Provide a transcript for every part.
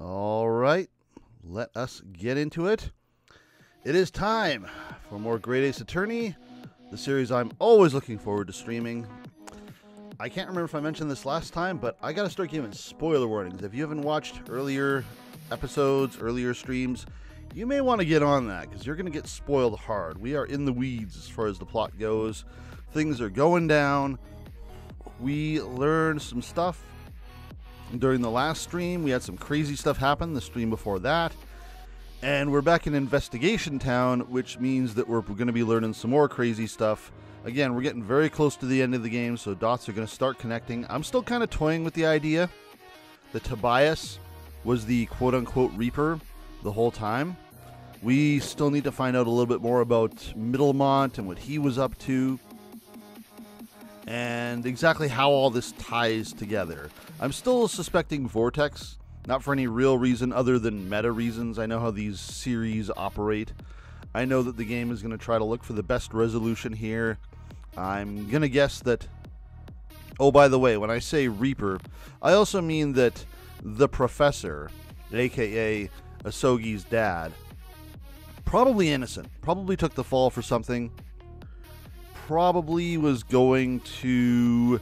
All right, let us get into it. It is time for more Great Ace Attorney, the series I'm always looking forward to streaming. I can't remember if I mentioned this last time, but I gotta start giving spoiler warnings. If you haven't watched earlier episodes, earlier streams, you may want to get on that, because you're going to get spoiled hard. We are in the weeds as far as the plot goes. Things are going down. We learned some stuff during the last stream. We had some crazy stuff happen the stream before that. And we're back in Investigation Town, which means that we're going to be learning some more crazy stuff. Again, we're getting very close to the end of the game, so dots are going to start connecting. I'm still kind of toying with the idea that Tobias was the quote-unquote Reaper the whole time. We still need to find out a little bit more about Middlemont and what he was up to, and exactly how all this ties together. I'm still suspecting Vortex, not for any real reason other than meta reasons. I know how these series operate. I know that the game is going to try to look for the best resolution here. I'm going to guess that... Oh, by the way, when I say Reaper, I also mean that the Professor, a.k.a. Ahsoki's dad, probably innocent, probably took the fall for something, probably was going to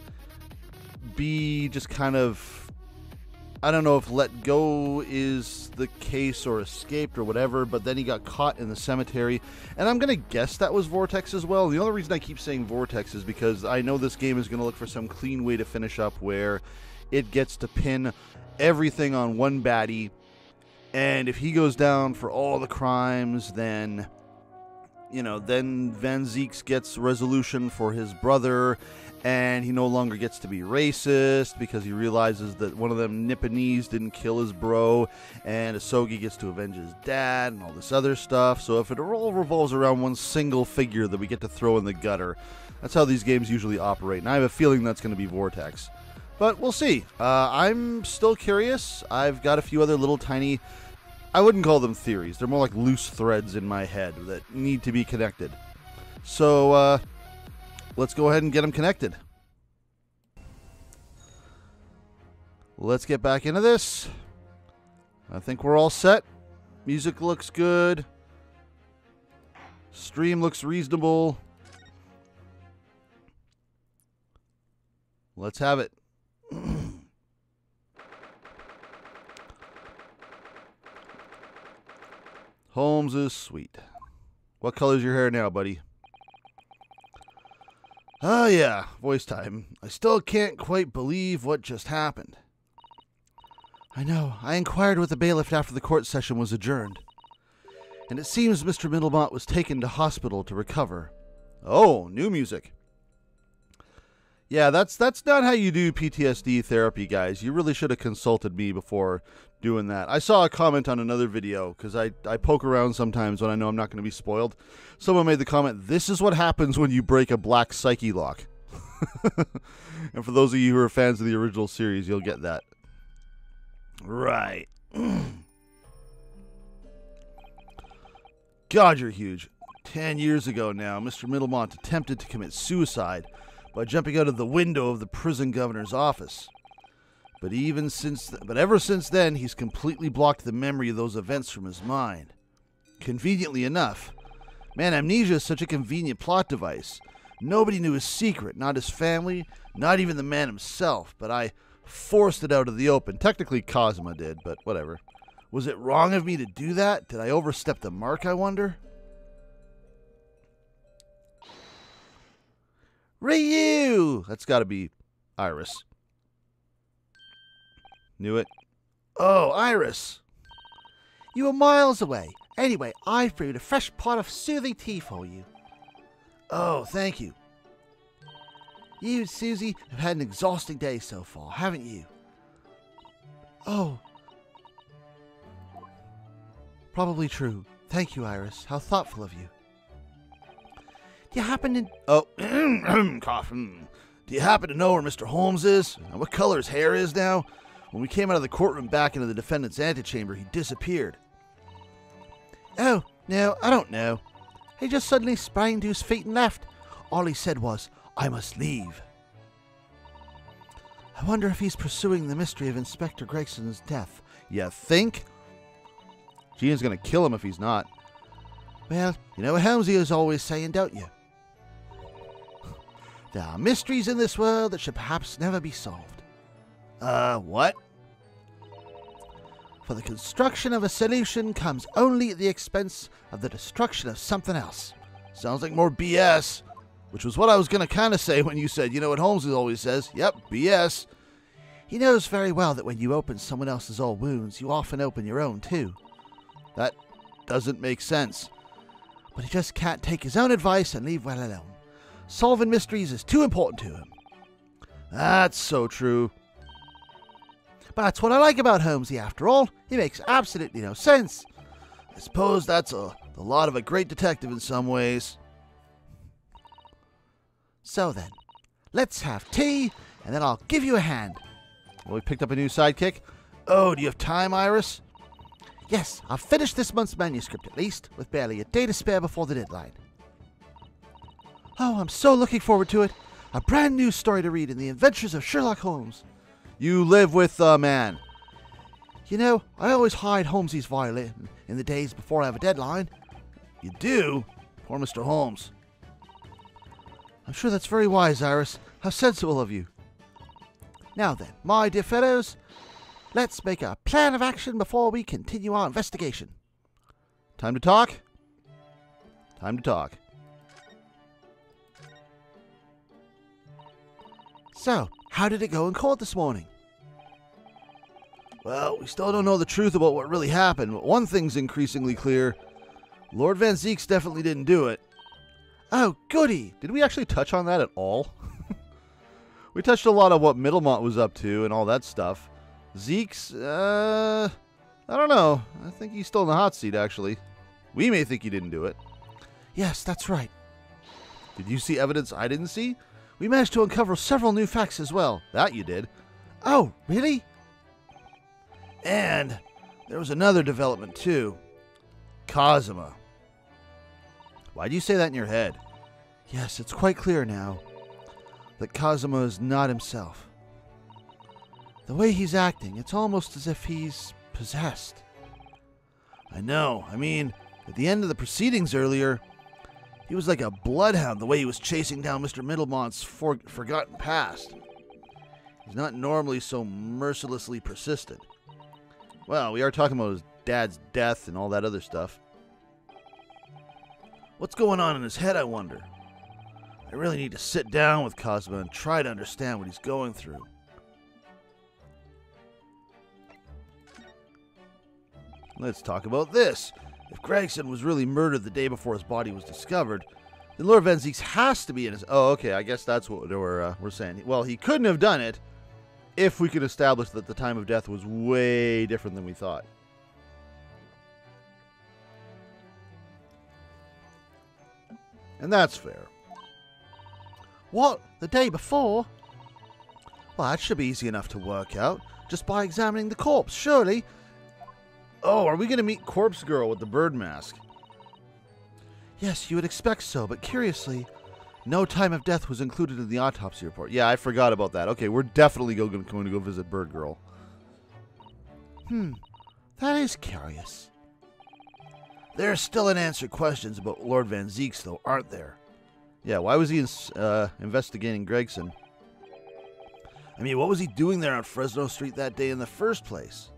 be just kind of, I don't know if let go is the case or escaped or whatever, but then he got caught in the cemetery, and I'm going to guess that was Vortex as well. The only reason I keep saying Vortex is because I know this game is going to look for some clean way to finish up where it gets to pin everything on one baddie. And if he goes down for all the crimes, then, you know, then Van Zeeks gets resolution for his brother, and he no longer gets to be racist because he realizes that one of them Nipponese didn't kill his bro, and Ahsoki gets to avenge his dad and all this other stuff. So if it all revolves around one single figure that we get to throw in the gutter, that's how these games usually operate, and I have a feeling that's going to be Vortex. But we'll see. I'm still curious. I've got a few other little tiny, I wouldn't call them theories. They're more like loose threads in my head that need to be connected. So let's go ahead and get them connected. Let's get back into this. I think we're all set. Music looks good. Stream looks reasonable. Let's have it. Holmes is sweet. What color's your hair now, buddy? Oh yeah, voice time. I still can't quite believe what just happened. I know. I inquired with the bailiff after the court session was adjourned, and it seems Mr. Middlemont was taken to hospital to recover. Oh, new music. Yeah, that's not how you do PTSD therapy, guys. You really should have consulted me before doing that. I saw a comment on another video, because I poke around sometimes when I know I'm not going to be spoiled. Someone made the comment, this is what happens when you break a black psyche lock. And for those of you who are fans of the original series, you'll get that. Right. God, you're huge. 10 years ago now, Mr. Middlemont attempted to commit suicide by jumping out of the window of the prison governor's office. But ever since then, he's completely blocked the memory of those events from his mind. Conveniently enough. Man, amnesia is such a convenient plot device. Nobody knew his secret, not his family, not even the man himself, but I forced it out of the open. Technically, Cosma did, but whatever. Was it wrong of me to do that? Did I overstep the mark, I wonder? Ryu! That's got to be Iris. Knew it. Oh, Iris! You were miles away. Anyway, I brewed a fresh pot of soothing tea for you. Oh, thank you. You and Susie have had an exhausting day so far, haven't you? Oh. Probably true. Thank you, Iris. How thoughtful of you. Do you happen to... Oh, cough. Do you happen to know where Mr. Holmes is? And what color his hair is now? When we came out of the courtroom back into the defendant's antechamber, he disappeared. Oh, no, I don't know. He just suddenly sprang to his feet and left. All he said was, I must leave. I wonder if he's pursuing the mystery of Inspector Gregson's death. You think? Gina's going to kill him if he's not. Well, you know what Holmesy is always saying, don't you? There are mysteries in this world that should perhaps never be solved. What? For the construction of a solution comes only at the expense of the destruction of something else. Sounds like more BS. Which was what I was going to kind of say when you said, you know what Holmes always says? Yep, BS. He knows very well that when you open someone else's old wounds, you often open your own too. That doesn't make sense. But he just can't take his own advice and leave well alone. Solving mysteries is too important to him. That's so true. But that's what I like about Holmesy, after all. He makes absolutely no sense. I suppose that's the lot of a great detective in some ways. So then, let's have tea, and then I'll give you a hand. Well, we picked up a new sidekick. Oh, do you have time, Iris? Yes, I've finished this month's manuscript at least, with barely a day to spare before the deadline. Oh, I'm so looking forward to it. A brand new story to read in the adventures of Sherlock Holmes. You live with a man. You know, I always hide Holmesy's violin in the days before I have a deadline. You do? Poor Mr. Holmes. I'm sure that's very wise, Iris. How sensible of you. Now then, my dear fellows, let's make a plan of action before we continue our investigation. Time to talk? Time to talk. So, how did it go in court this morning? Well, we still don't know the truth about what really happened, but one thing's increasingly clear. Lord Van Zeeks definitely didn't do it. Oh, goody! Did we actually touch on that at all? We touched a lot of what Middlemont was up to and all that stuff. Zeeks, I don't know. I think he's still in the hot seat, actually. We may think he didn't do it. Yes, that's right. Did you see evidence I didn't see? We managed to uncover several new facts as well. That you did. Oh, really? And there was another development, too. Cosima. Why do you say that in your head? Yes, it's quite clear now that Cosima is not himself. The way he's acting, it's almost as if he's possessed. I know. I mean, at the end of the proceedings earlier, he was like a bloodhound the way he was chasing down Mr. Middlemont's forgotten past. He's not normally so mercilessly persistent. Well, we are talking about his dad's death and all that other stuff. What's going on in his head, I wonder? I really need to sit down with Cosima and try to understand what he's going through. Let's talk about this. If Gregson was really murdered the day before his body was discovered, then Lord Van Zeeks has to be in his... Oh, okay, I guess that's what we're saying. Well, he couldn't have done it if we could establish that the time of death was way different than we thought. And that's fair. What? The day before? Well, that should be easy enough to work out, just by examining the corpse, surely. Oh, are we going to meet Corpse Girl with the bird mask? Yes, you would expect so, but curiously, no time of death was included in the autopsy report. Yeah, I forgot about that. Okay, we're definitely going to go visit Bird Girl. That is curious. There's still unanswered questions about Lord Van Zeeks, though, aren't there? Yeah, why was he investigating Gregson? I mean, what was he doing there on Fresno Street that day in the first place?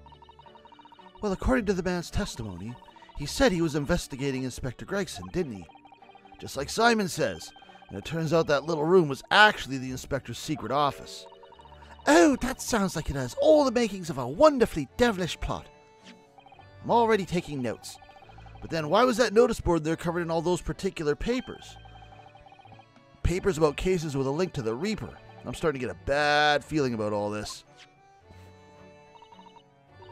Well, according to the man's testimony, he said he was investigating Inspector Gregson, didn't he? Just like Psy'Min says. And it turns out that little room was actually the inspector's secret office. Oh, that sounds like it has all the makings of a wonderfully devilish plot. I'm already taking notes. But then why was that notice board there covered in all those particular papers? Papers about cases with a link to the Reaper. I'm starting to get a bad feeling about all this.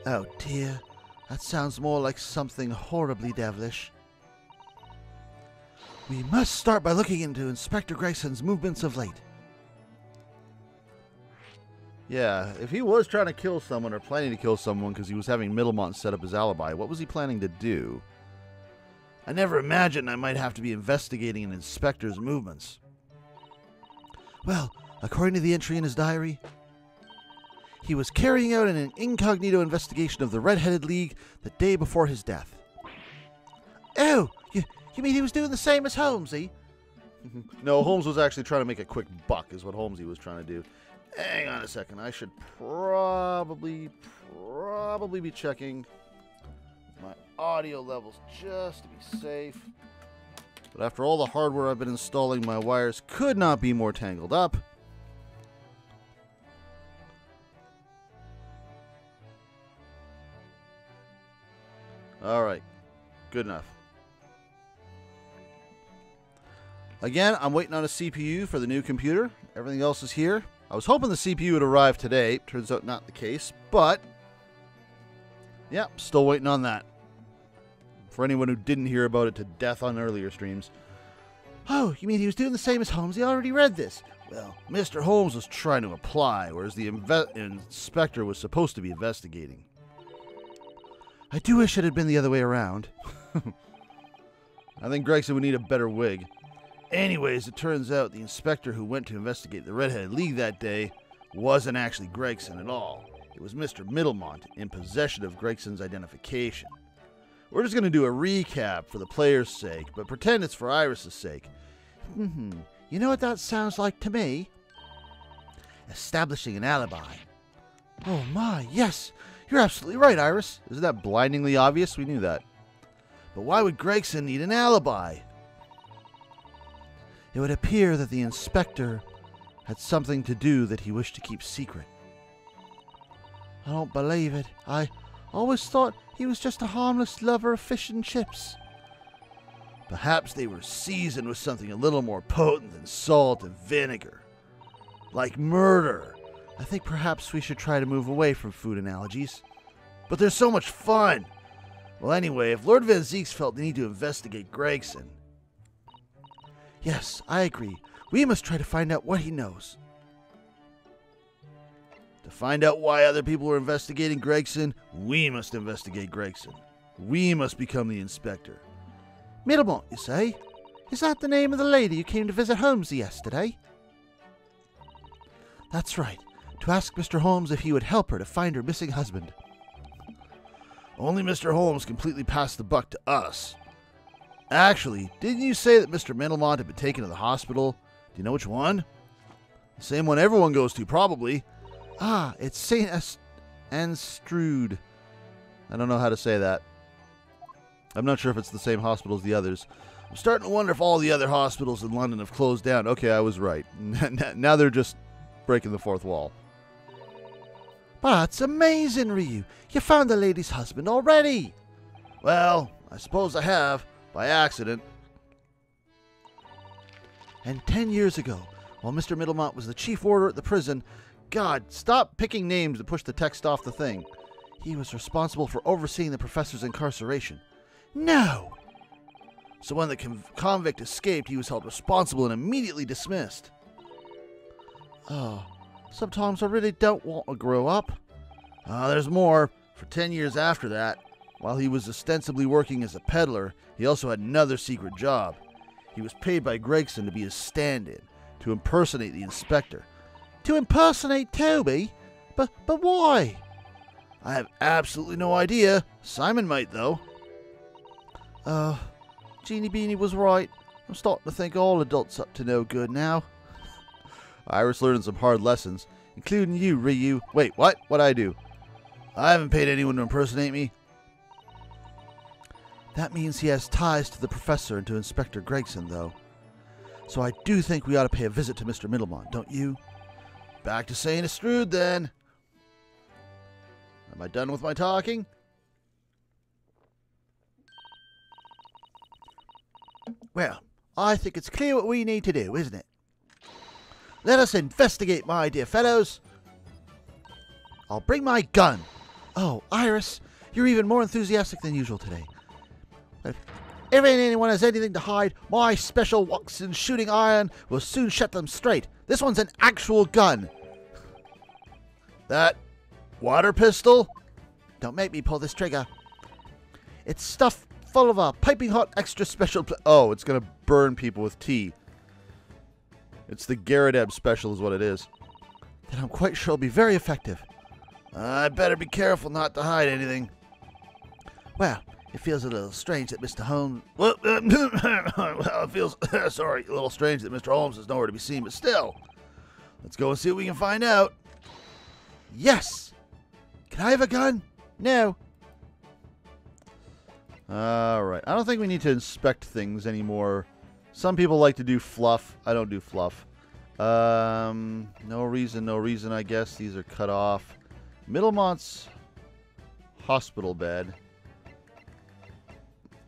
Oh dear, that sounds more like something horribly devilish. We must start by looking into Inspector Gregson's movements of late. Yeah, if he was trying to kill someone or planning to kill someone because he was having Middlemont set up his alibi, what was he planning to do? I never imagined I might have to be investigating an inspector's movements. Well, according to the entry in his diary, he was carrying out an incognito investigation of the Red-Headed League the day before his death. Oh, you mean he was doing the same as Holmesy? No, Holmes was actually trying to make a quick buck, is what Holmesy was trying to do. Hang on a second. I should probably be checking my audio levels just to be safe. But after all the hardware I've been installing, my wires could not be more tangled up. Alright, good enough. Again, I'm waiting on a CPU for the new computer. Everything else is here. I was hoping the CPU would arrive today. Turns out not the case, but yeah, still waiting on that. For anyone who didn't hear about it to death on earlier streams. Oh, you mean he was doing the same as Holmes? He already read this. Well, Mr. Holmes was trying to apply, whereas the inspector was supposed to be investigating. I do wish it had been the other way around. I think Gregson would need a better wig. Anyways, it turns out the inspector who went to investigate the Red-Headed League that day wasn't actually Gregson at all. It was Mr. Middlemont in possession of Gregson's identification. We're just going to do a recap for the player's sake, but pretend it's for Iris's sake. You know what that sounds like to me? Establishing an alibi. Oh my, yes! You're absolutely right, Iris. Isn't that blindingly obvious? We knew that. But why would Gregson need an alibi? It would appear that the inspector had something to do that he wished to keep secret. I don't believe it. I always thought he was just a harmless lover of fish and chips. Perhaps they were seasoned with something a little more potent than salt and vinegar. Like murder. I think perhaps we should try to move away from food analogies. But they're so much fun. Well, anyway, if Lord Van Zeeks felt the need to investigate Gregson... Yes, I agree. We must try to find out what he knows. To find out why other people are investigating Gregson, we must investigate Gregson. We must become the inspector. Middlemont, you say? Is that the name of the lady who came to visit Holmes yesterday? That's right. To ask Mr. Holmes if he would help her to find her missing husband. Only Mr. Holmes completely passed the buck to us. Actually, didn't you say that Mr. Middlemont had been taken to the hospital? Do you know which one? The same one everyone goes to, probably. Ah, it's St. Anstrude. I don't know how to say that. I'm not sure if it's the same hospital as the others. I'm starting to wonder if all the other hospitals in London have closed down. Okay, I was right. Now they're just breaking the fourth wall. That's amazing, Ryu. You found the lady's husband already. Well, I suppose I have. By accident. And 10 years ago, while Mr. Middlemont was the chief warder at the prison, God, stop picking names to push the text off the thing. He was responsible for overseeing the professor's incarceration. No! So when the convict escaped, he was held responsible and immediately dismissed. Oh, sometimes I really don't want to grow up. There's more. For 10 years after that, while he was ostensibly working as a peddler, he also had another secret job. He was paid by Gregson to be his stand-in, to impersonate the inspector. To impersonate Toby? But why? I have absolutely no idea. Psy'Min might, though. Jeannie Beanie was right. I'm starting to think all adults up to no good now. Iris learned some hard lessons, including you, Ryu. Wait, what? What'd I do? I haven't paid anyone to impersonate me. That means he has ties to the professor and to Inspector Gregson, though. So I do think we ought to pay a visit to Mr. Middlemont, don't you? Back to St. Astrude, then. Am I done with my talking? Well, I think it's clear what we need to do, isn't it? Let us investigate, my dear fellows. I'll bring my gun. Oh, Iris, you're even more enthusiastic than usual today. If anyone has anything to hide, my special Watson shooting iron will soon shut them straight. This one's an actual gun. That water pistol? Don't make me pull this trigger. It's stuffed full of a piping hot extra special... Oh, it's going to burn people with tea. It's the Garrett Ebb special is what it is. Then I'm quite sure it'll be very effective. I'd better be careful not to hide anything. Well, it feels a little strange that Mr. Holmes... Well, it feels, sorry, a little strange that Mr. Holmes is nowhere to be seen, but still. Let's go and see what we can find out. Yes! Can I have a gun? No. Alright, I don't think we need to inspect things anymore. Some people like to do fluff. I don't do fluff. No reason, I guess. These are cut off. Middlemont's hospital bed.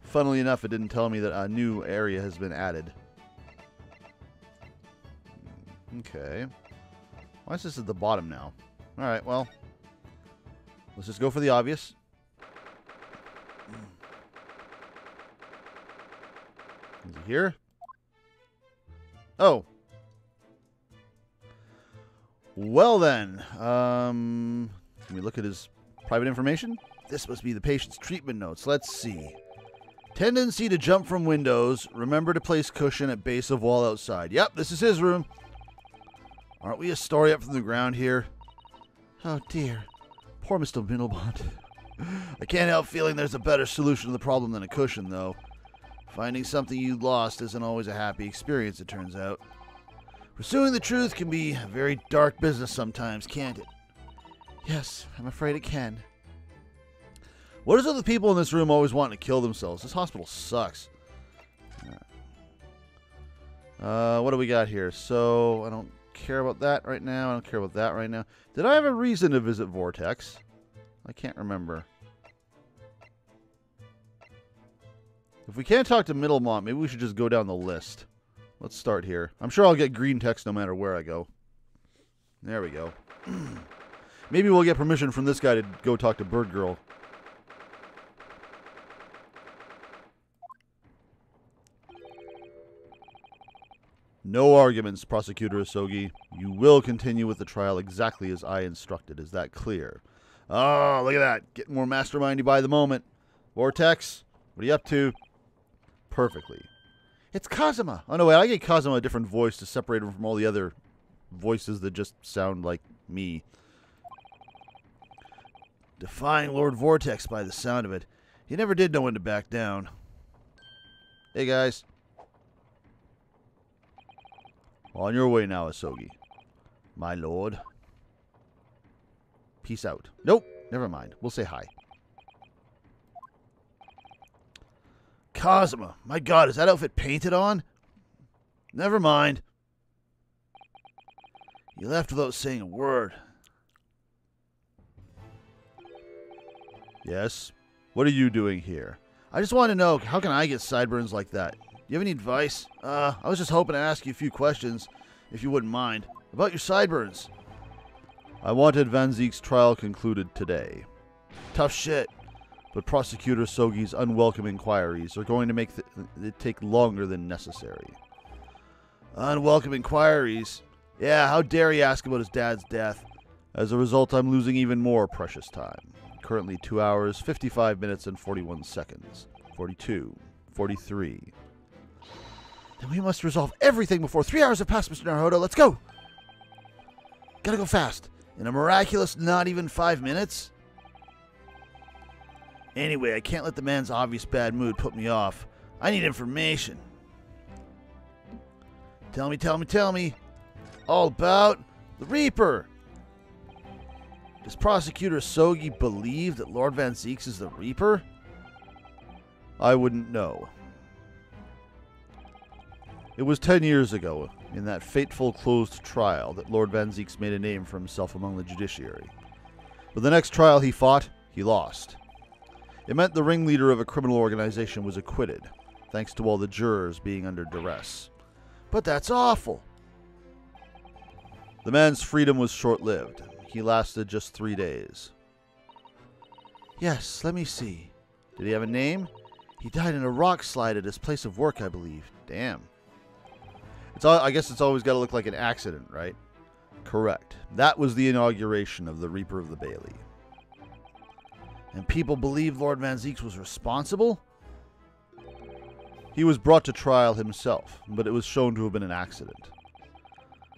Funnily enough, it didn't tell me that a new area has been added. Okay. Why is this at the bottom now? Alright, well. Let's just go for the obvious. Is he here? Oh. Well then. Can we look at his private information? This must be the patient's treatment notes. Let's see. Tendency to jump from windows. Remember to place cushion at base of wall outside. Yep, this is his room. Aren't we a story up from the ground here? Oh, dear. Poor Mr. Middlemont. I can't help feeling there's a better solution to the problem than a cushion, though. Finding something you lost isn't always a happy experience, it turns out. Pursuing the truth can be a very dark business sometimes, can't it? Yes, I'm afraid it can. What is it with people in this room always wanting to kill themselves? This hospital sucks. What do we got here? So, I don't care about that right now. I don't care about that right now. Did I have a reason to visit Vortex? I can't remember. If we can't talk to Middlemont, maybe we should just go down the list. Let's start here. I'm sure I'll get green text no matter where I go. There we go. Maybe we'll get permission from this guy to go talk to Bird Girl. No arguments, Prosecutor Ahsoki. You will continue with the trial exactly as I instructed. Is that clear? Oh, look at that. Getting more mastermindy by the moment. Vortex, what are you up to? Perfectly. It's Cosima. Oh, no, wait. I gave Cosima a different voice to separate him from all the other voices that just sound like me. Defying Lord Vortex by the sound of it. He never did know when to back down. Hey, guys. On your way now, Ahsoki. My lord. Peace out. Nope. Never mind. We'll say hi. Cosima. My God, is that outfit painted on? Never mind. You left without saying a word. Yes? What are you doing here? I just want to know, how can I get sideburns like that? You have any advice? I was just hoping to ask you a few questions, if you wouldn't mind, about your sideburns. I wanted Van Zeek's trial concluded today. Tough shit, but Prosecutor Sogi's unwelcome inquiries are going to make it take longer than necessary. Unwelcome inquiries? Yeah, how dare he ask about his dad's death? As a result, I'm losing even more precious time. Currently 2 hours, 55 minutes, and 41 seconds. 42. 43. Then we must resolve everything before 3 hours have passed, Mr. Naruto. Let's go! Gotta go fast. In a miraculous not even 5 minutes? Anyway, I can't let the man's obvious bad mood put me off. I need information. Tell me. All about the Reaper. Does Prosecutor Soggy believe that Lord Van Zeeks is the Reaper? I wouldn't know. It was 10 years ago, in that fateful closed trial, that Lord Van Zeeks made a name for himself among the judiciary. But the next trial he fought, he lost. It meant the ringleader of a criminal organization was acquitted, thanks to all the jurors being under duress. But that's awful! The man's freedom was short-lived. He lasted just 3 days. Yes, let me see. Did he have a name? He died in a rock slide at his place of work, I believe. Damn. I guess it's always got to look like an accident, right? Correct. That was the inauguration of the Reaper of the Bailey. And people believe Lord Van Zeeks was responsible? He was brought to trial himself, but it was shown to have been an accident.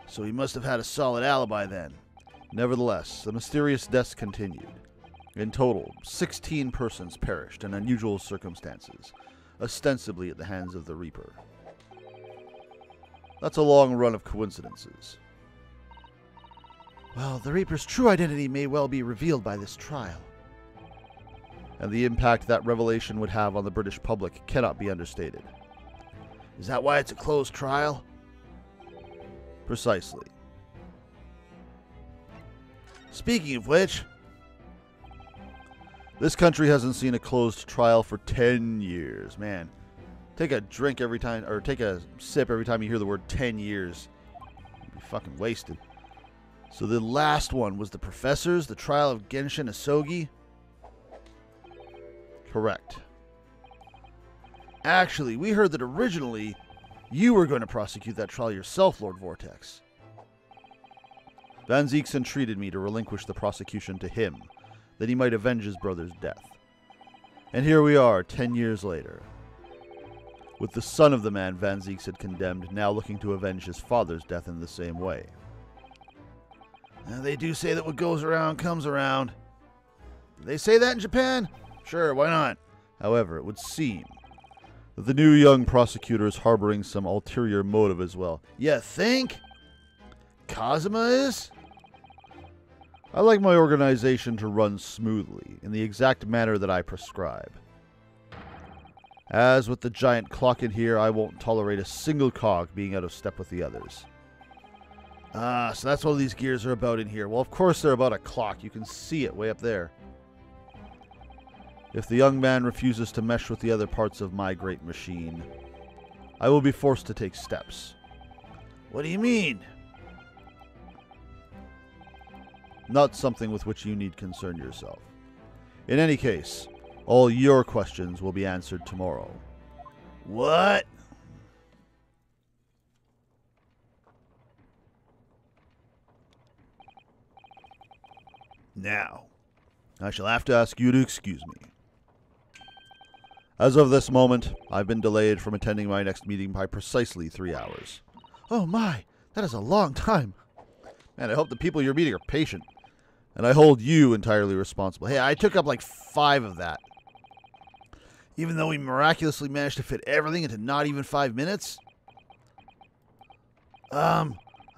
So he must have had a solid alibi then. Nevertheless, the mysterious deaths continued. In total, 16 persons perished in unusual circumstances, ostensibly at the hands of the Reaper. That's a long run of coincidences. Well, the Reaper's true identity may well be revealed by this trial. And the impact that revelation would have on the British public cannot be understated. Is that why it's a closed trial? Precisely. Speaking of which, this country hasn't seen a closed trial for 10 years. Man, take a drink every time, or take a sip every time you hear the word 10 years. You'd be fucking wasted. So the last one was the professors, the trial of Genshin Ahsoki? Correct. Actually, we heard that originally you were going to prosecute that trial yourself, Lord Vortex. Van Zeeks entreated me to relinquish the prosecution to him, that he might avenge his brother's death. And here we are, 10 years later, with the son of the man Van Zeeks had condemned now looking to avenge his father's death in the same way. They do say that what goes around comes around. Do they say that in Japan? Sure, why not? However, it would seem that the new young prosecutor is harboring some ulterior motive as well. You think? Kazuma is? I like my organization to run smoothly, in the exact manner that I prescribe. As with the giant clock in here, I won't tolerate a single cog being out of step with the others. Ah, so that's what these gears are about in here. Well, of course they're about a clock. You can see it way up there. If the young man refuses to mesh with the other parts of my great machine, I will be forced to take steps. What do you mean? Not something with which you need concern yourself. In any case, all your questions will be answered tomorrow. What? Now, I shall have to ask you to excuse me. As of this moment, I've been delayed from attending my next meeting by precisely 3 hours. Oh my, that is a long time. Man, I hope the people you're meeting are patient. And I hold you entirely responsible. Hey, I took up like 5 of that. Even though we miraculously managed to fit everything into not even 5 minutes? I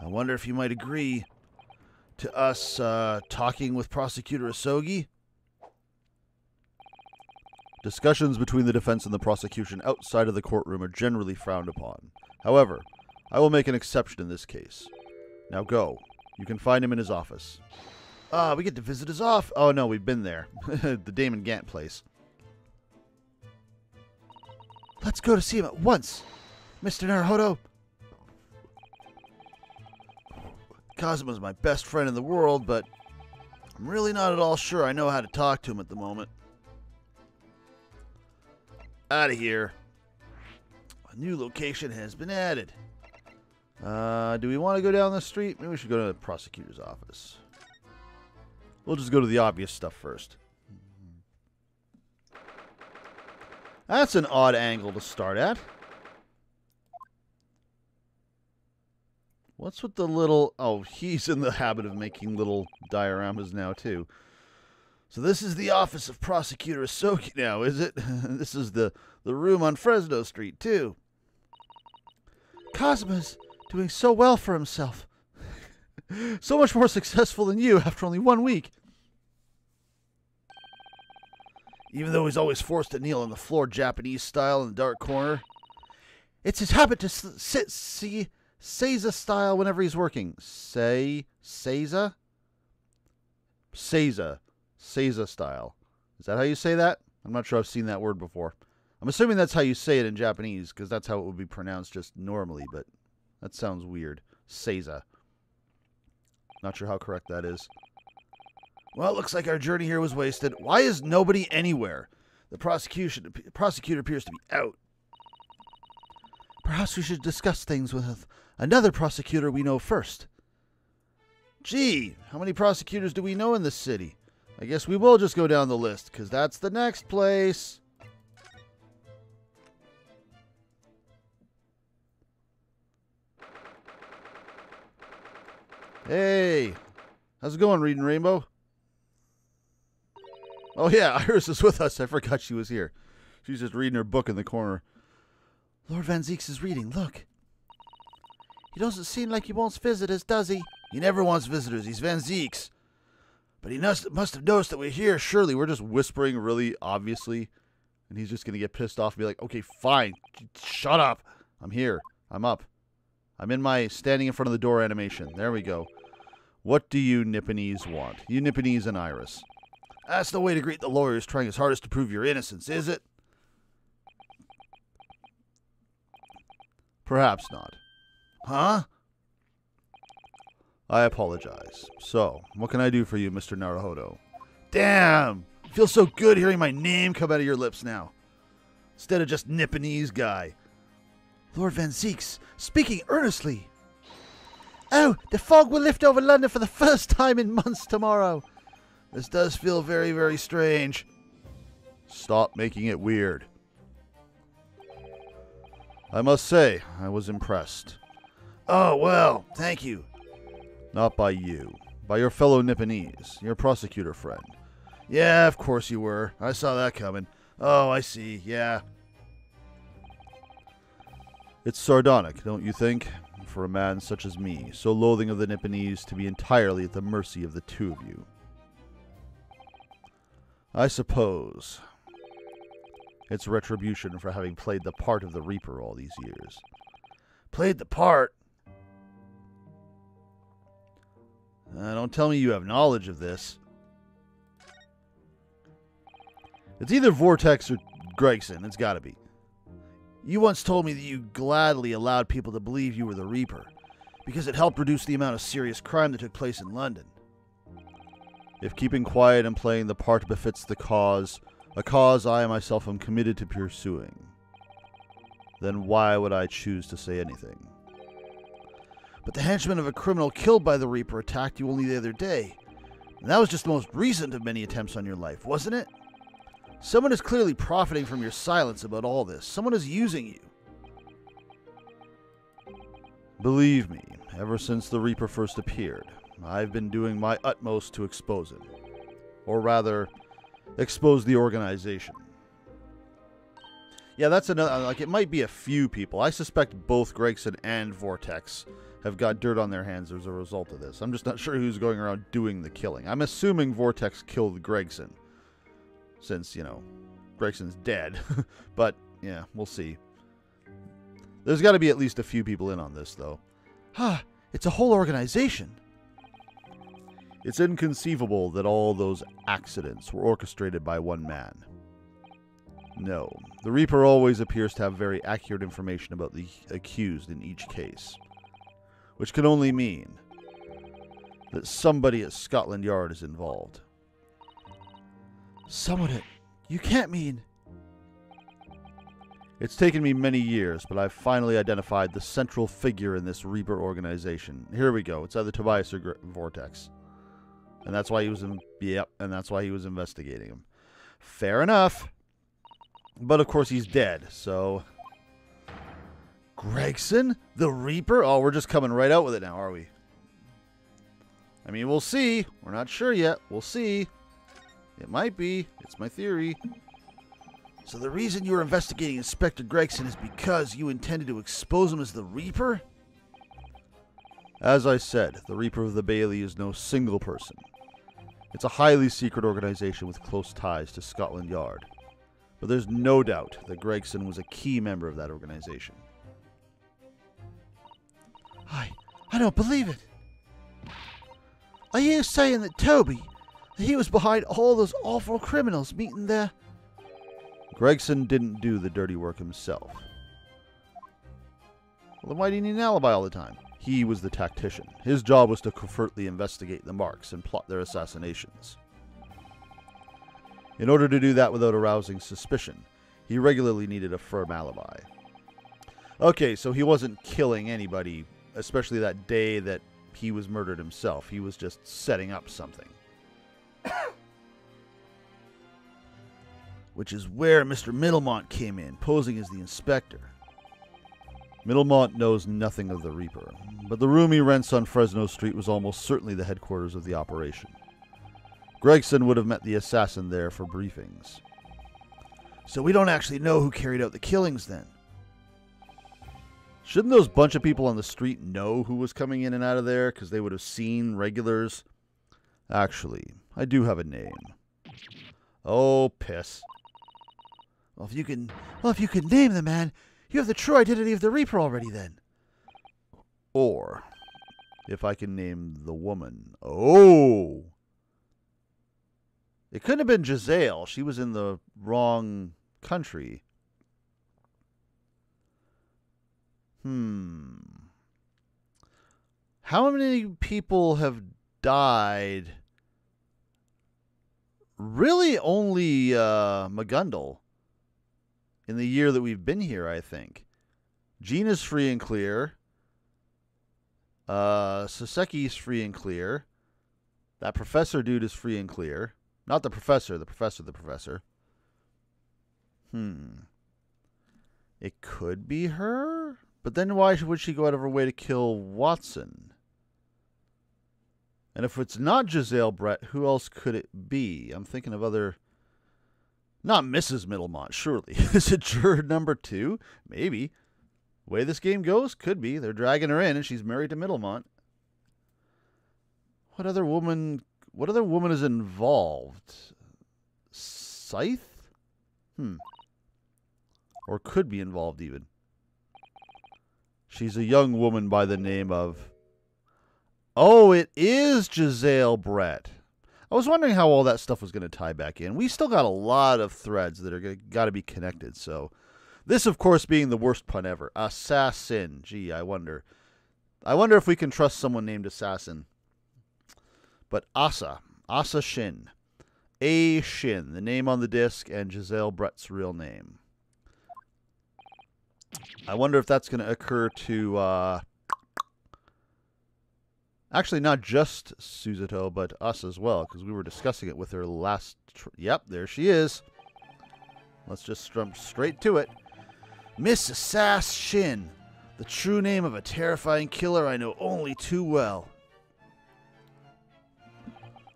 wonder if you might agree to us talking with Prosecutor Ahsoki? Discussions between the defense and the prosecution outside of the courtroom are generally frowned upon. However, I will make an exception in this case. Now go. You can find him in his office. We get to visit his office. Oh no, we've been there. The Damon Gant place. Let's go to see him at once, Mr. Naruhodo. Kazuma's my best friend in the world, but I'm really not at all sure I know how to talk to him at the moment. Out of here. A new location has been added. Do we want to go down the street? Maybe we should go to the prosecutor's office. We'll just go to the obvious stuff first. That's an odd angle to start at. What's with the little... Oh, he's in the habit of making little dioramas now, too. So this is the office of Prosecutor Ahsoki now, is it? This is the room on Fresno Street, too. Kazuma's doing so well for himself. So much more successful than you after only 1 week. Even though he's always forced to kneel on the floor Japanese style in the dark corner. It's his habit to sit Seiza style whenever he's working. Seiza? Seiza style. Is that how you say that? I'm not sure I've seen that word before. I'm assuming that's how you say it in Japanese, because that's how it would be pronounced just normally, but that sounds weird. Seiza. Not sure how correct that is. Well, it looks like our journey here was wasted. Why is nobody anywhere? The prosecutor appears to be out. Perhaps we should discuss things with another prosecutor we know first. Gee, how many prosecutors do we know in this city? I guess we will just go down the list, because that's the next place. Hey, How's it going, Reading Rainbow? Oh, yeah, Iris is with us. I forgot she was here. She's just reading her book in the corner. Lord Van Zeeks is reading. Look. He doesn't seem like he wants visitors, does he? He never wants visitors. He's Van Zeeks. But he must have noticed that we're here. Surely we're just whispering really obviously. And he's just going to get pissed off and be like, okay, fine. Shut up. I'm here. I'm up. I'm in my standing in front of the door animation. There we go. What do you Nipponese want? You Nipponese and Iris. That's the way to greet the lawyers trying his hardest to prove your innocence, is it? Perhaps not. Huh? I apologize. So, what can I do for you, Mr. Naruhodo? Damn! Feels so good hearing my name come out of your lips now. Instead of just Nipponese guy. Lord Van Zeeks, speaking earnestly. Oh, the fog will lift over London for the first time in months tomorrow. This does feel very, very strange. Stop making it weird. I must say, I was impressed. Oh, well, thank you. Not by you. By your fellow Nipponese, your prosecutor friend. Yeah, of course you were. I saw that coming. Oh, I see, yeah. It's sardonic, don't you think? For a man such as me, so loathing of the Nipponese, to be entirely at the mercy of the two of you. I suppose it's retribution for having played the part of the Reaper all these years. Played the part? Don't tell me you have knowledge of this. It's either Vortex or Gregson. It's gotta be. You once told me that you gladly allowed people to believe you were the Reaper, because it helped reduce the amount of serious crime that took place in London. If keeping quiet and playing the part befits the cause, a cause I myself am committed to pursuing, then why would I choose to say anything? But the henchman of a criminal killed by the Reaper attacked you only the other day, and that was just the most recent of many attempts on your life, wasn't it? Someone is clearly profiting from your silence about all this. Someone is using you. Believe me, ever since the Reaper first appeared, I've been doing my utmost to expose him. Or rather, expose the organization. Yeah, that's another, like, it might be a few people. I suspect both Gregson and Vortex have got dirt on their hands as a result of this. I'm just not sure who's going around doing the killing. I'm assuming Vortex killed Gregson. Since, you know, Gregson's dead. But, yeah, we'll see. There's got to be at least a few people in on this, though. It's a whole organization. It's inconceivable that all those accidents were orchestrated by one man. No, the Reaper always appears to have very accurate information about the accused in each case. Which can only mean that somebody at Scotland Yard is involved. Someone at... You can't mean... It's taken me many years, but I've finally identified the central figure in this Reaper organization. Here we go. It's either Tobias or Vortex. And that's why he was and that's why he was investigating him. Fair enough. But of course he's dead, so... Gregson? The Reaper? Oh, we're just coming right out with it now, are we? I mean, we'll see. We're not sure yet. We'll see. It might be. It's my theory. So the reason you were investigating Inspector Gregson is because you intended to expose him as the Reaper? As I said, the Reaper of the Bailey is no single person. It's a highly secret organization with close ties to Scotland Yard. But there's no doubt that Gregson was a key member of that organization. I don't believe it. Are you saying that Toby, that he was behind all those awful criminals meeting there? Gregson didn't do the dirty work himself. Well, then why do you need an alibi all the time? He was the tactician. His job was to covertly investigate the marks and plot their assassinations. In order to do that without arousing suspicion, he regularly needed a firm alibi. Okay, so he wasn't killing anybody, especially that day that he was murdered himself. He was just setting up something. Which is where Mr. Middlemont came in, posing as the inspector. Middlemont knows nothing of the Reaper, but the room he rents on Fresno Street was almost certainly the headquarters of the operation. Gregson would have met the assassin there for briefings. So we don't actually know who carried out the killings then? Shouldn't those bunch of people on the street know who was coming in and out of there, because they would have seen regulars? Actually, I do have a name. Oh, piss. Well, if you can name the man, you have the true identity of the Reaper already then. Or, if I can name the woman. Oh! It couldn't have been Giselle. She was in the wrong country. How many people have died? Really only McGundle in the year that we've been here, I think. Gina's free and clear. Saseki's free and clear. That professor dude is free and clear. Not the professor. The professor. It could be her? But then why would she go out of her way to kill Watson? And if it's not Giselle Brett, who else could it be? I'm thinking of other... Not Mrs. Middlemont, surely. Is it juror number 2? Maybe. The way this game goes, could be. They're dragging her in and she's married to Middlemont. What other woman is involved? Scythe? Or could be involved even. She's a young woman by the name of... Oh, it is Giselle Brett. I was wondering how all that stuff was going to tie back in. We still got a lot of threads that are got to be connected. So, this, of course, being the worst pun ever. Assassin. Gee, I wonder. I wonder if we can trust someone named Assassin. But Asa Shin. A. Shin, the name on the disc, and Giselle Brett's real name. I wonder if that's going to occur to... Actually, not just Suzuto, but us as well, because we were discussing it with her last... Yep, there she is. Let's just jump straight to it. Miss Sass Shin, the true name of a terrifying killer I know only too well.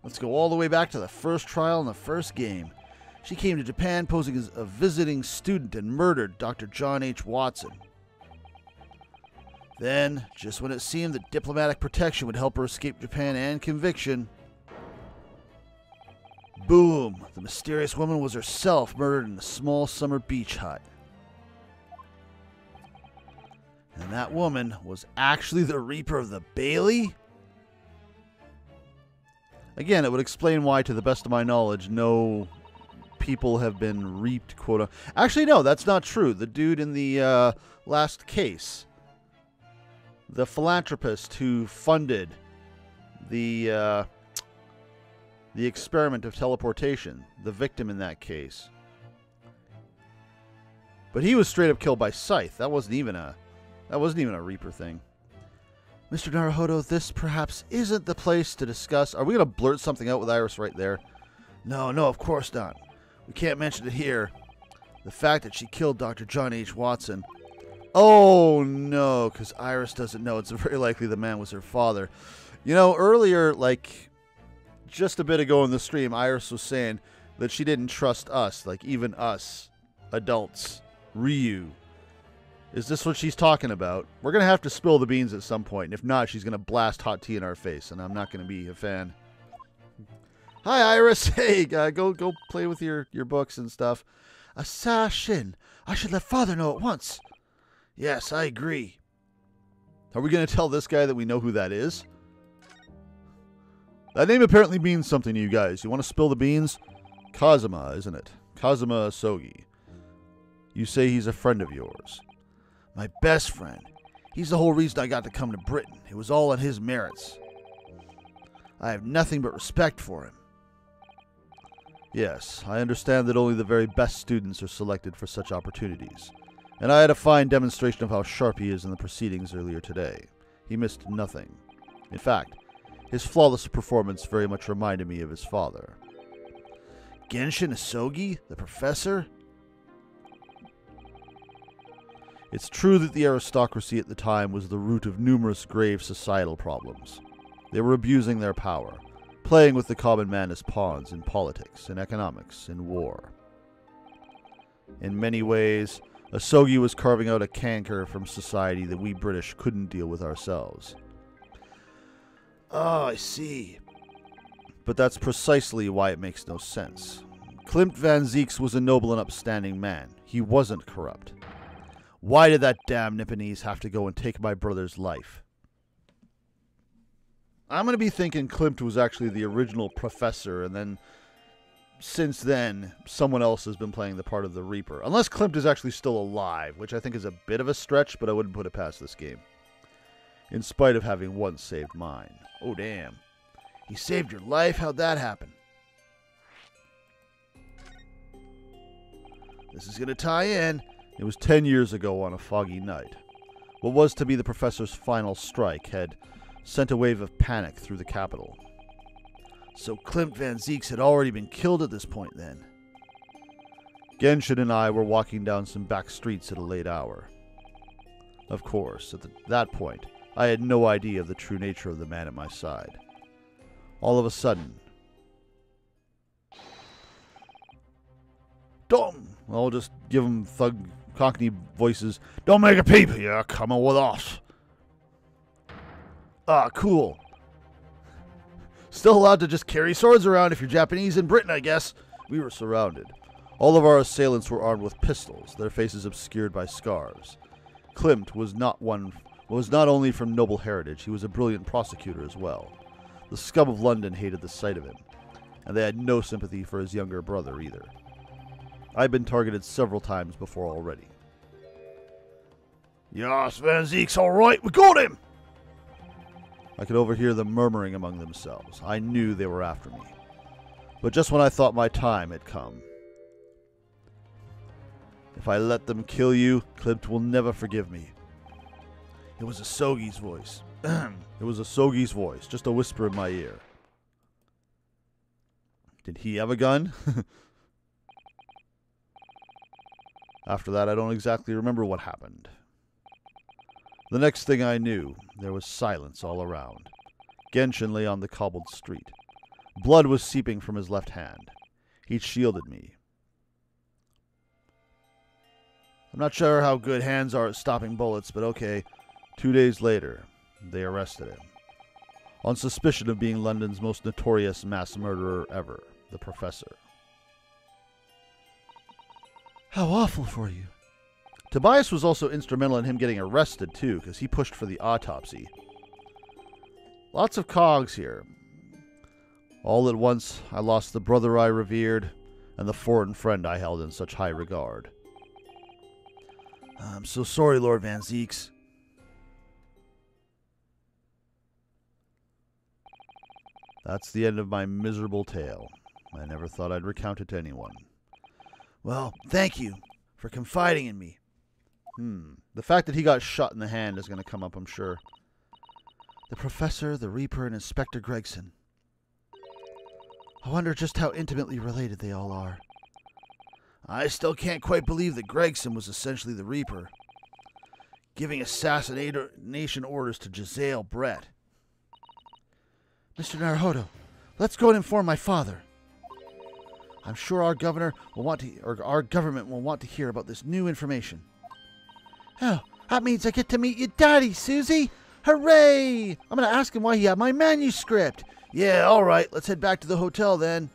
Let's go all the way back to the first trial in the first game. She came to Japan posing as a visiting student and murdered Dr. John H. Watson. Then, just when it seemed that diplomatic protection would help her escape Japan and conviction, boom! The mysterious woman was herself murdered in a small summer beach hut. And that woman was actually the Reaper of the Bailey? Again, it would explain why, to the best of my knowledge, no people have been reaped, quote. Actually, no, that's not true. The dude in the last case, the philanthropist who funded the experiment of teleportation, the victim in that case. But he was straight up killed by Scythe. That wasn't even a Reaper thing. Mr. Naruhodo, this perhaps isn't the place to discuss. Are we going to blurt something out with Iris right there? No, of course not. We can't mention it here. The fact that she killed Dr. John H. Watson. Oh, no, because Iris doesn't know. It's very likely the man was her father. You know, earlier, like, just a bit ago in the stream, Iris was saying that she didn't trust us, like, even us, adults, Ryu. Is this what she's talking about? We're going to have to spill the beans at some point. And if not, she's going to blast hot tea in our face, and I'm not going to be a fan. Hi, Iris. Hey, go play with your books and stuff. Assassin. I should let Father know at once. Yes, I agree. Are we going to tell this guy that we know who that is? That name apparently means something to you guys. You want to spill the beans? Kazuma, isn't it? Kazuma Asogi. You say he's a friend of yours. My best friend. He's the whole reason I got to come to Britain. It was all on his merits. I have nothing but respect for him. Yes, I understand that only the very best students are selected for such opportunities. And I had a fine demonstration of how sharp he is in the proceedings earlier today. He missed nothing. In fact, his flawless performance very much reminded me of his father. Genshin Asogi, the professor? It's true that the aristocracy at the time was the root of numerous grave societal problems. They were abusing their power, playing with the common man as pawns in politics, in economics, in war. In many ways, Ahsoki was carving out a canker from society that we British couldn't deal with ourselves. Oh, I see. But that's precisely why it makes no sense. Clint Van Zeeks was a noble and upstanding man. He wasn't corrupt. Why did that damn Nipponese have to go and take my brother's life? I'm going to be thinking Clint was actually the original professor, and then since then, someone else has been playing the part of the Reaper. Unless Clint is actually still alive, which I think is a bit of a stretch, but I wouldn't put it past this game. In spite of having once saved mine. Oh, damn. He saved your life? How'd that happen? This is going to tie in. It was 10 years ago on a foggy night. What was to be the professor's final strike had sent a wave of panic through the capital. So Clint Van Zeeks had already been killed at this point then. Genshin and I were walking down some back streets at a late hour. Of course, at that point, I had no idea of the true nature of the man at my side. All of a sudden, I'll just give them thug cockney voices. Don't make a peep, you're coming with us. Ah, cool. Still allowed to just carry swords around if you're Japanese in Britain, I guess. We were surrounded. All of our assailants were armed with pistols, their faces obscured by scars. Clint was not only from noble heritage, he was a brilliant prosecutor as well. The scum of London hated the sight of him, and they had no sympathy for his younger brother either. I'd been targeted several times before already. Yes, Van Zeek's all right, we got him! I could overhear them murmuring among themselves. I knew they were after me. But just when I thought my time had come. If I let them kill you, Clint will never forgive me. It was Ahsoki's voice. It was Ahsoki's voice, just a whisper in my ear. Did he have a gun? After that, I don't exactly remember what happened. The next thing I knew, there was silence all around. Genshin lay on the cobbled street. Blood was seeping from his left hand. He'd shielded me. I'm not sure how good hands are at stopping bullets, but okay. 2 days later, they arrested him. On suspicion of being London's most notorious mass murderer ever, the Professor. How awful for you. Tobias was also instrumental in him getting arrested, too, because he pushed for the autopsy. Lots of cogs here. All at once, I lost the brother I revered and the foreign friend I held in such high regard. I'm so sorry, Lord Van Zeeks. That's the end of my miserable tale. I never thought I'd recount it to anyone. Well, thank you for confiding in me. The fact that he got shot in the hand is going to come up, I'm sure. The Professor, the Reaper, and Inspector Gregson. I wonder just how intimately related they all are. I still can't quite believe that Gregson was essentially the Reaper, giving assassination orders to Giselle Brett. Mr. Naruhodo, let's go and inform my father. I'm sure our governor will want to, or our government will want to hear about this new information. Oh, that means I get to meet your daddy, Susie! Hooray! I'm going to ask him why he had my manuscript. Yeah, all right. Let's head back to the hotel then.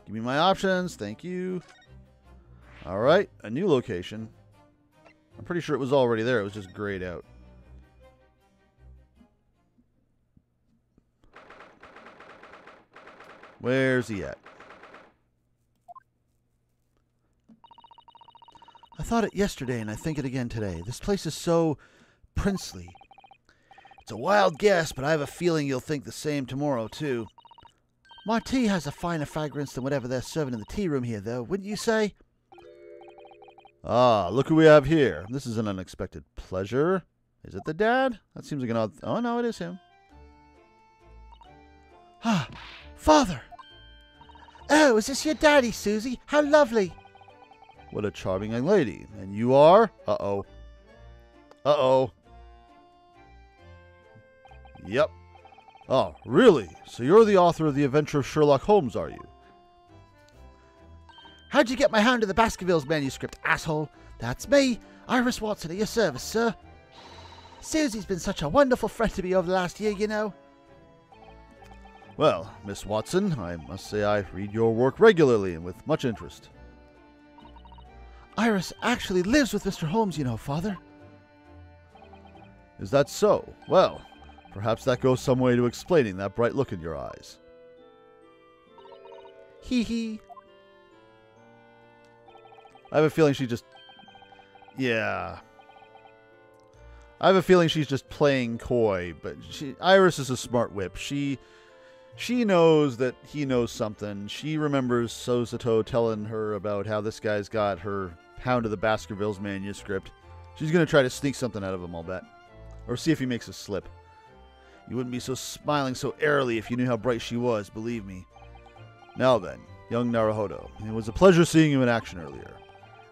Give me my options. Thank you. All right, a new location. I'm pretty sure it was already there. It was just grayed out. Where's he at? I thought it yesterday, and I think it again today. This place is so princely. It's a wild guess, but I have a feeling you'll think the same tomorrow, too. My tea has a finer fragrance than whatever they're serving in the tea room here, though, wouldn't you say? Ah, look who we have here. This is an unexpected pleasure. Is it the dad? That seems like an odd... Oh, no, it is him. Ah, Father! Oh, is this your daddy, Susie? How lovely! What a charming young lady. And you are? Uh-oh. Uh-oh. Yep. Oh, really? So you're the author of The Adventure of Sherlock Holmes, are you? How'd you get my Hound of the Baskervilles manuscript, asshole? That's me, Iris Watson, at your service, sir. Susie's been such a wonderful friend to me over the last year, you know. Well, Miss Watson, I must say I read your work regularly and with much interest. Iris actually lives with Mr. Holmes, you know, Father. Is that so? Well, perhaps that goes some way to explaining that bright look in your eyes. Hee hee. I have a feeling she just... Yeah. I have a feeling she's just playing coy, but Iris is a smart whip. She knows that he knows something. She remembers Sosato telling her about how this guy's got her Hound of the Baskervilles manuscript. She's going to try to sneak something out of him, I'll bet. Or see if he makes a slip. You wouldn't be so smiling so airily if you knew how bright she was, believe me. Now then, young Naruhodo, it was a pleasure seeing you in action earlier.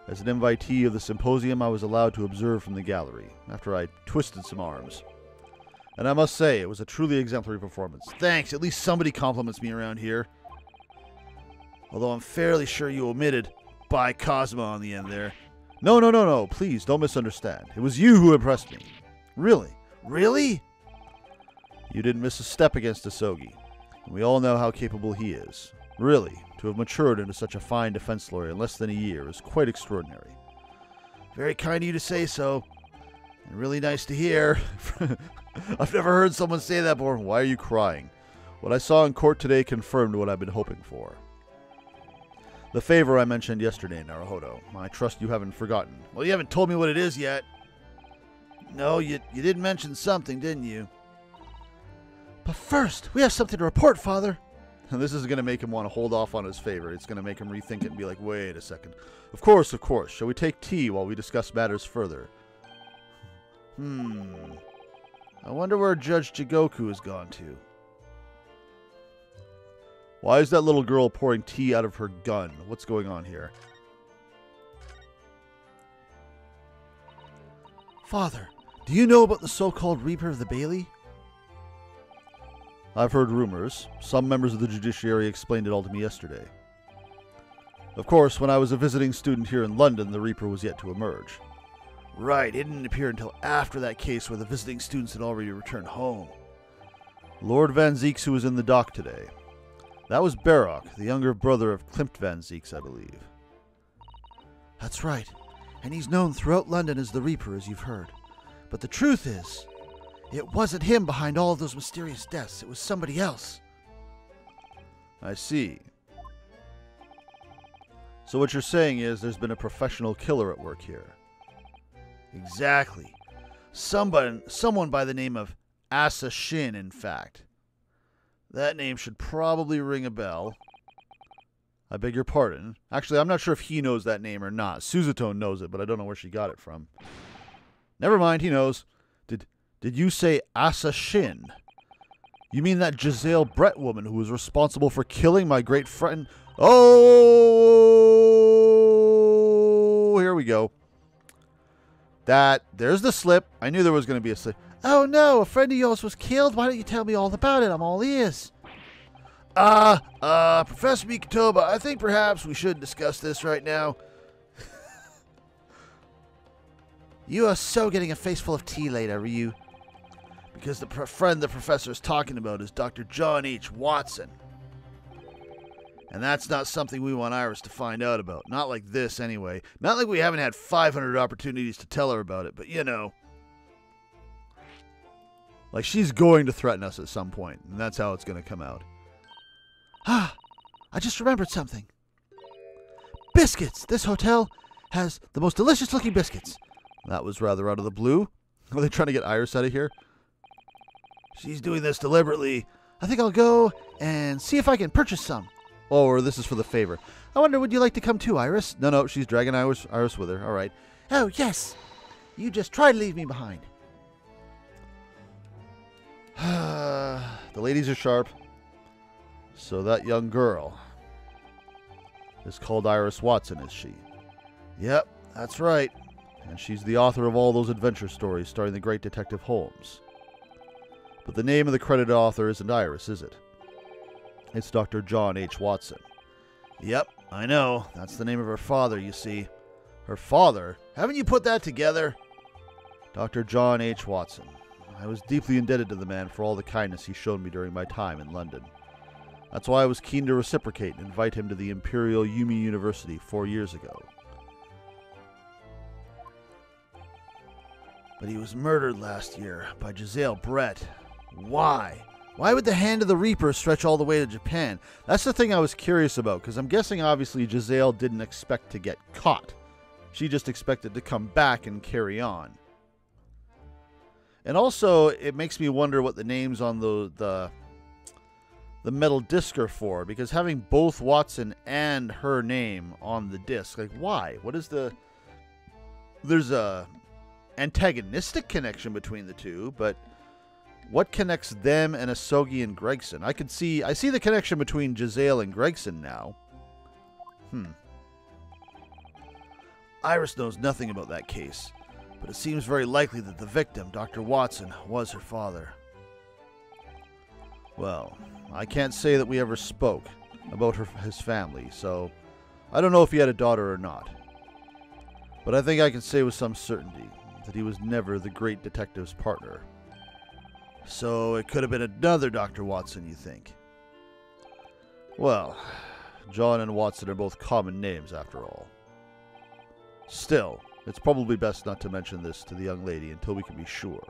As an invitee of the symposium, I was allowed to observe from the gallery, after I twisted some arms. And I must say, it was a truly exemplary performance. Thanks, at least somebody compliments me around here. Although I'm fairly sure you omitted "by Cosmo" on the end there. No, please, don't misunderstand. It was you who impressed me. Really? Really? You didn't miss a step against Ahsoki, and we all know how capable he is. Really, to have matured into such a fine defense lawyer in less than a year is quite extraordinary. Very kind of you to say so, and really nice to hear. I've never heard someone say that before. Why are you crying? What I saw in court today confirmed what I've been hoping for. The favor I mentioned yesterday, Naruhodo. I trust you haven't forgotten. Well, you haven't told me what it is yet. No, you did mention something, didn't you? But first, we have something to report, Father. And this is going to make him want to hold off on his favor. It's going to make him rethink it and be like, wait a second. Of course. Shall we take tea while we discuss matters further? I wonder where Judge Jigoku has gone to. Why is that little girl pouring tea out of her gun? What's going on here? Father, do you know about the so-called Reaper of the Bailey? I've heard rumors. Some members of the judiciary explained it all to me yesterday. Of course, when I was a visiting student here in London, the Reaper was yet to emerge. Right, it didn't appear until after that case where the visiting students had already returned home. Lord Van Zeeks, who was in the dock today. That was Barrock, the younger brother of Clint Van Zeeks, I believe. That's right, and he's known throughout London as the Reaper, as you've heard. But the truth is, it wasn't him behind all of those mysterious deaths. It was somebody else. I see. So what you're saying is there's been a professional killer at work here. Exactly. Someone by the name of Assassin, in fact. That name should probably ring a bell. I beg your pardon. Actually, I'm not sure if he knows that name or not. Suzuto knows it, but I don't know where she got it from. Never mind, he knows. Did you say Assassin? You mean that Giselle Brett woman who was responsible for killing my great friend? Oh, here we go. There's the slip. I knew there was going to be a slip. Oh no, a friend of yours was killed? Why don't you tell me all about it? I'm all ears. Professor Mikotoba, I think perhaps we should discuss this right now. You are so getting a face full of tea later, Ryu. Because the friend the professor is talking about is Dr. John H. Watson. And that's not something we want Iris to find out about. Not like this, anyway. Not like we haven't had 500 opportunities to tell her about it, but you know. Like, she's going to threaten us at some point, and that's how it's going to come out. I just remembered something. Biscuits! This hotel has the most delicious-looking biscuits. That was rather out of the blue. Are they trying to get Iris out of here? She's doing this deliberately. I think I'll go and see if I can purchase some. Oh, or this is for the favor. I wonder, would you like to come too, Iris? No, she's dragging Iris with her. All right. Oh, yes. You just try to leave me behind. The ladies are sharp. So that young girl is called Iris Watson, is she? Yep, that's right. And she's the author of all those adventure stories starring the great Detective Holmes. But the name of the credited author isn't Iris, is it? It's Dr. John H. Watson. Yep, I know. That's the name of her father, you see. Her father? Haven't you put that together? Dr. John H. Watson. I was deeply indebted to the man for all the kindness he showed me during my time in London. That's why I was keen to reciprocate and invite him to the Imperial Yumi University 4 years ago. But he was murdered last year by Giselle Brett. Why? Why would the hand of the Reaper stretch all the way to Japan? That's the thing I was curious about, because I'm guessing obviously Giselle didn't expect to get caught. She just expected to come back and carry on. And also, it makes me wonder what the names on the metal disc are for, because having both Watson and her name on the disc, like, why? What is the... There's a antagonistic connection between the two, but what connects them and Ahsoki and Gregson? I see the connection between Giselle and Gregson now. Iris knows nothing about that case, but it seems very likely that the victim, Dr. Watson, was her father. Well, I can't say that we ever spoke about his family, so I don't know if he had a daughter or not. But I think I can say with some certainty that he was never the great detective's partner. So it could have been another Dr. Watson, you think? Well, John and Watson are both common names after all. Still, it's probably best not to mention this to the young lady until we can be sure.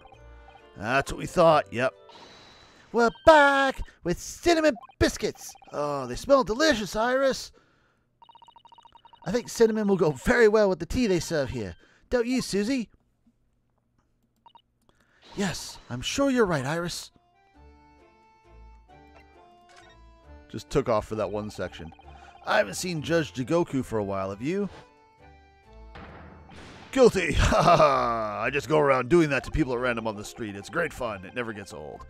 That's what we thought, yep. We're back with cinnamon biscuits. Oh, they smell delicious, Iris. I think cinnamon will go very well with the tea they serve here. Don't you, Susie? Yes, I'm sure you're right, Iris. Just took off for that one section. I haven't seen Judge Jigoku for a while, have you? Guilty! Ha ha ha! I just go around doing that to people at random on the street. It's great fun. It never gets old.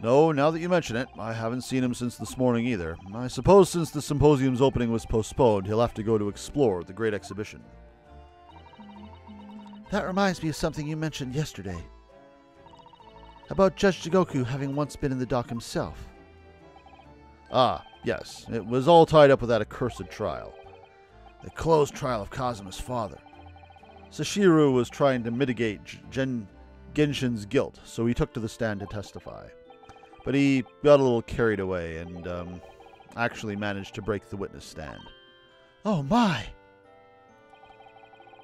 No, now that you mention it, I haven't seen him since this morning either. I suppose since the symposium's opening was postponed, he'll have to go to explore the great exhibition. That reminds me of something you mentioned yesterday. About Judge Jigoku having once been in the dock himself. Ah, yes. It was all tied up with that accursed trial. The closed trial of Kazuma's father. Sashiru was trying to mitigate Genshin's guilt, so he took to the stand to testify. But he got a little carried away and actually managed to break the witness stand. Oh my!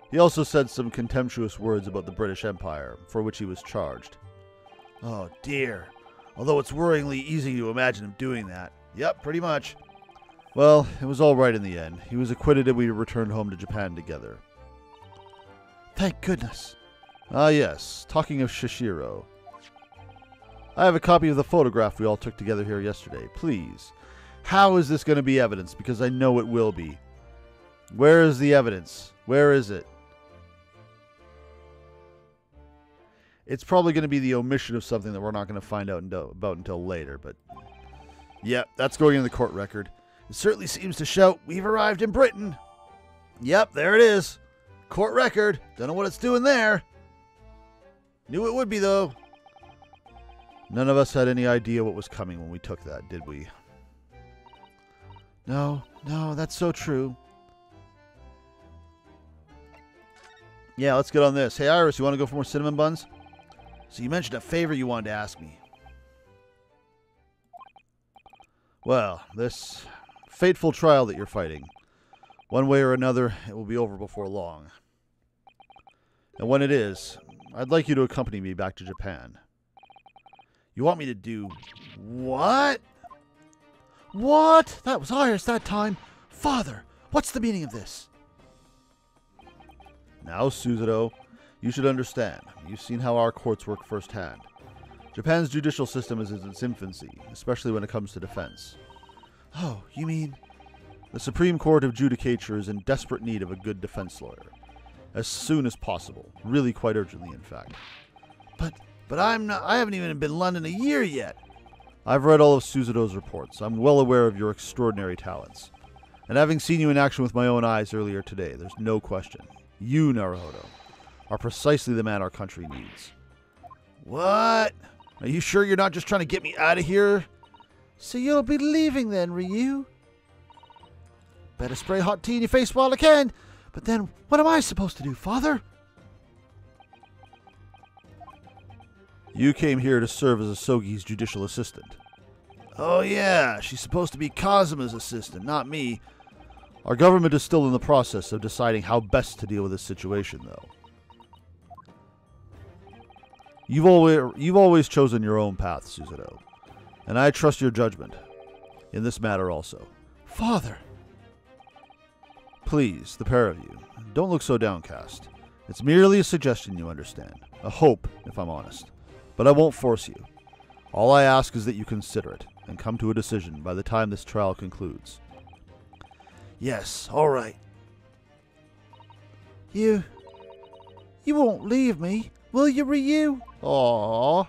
He also said some contemptuous words about the British Empire, for which he was charged. Oh dear. Although it's worryingly easy to imagine him doing that. Yep, pretty much. Well, it was all right in the end. He was acquitted and we returned home to Japan together. Thank goodness. Ah yes, talking of Shishiro. I have a copy of the photograph we all took together here yesterday. Please. How is this going to be evidence? Because I know it will be. Where is the evidence? Where is it? It's probably going to be the omission of something that we're not going to find out about until later, but... yeah, that's going in the court record. It certainly seems to show we've arrived in Britain. Yep, there it is. Court record. Don't know what it's doing there. Knew it would be, though. None of us had any idea what was coming when we took that, did we? No, that's so true. Yeah, let's get on this. Hey, Iris, you want to go for more cinnamon buns? So you mentioned a favor you wanted to ask me. Well, this fateful trial that you're fighting, one way or another, it will be over before long. And when it is, I'd like you to accompany me back to Japan. You want me to do what? What? That was Iris that time. Father, what's the meaning of this? Now, Suzuto, you should understand. You've seen how our courts work firsthand. Japan's judicial system is in its infancy, especially when it comes to defense. Oh, you mean... The Supreme Court of Judicature is in desperate need of a good defense lawyer. As soon as possible. Really quite urgently, in fact. But I haven't even been in London a year yet. I've read all of Suzuto's reports. I'm well aware of your extraordinary talents. And having seen you in action with my own eyes earlier today, there's no question. You, Naruhodo, are precisely the man our country needs. What? Are you sure you're not just trying to get me out of here? So you'll be leaving then, Ryu? Better spray hot tea in your face while I can. But then, what am I supposed to do, Father? You came here to serve as Ahsoki's judicial assistant. Oh yeah, she's supposed to be Kazuma's assistant, not me. Our government is still in the process of deciding how best to deal with this situation, though. You've always chosen your own path, Suzuto, and I trust your judgment in this matter also. Father! Please, the pair of you, don't look so downcast. It's merely a suggestion, you understand. A hope, if I'm honest. But I won't force you. All I ask is that you consider it and come to a decision by the time this trial concludes. Yes, all right. You won't leave me, will you, Ryu? Aww.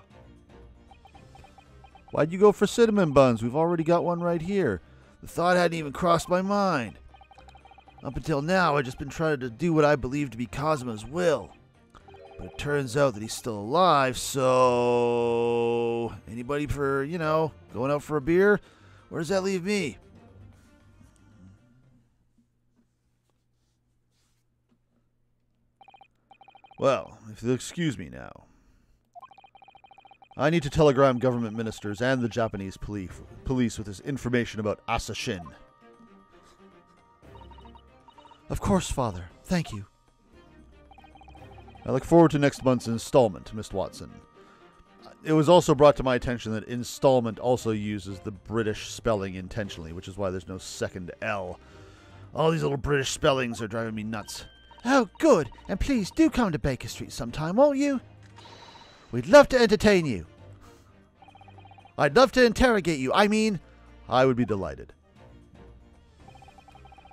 Why'd you go for cinnamon buns? We've already got one right here. The thought hadn't even crossed my mind. Up until now, I've just been trying to do what I believe to be Kazuma's will. But it turns out that he's still alive, so... Anybody for, going out for a beer? Where does that leave me? Well, if you'll excuse me now. I need to telegram government ministers and the Japanese police with this information about Assassin. Of course, Father. Thank you. I look forward to next month's installment, Miss Watson. It was also brought to my attention that installment also uses the British spelling intentionally, which is why there's no second L. All these little British spellings are driving me nuts. Oh, good. And please do come to Baker Street sometime, won't you? We'd love to entertain you. I'd love to interrogate you. I would be delighted.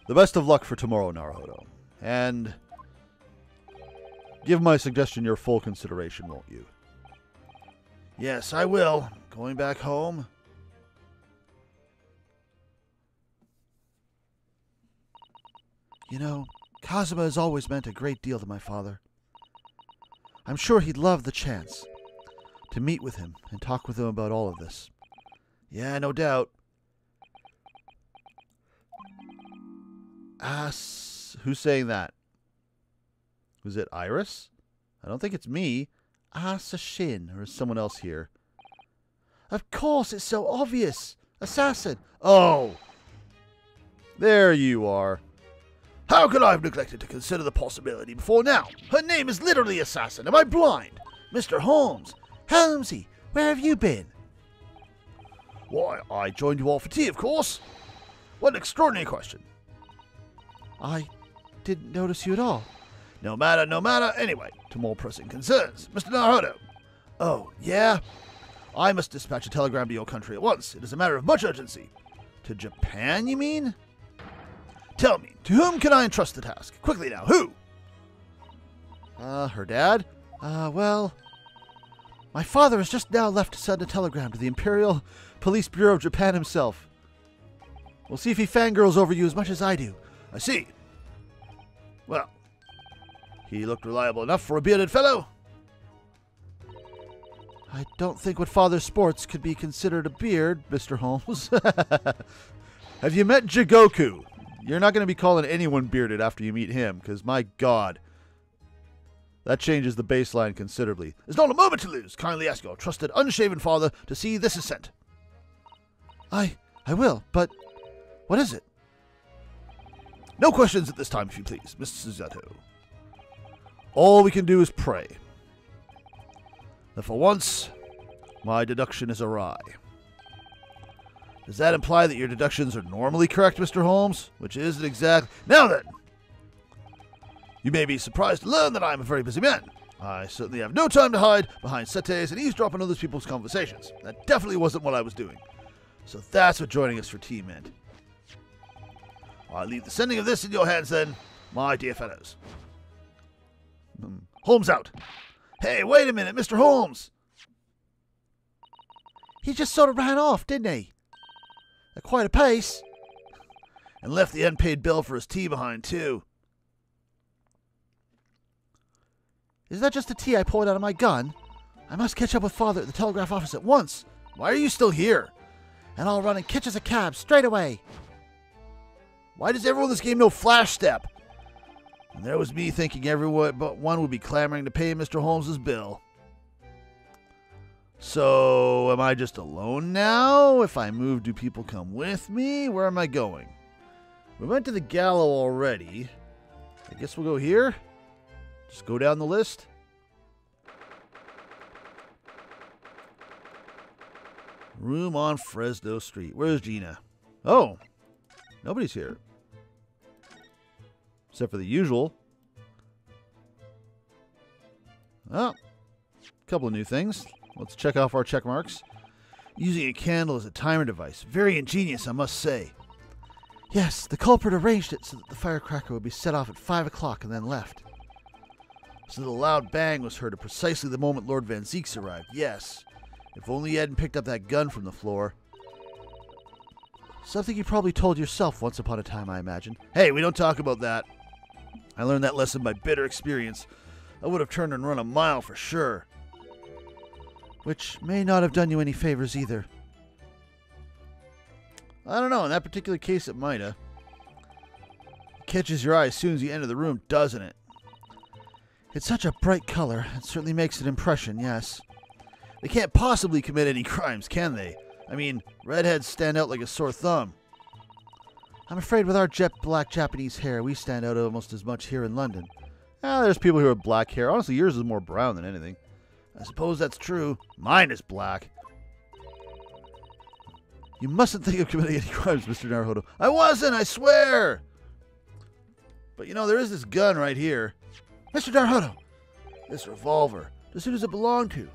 The best of luck for tomorrow, Naruhodo. And give my suggestion your full consideration, won't you? Yes, I will. Going back home. Kazuma has always meant a great deal to my father. I'm sure he'd love the chance to meet with him and talk with him about all of this. Yeah, no doubt. Who's saying that? Was it Iris? I don't think it's me. Assassin, or is someone else here? Of course, it's so obvious. Assassin. Oh! There you are. How could I have neglected to consider the possibility before now? Her name is literally Assassin. Am I blind? Mr. Holmes. Holmesy, where have you been? Why, I joined you all for tea, of course. What an extraordinary question. I didn't notice you at all. No matter. Anyway, to more pressing concerns. Mr. Naruhodo. Oh, yeah? I must dispatch a telegram to your country at once. It is a matter of much urgency. To Japan, you mean? Tell me, to whom can I entrust the task? Quickly now, who? Her dad? Well... My father has just now left to send a telegram to the Imperial Police Bureau of Japan himself. We'll see if he fangirls over you as much as I do. I see. Well, he looked reliable enough for a bearded fellow. I don't think what father sports could be considered a beard, Mr. Holmes. Have you met Jigoku? You're not going to be calling anyone bearded after you meet him, because my God, that changes the baseline considerably. There's not a moment to lose. Kindly ask your trusted, unshaven father to see this is sent. I will, but what is it? No questions at this time, if you please, Mr. Suzuto. All we can do is pray that for once, my deduction is awry. Does that imply that your deductions are normally correct, Mr. Holmes? Which isn't exact. Now then, you may be surprised to learn that I am a very busy man. I certainly have no time to hide behind settee and eavesdrop on other people's conversations. That definitely wasn't what I was doing. So that's what joining us for tea meant. I leave the sending of this in your hands then, my dear fellows. Holmes out. Hey, wait a minute, Mr. Holmes. He just sort of ran off, didn't he? At quite a pace. And left the unpaid bill for his tea behind, too. Is that just the tea I poured out of my gun? I must catch up with Father at the telegraph office at once. Why are you still here? And I'll run and catch us a cab straight away. Why does everyone in this game know Flash Step? And there was me thinking everyone but one would be clamoring to pay Mr. Holmes's bill. So, am I just alone now? If I move, do people come with me? Where am I going? We went to the Gallow already. I guess we'll go here. Just go down the list. Room on Fresno Street. Where's Gina? Oh, nobody's here. Except for the usual. Oh, a couple of new things. Let's check off our check marks. Using a candle as a timer device. Very ingenious, I must say. Yes, the culprit arranged it so that the firecracker would be set off at 5 o'clock and then left. So the loud bang was heard at precisely the moment Lord Van Zeeks arrived. Yes. If only he hadn't picked up that gun from the floor. Something you probably told yourself once upon a time, I imagine. Hey, we don't talk about that. I learned that lesson by bitter experience. I would have turned and run a mile for sure. Which may not have done you any favors either. I don't know. In that particular case, it might have. It catches your eye as soon as you enter the room, doesn't it? It's such a bright color. It certainly makes an impression, yes. They can't possibly commit any crimes, can they? I mean, redheads stand out like a sore thumb. I'm afraid with our jet black Japanese hair, we stand out almost as much here in London. There's people who have black hair. Honestly, yours is more brown than anything. I suppose that's true. Mine is black. You mustn't think of committing any crimes, Mr. Naruhodo. I wasn't, I swear! But you know, there is this gun right here. Mr. Naruhodo! This revolver. Who does it belong to?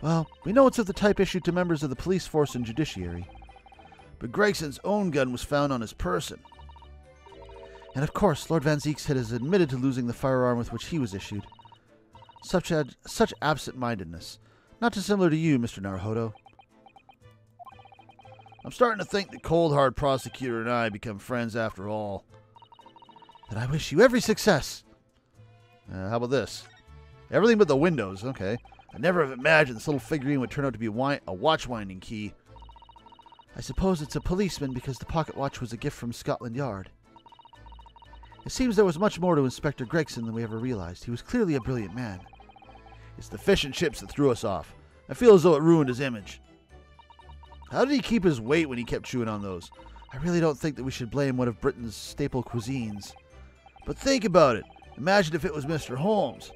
Well, we know it's of the type issued to members of the police force and judiciary. But Gregson's own gun was found on his person. And of course, Lord Van Zeeks has admitted to losing the firearm with which he was issued. Such absent-mindedness. Not dissimilar to you, Mr. Naruhodo. I'm starting to think the cold, hard prosecutor and I become friends after all. Then I wish you every success. How about this? Everything but the windows. Okay. I never have imagined this little figurine would turn out to be a watch-winding key. I suppose it's a policeman because the pocket watch was a gift from Scotland Yard. It seems there was much more to Inspector Gregson than we ever realized. He was clearly a brilliant man. It's the fish and chips that threw us off. I feel as though it ruined his image. How did he keep his weight when he kept chewing on those? I really don't think that we should blame one of Britain's staple cuisines. But think about it. Imagine if it was Mr. Holmes.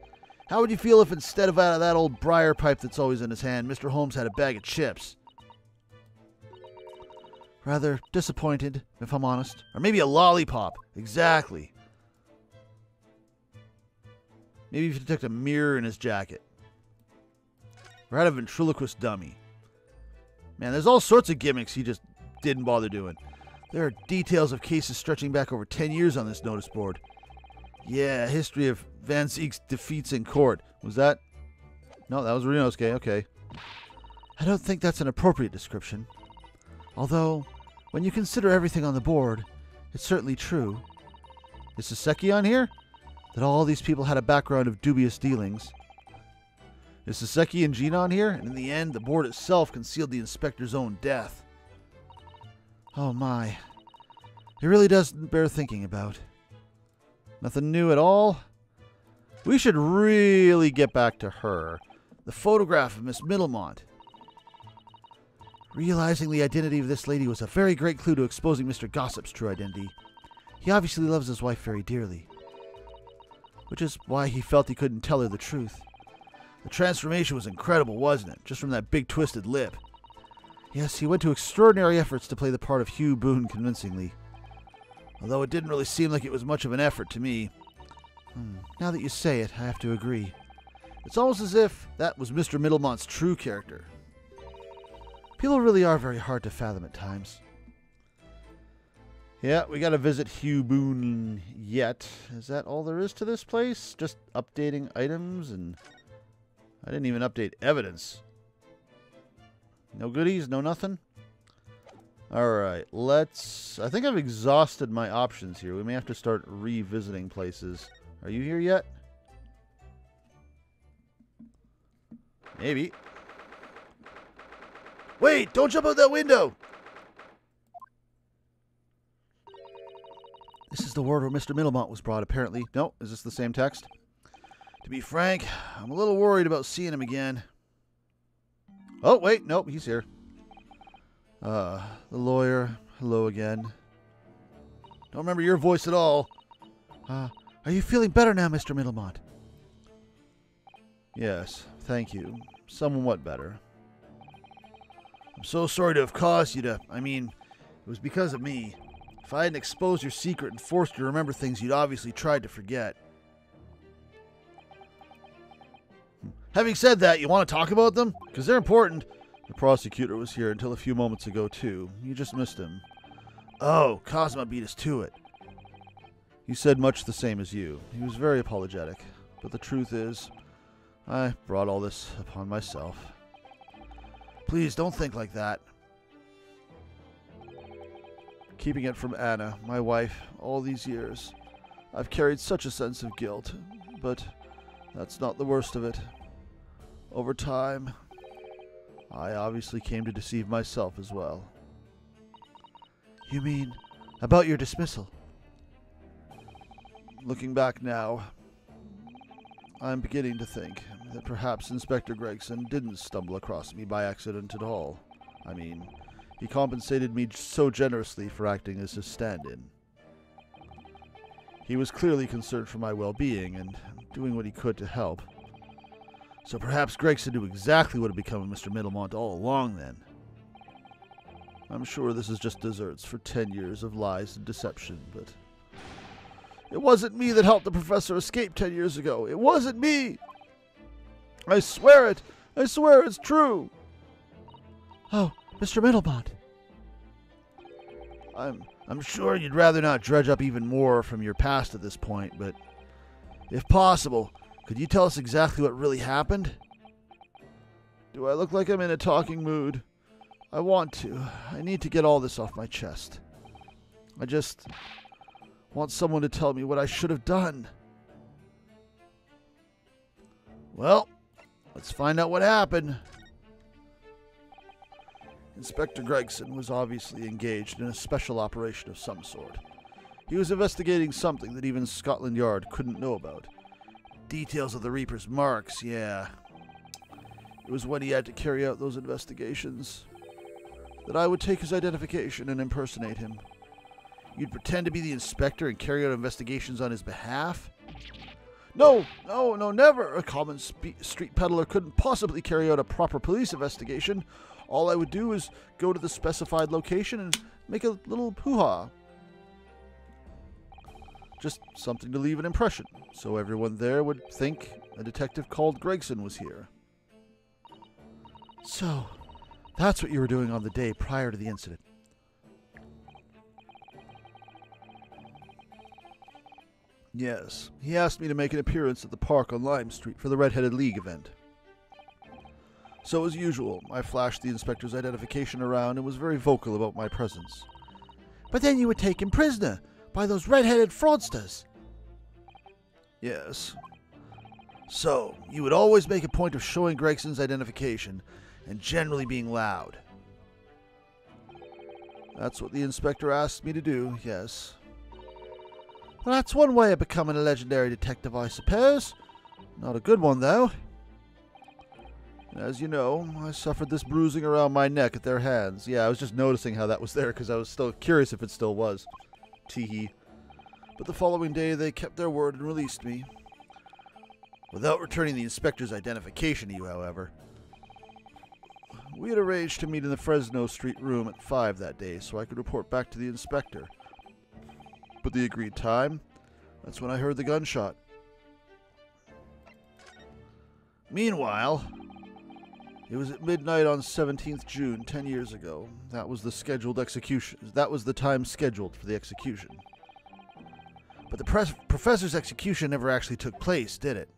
How would you feel if instead of out of that old briar pipe that's always in his hand, Mr. Holmes had a bag of chips? Rather disappointed, if I'm honest. Or maybe a lollipop. Exactly. Maybe if he took a mirror in his jacket. Or had a ventriloquist dummy. Man, there's all sorts of gimmicks he just didn't bother doing. There are details of cases stretching back over 10 years on this notice board. Yeah, history of Van Zeek's defeats in court. Was that? No, that was Renosuke. Okay. I don't think that's an appropriate description. Although, when you consider everything on the board, it's certainly true. Is Soseki on here? That all these people had a background of dubious dealings. Is Soseki and Gina on here? And in the end, the board itself concealed the inspector's own death. Oh my. It really does bear thinking about. Nothing new at all? We should really get back to her. The photograph of Miss Middlemont. Realizing the identity of this lady was a very great clue to exposing Mr. Gossip's true identity. He obviously loves his wife very dearly. Which is why he felt he couldn't tell her the truth. The transformation was incredible, wasn't it? Just from that big twisted lip. Yes, he went to extraordinary efforts to play the part of Hugh Boone convincingly. Although it didn't really seem like it was much of an effort to me. Now that you say it, I have to agree. It's almost as if that was Mr. Middlemont's true character. People really are very hard to fathom at times. Yeah, we got to visit Hugh Boone yet. Is that all there is to this place? Just updating items and... I didn't even update evidence. No goodies, no nothing. Alright, I think I've exhausted my options here. We may have to start revisiting places. Are you here yet? Maybe. Wait, don't jump out that window! This is the ward where Mr. Middlemont was brought, apparently. No, is this the same text? To be frank, I'm a little worried about seeing him again. Oh, wait, nope, he's here. The lawyer, hello again. Don't remember your voice at all. Are you feeling better now, Mr. Middlemont? Yes, thank you. Somewhat better. I'm so sorry to have caused you to... I mean, it was because of me. If I hadn't exposed your secret and forced you to remember things you'd obviously tried to forget. Having said that, you want to talk about them? Because they're important. The prosecutor was here until a few moments ago, too. You just missed him. Oh, Cosmo beat us to it. He said much the same as you. He was very apologetic. But the truth is, I brought all this upon myself. Please, don't think like that. Keeping it from Anna, my wife, all these years. I've carried such a sense of guilt. But that's not the worst of it. Over time, I obviously came to deceive myself as well. You mean about your dismissal? Looking back now, I'm beginning to think that perhaps Inspector Gregson didn't stumble across me by accident at all. I mean, he compensated me so generously for acting as his stand-in. He was clearly concerned for my well-being and doing what he could to help. So perhaps Gregson knew exactly what had become of Mr. Middlemont all along, then. I'm sure this is just desserts for 10 years of lies and deception, but... It wasn't me that helped the professor escape 10 years ago. It wasn't me! I swear it! I swear it's true! Oh, Mr. Middlemont. I'm sure you'd rather not dredge up even more from your past at this point, but if possible, could you tell us exactly what really happened? Do I look like I'm in a talking mood? I want to. I need to get all this off my chest. I just want someone to tell me what I should have done. Well, let's find out what happened. Inspector Gregson was obviously engaged in a special operation of some sort. He was investigating something that even Scotland Yard couldn't know about. Details of the Reaper's marks, yeah. It was when he had to carry out those investigations that I would take his identification and impersonate him. You'd pretend to be the inspector and carry out investigations on his behalf? No, never. A common street peddler couldn't possibly carry out a proper police investigation. All I would do is go to the specified location and make a little hoo-ha. Just something to leave an impression, so everyone there would think a detective called Gregson was here. So, that's what you were doing on the day prior to the incident. Yes, he asked me to make an appearance at the park on Lime Street for the Red-Headed League event. So as usual, I flashed the inspector's identification around and was very vocal about my presence. But then you were taken prisoner by those red-headed fraudsters. Yes. So, you would always make a point of showing Gregson's identification and generally being loud. That's what the inspector asked me to do, yes. Well, that's one way of becoming a legendary detective, I suppose. Not a good one, though. As you know, I suffered this bruising around my neck at their hands. Yeah, I was just noticing how that was there because I was still curious if it still was. Teehee. But the following day, they kept their word and released me. Without returning the inspector's identification to you, however. We had arranged to meet in the Fresno Street room at 5 that day so I could report back to the inspector. But the agreed time, that's when I heard the gunshot. Meanwhile, it was at midnight on 17th June, 10 years ago. That was the scheduled execution. That was the time scheduled for the execution. But the professor's execution never actually took place, did it?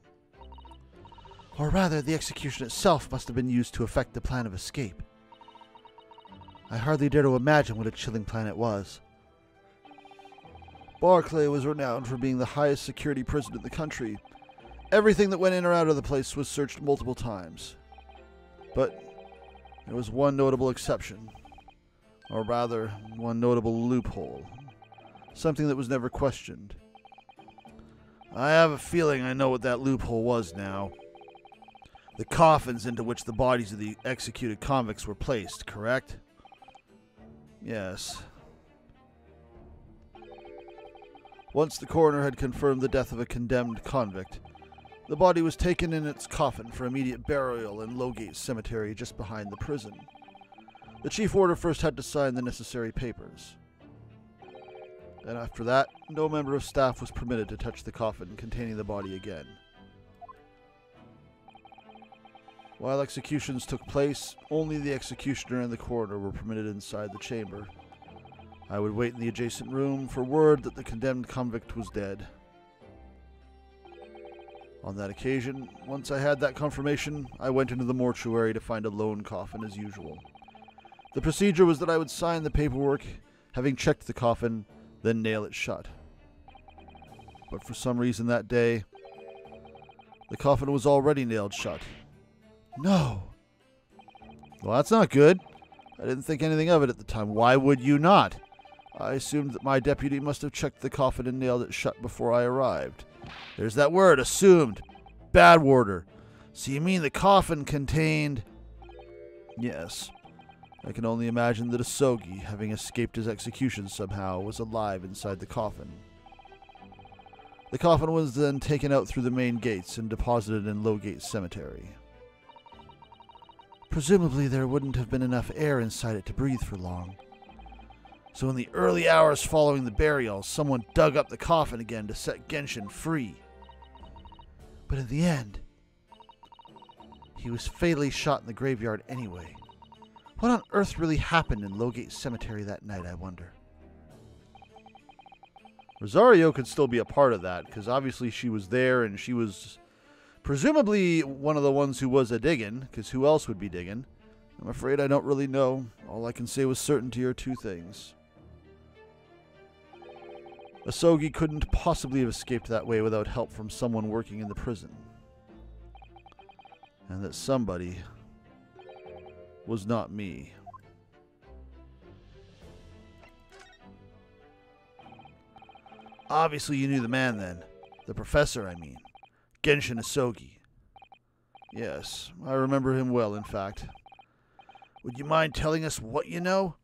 Or rather, the execution itself must have been used to effect the plan of escape. I hardly dare to imagine what a chilling plan it was. Barclay was renowned for being the highest security prison in the country. Everything that went in or out of the place was searched multiple times. But there was one notable exception. Or rather, one notable loophole. Something that was never questioned. I have a feeling I know what that loophole was now. The coffins into which the bodies of the executed convicts were placed, correct? Yes. Once the coroner had confirmed the death of a condemned convict, the body was taken in its coffin for immediate burial in Lowgate Cemetery just behind the prison. The chief warder first had to sign the necessary papers. And after that, no member of staff was permitted to touch the coffin containing the body again. While executions took place, only the executioner and the coroner were permitted inside the chamber. I would wait in the adjacent room for word that the condemned convict was dead. On that occasion, once I had that confirmation, I went into the mortuary to find a lone coffin as usual. The procedure was that I would sign the paperwork, having checked the coffin, then nail it shut. But for some reason that day, the coffin was already nailed shut. No. Well, that's not good. I didn't think anything of it at the time. Why would you not? I assumed that my deputy must have checked the coffin and nailed it shut before I arrived. There's that word, assumed. Bad warder. So you mean the coffin contained... Yes. I can only imagine that Ahsoki, having escaped his execution somehow, was alive inside the coffin. The coffin was then taken out through the main gates and deposited in Lowgate Cemetery. Presumably there wouldn't have been enough air inside it to breathe for long. So in the early hours following the burial, someone dug up the coffin again to set Genshin free. But in the end, he was fatally shot in the graveyard anyway. What on earth really happened in Lowgate Cemetery that night, I wonder? Rosario could still be a part of that, because obviously she was there and she was presumably one of the ones who was a-diggin', because who else would be digging? I'm afraid I don't really know. All I can say with certainty are two things. Ahsoki couldn't possibly have escaped that way without help from someone working in the prison. And that somebody was not me. Obviously you knew the man then. The professor, I mean. Genshin Ahsoki. Yes, I remember him well, in fact. Would you mind telling us what you know?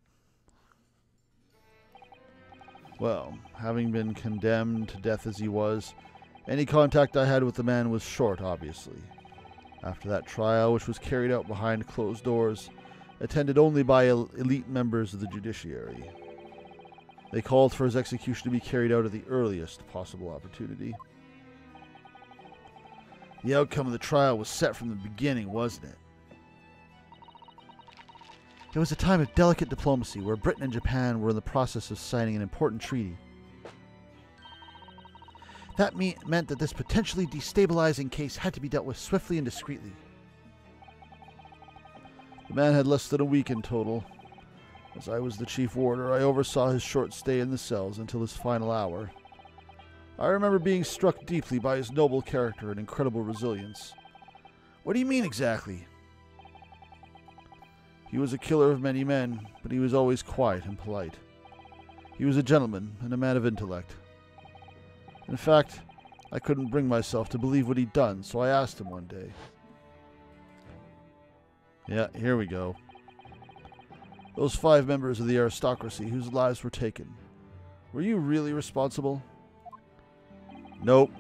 Well, having been condemned to death as he was, any contact I had with the man was short, obviously. After that trial, which was carried out behind closed doors, attended only by elite members of the judiciary, they called for his execution to be carried out at the earliest possible opportunity. The outcome of the trial was set from the beginning, wasn't it? It was a time of delicate diplomacy where Britain and Japan were in the process of signing an important treaty. That meant that this potentially destabilizing case had to be dealt with swiftly and discreetly. The man had less than a week in total. As I was the chief warder, I oversaw his short stay in the cells until his final hour. I remember being struck deeply by his noble character and incredible resilience. What do you mean exactly? He was a killer of many men, but he was always quiet and polite. He was a gentleman and a man of intellect. In fact, I couldn't bring myself to believe what he'd done, so I asked him one day. Yeah, here we go. Those 5 members of the aristocracy whose lives were taken, were you really responsible? Nope.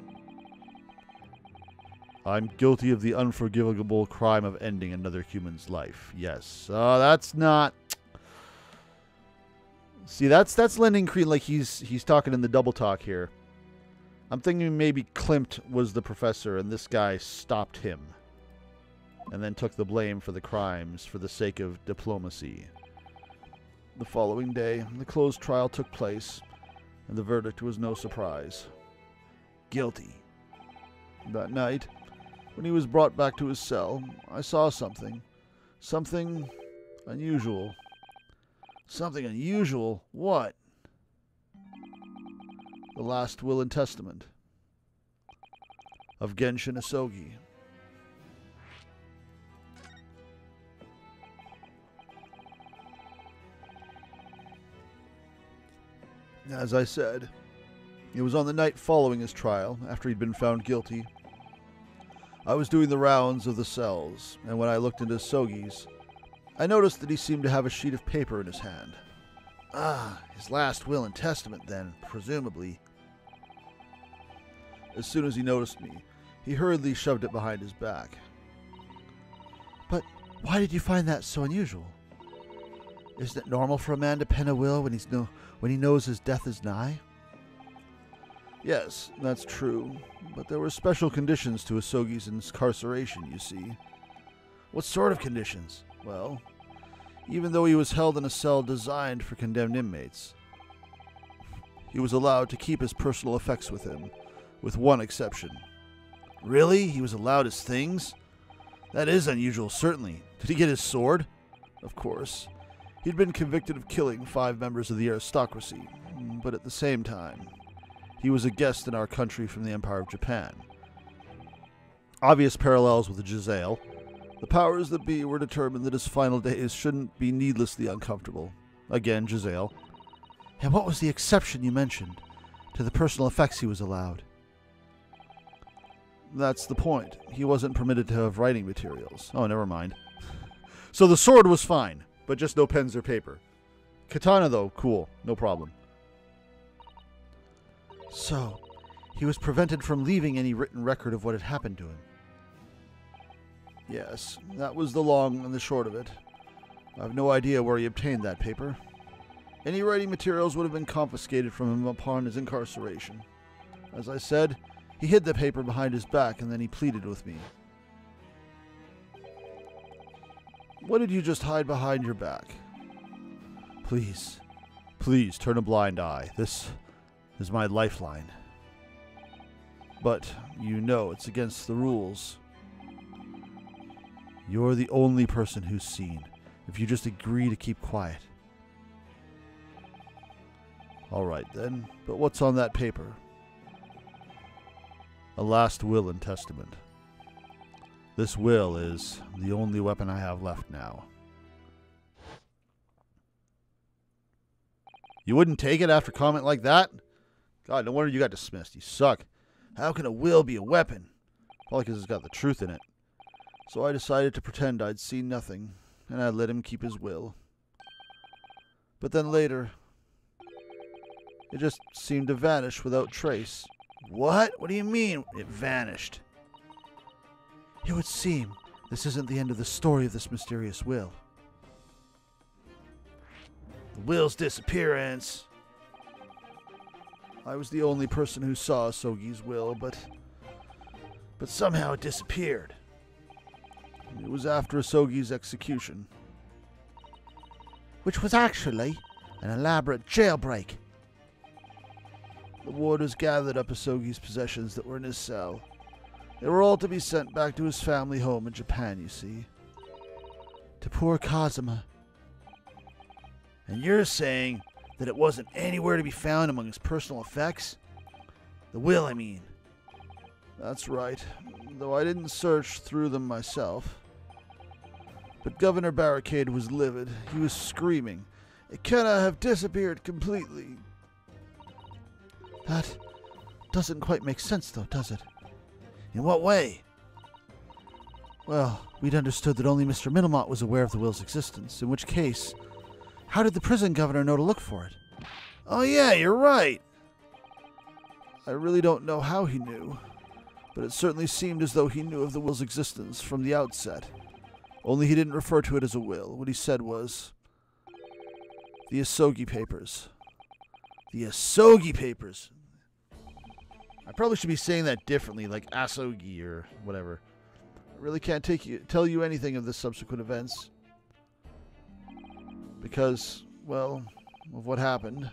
I'm guilty of the unforgivable crime of ending another human's life. Yes. That's not... See, that's lending credence, like he's talking in the double talk here. I'm thinking maybe Clint was the professor and this guy stopped him. And then took the blame for the crimes for the sake of diplomacy. The following day, the closed trial took place, and the verdict was no surprise. Guilty. That night, when he was brought back to his cell, I saw something. Something unusual. Something unusual? What? The last will and testament of Genshin Ahsoki. As I said, it was on the night following his trial, after he'd been found guilty. I was doing the rounds of the cells, and when I looked into Sogi's, I noticed that he seemed to have a sheet of paper in his hand. Ah, his last will and testament then, presumably. As soon as he noticed me, he hurriedly shoved it behind his back. But why did you find that so unusual? Isn't it normal for a man to pen a will when he knows his death is nigh? Yes, that's true, but there were special conditions to Ahsoki's incarceration, you see. What sort of conditions? Well, even though he was held in a cell designed for condemned inmates, he was allowed to keep his personal effects with him, with one exception. Really? He was allowed his things? That is unusual, certainly. Did he get his sword? Of course. He'd been convicted of killing 5 members of the aristocracy, but at the same time, he was a guest in our country from the Empire of Japan. Obvious parallels with Giselle. The powers that be were determined that his final days shouldn't be needlessly uncomfortable. Again, Giselle. And what was the exception you mentioned to the personal effects he was allowed? That's the point. He wasn't permitted to have writing materials. Oh, never mind. So the sword was fine, but just no pens or paper. Katana, though, cool. No problem. So, he was prevented from leaving any written record of what had happened to him. Yes, that was the long and the short of it. I have no idea where he obtained that paper. Any writing materials would have been confiscated from him upon his incarceration. As I said, he hid the paper behind his back and then he pleaded with me. What did you just hide behind your back? Please, please turn a blind eye. This is my lifeline. But you know it's against the rules. You're the only person who's seen, if you just agree to keep quiet. All right then, but what's on that paper? A last will and testament. This will is the only weapon I have left now. You wouldn't take it after a comment like that? God, no wonder you got dismissed. You suck. How can a will be a weapon? Probably because it's got the truth in it. So I decided to pretend I'd seen nothing, and I let him keep his will. But then later, it just seemed to vanish without trace. What? What do you mean, it vanished? It would seem this isn't the end of the story of this mysterious will. The will's disappearance. I was the only person who saw Sogi's will, but somehow it disappeared. It was after Sogi's execution. Which was actually an elaborate jailbreak. The warders gathered up Asogi's possessions that were in his cell. They were all to be sent back to his family home in Japan, you see. To poor Kazuma. And you're saying that it wasn't anywhere to be found among his personal effects? The will, I mean. That's right, though I didn't search through them myself. But Governor Barricade was livid. He was screaming, "It cannot have disappeared completely." That doesn't quite make sense, though, does it? In what way? Well, we'd understood that only Mr. Middlemont was aware of the will's existence, in which case, how did the prison governor know to look for it? Oh yeah, you're right. I really don't know how he knew, but it certainly seemed as though he knew of the will's existence from the outset. Only he didn't refer to it as a will. What he said was, the Soggy Papers. The Soggy Papers? I probably should be saying that differently, like Asogi or whatever. I really can't tell you anything of the subsequent events. Because, well, of what happened.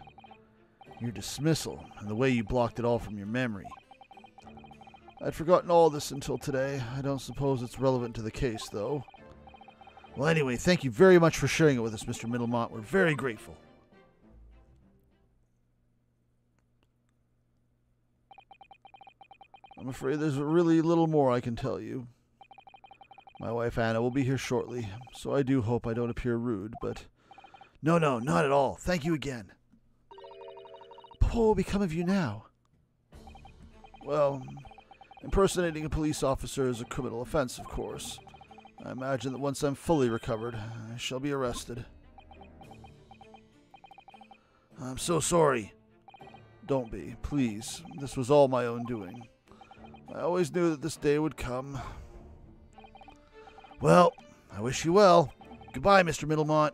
Your dismissal, and the way you blocked it all from your memory. I'd forgotten all this until today. I don't suppose it's relevant to the case, though. Well, anyway, thank you very much for sharing it with us, Mr. Middlemont. We're very grateful. I'm afraid there's really little more I can tell you. My wife Anna will be here shortly, so I do hope I don't appear rude, but... No, not at all. Thank you again. But what will become of you now? Well, impersonating a police officer is a criminal offense, of course. I imagine that once I'm fully recovered, I shall be arrested. I'm so sorry. Don't be, please. This was all my own doing. I always knew that this day would come. Well, I wish you well. Goodbye, Mr. Middlemont.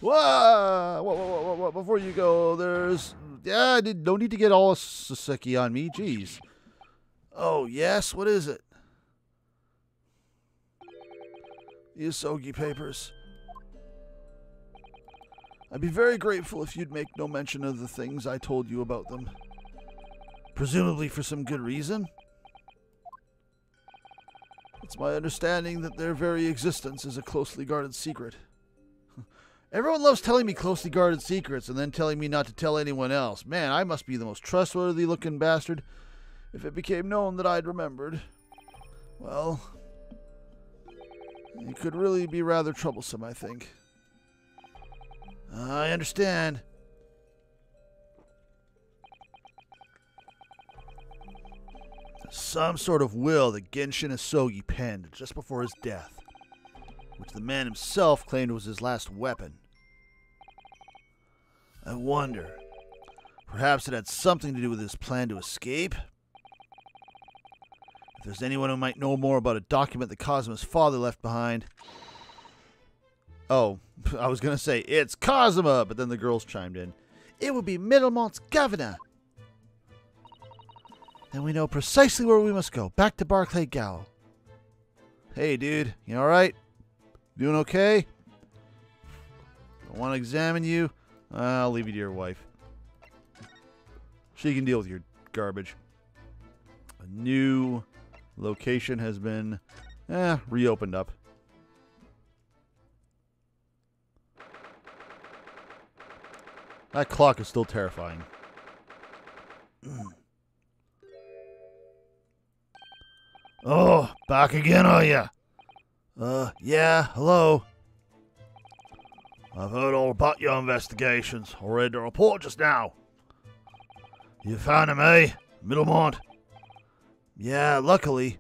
Whoa! Before you go, there's... Yeah, no need to get all Ahsoki on me, jeez. Oh, yes? What is it? The Soggy Papers. I'd be very grateful if you'd make no mention of the things I told you about them. Presumably for some good reason? It's my understanding that their very existence is a closely guarded secret. Everyone loves telling me closely guarded secrets and then telling me not to tell anyone else. Man, I must be the most trustworthy looking bastard if it became known that I'd remembered. Well, it could really be rather troublesome, I think. I understand. Some sort of will that Genshin Ahsoki penned just before his death, which the man himself claimed was his last weapon. I wonder, perhaps it had something to do with his plan to escape? If there's anyone who might know more about a document that Cosmo's father left behind... Oh, I was going to say, it's Cosmo, but then the girls chimed in. It would be Middlemont's governor. Then we know precisely where we must go, back to Barclay Gowl. Hey, dude, you alright? Doing okay? I want to examine you. I'll leave you to your wife. She can deal with your garbage. A new location has been reopened up. That clock is still terrifying. Oh, back again, are ya? Yeah, hello. I've heard all about your investigations. I read the report just now. You found him, eh? Middlemont? Yeah, luckily.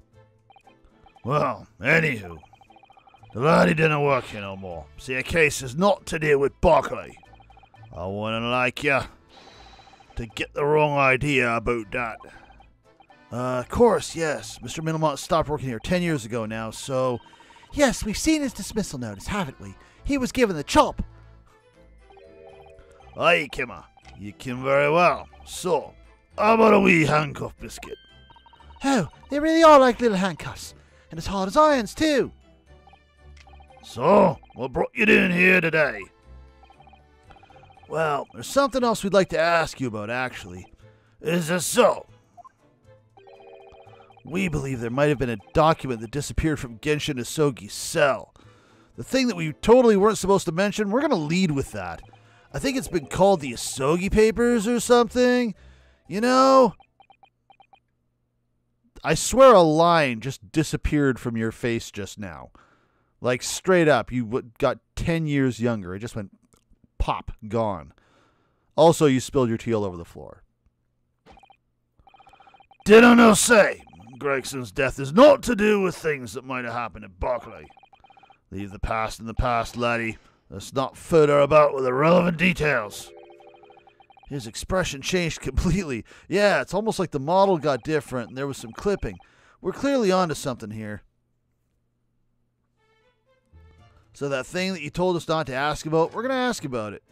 Well, anywho, the laddie didn't work here no more. See, a case is not to deal with Barclay. I wouldn't like you to get the wrong idea about that. Of course, yes. Mr. Middlemont stopped working here 10 years ago now, so... Yes, we've seen his dismissal notice, haven't we? He was given the chop. Aye, Kimmer. You can very well. So, how about a wee handcuff biscuit? Oh, they really are like little handcuffs. And as hard as irons, too. So, what brought you down here today? Well, there's something else we'd like to ask you about, actually. Is this so? We believe there might have been a document that disappeared from Genshin Ahsoki's cell. The thing that we totally weren't supposed to mention, we're going to lead with that. I think it's been called the Soggy Papers or something. You know? I swear a line just disappeared from your face just now. Like, straight up, you got 10 years younger. It just went pop, gone. Also, you spilled your tea all over the floor. Did I not say? Gregson's death is not to do with things that might have happened at Barclay. Leave the past in the past, laddie. Let's not further about with irrelevant details. His expression changed completely. Yeah, it's almost like the model got different and there was some clipping. We're clearly onto something here. So that thing that you told us not to ask about, we're going to ask about it.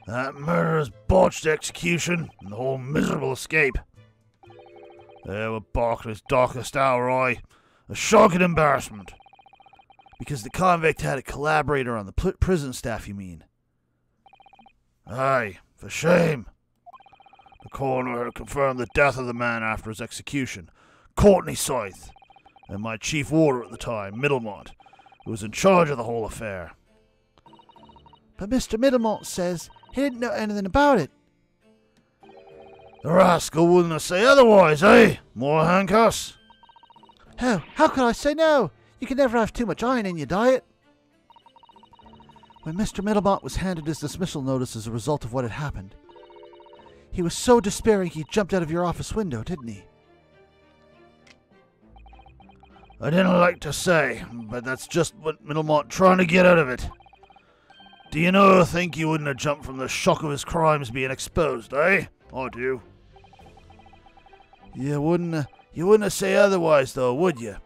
That murderer's botched execution and the whole miserable escape. There were Barclay's darkest hour, a shocking embarrassment. Because the convict had a collaborator on the prison staff, you mean? Aye, for shame. The coroner had confirmed the death of the man after his execution. Courtney Scythe, and my chief warder at the time, Middlemont, who was in charge of the whole affair. But Mr. Middlemont says he didn't know anything about it. The rascal wouldn't say otherwise, eh? More handcuffs? Oh, how could I say no? You can never have too much iron in your diet. When Mr. Middlemont was handed his dismissal notice as a result of what had happened, he was so despairing he jumped out of your office window, didn't he? I didn't like to say, but that's just what Middlemont trying to get out of it. Do you know, think he wouldn't have jumped from the shock of his crimes being exposed, eh? I do. You wouldn't say otherwise, though, would you?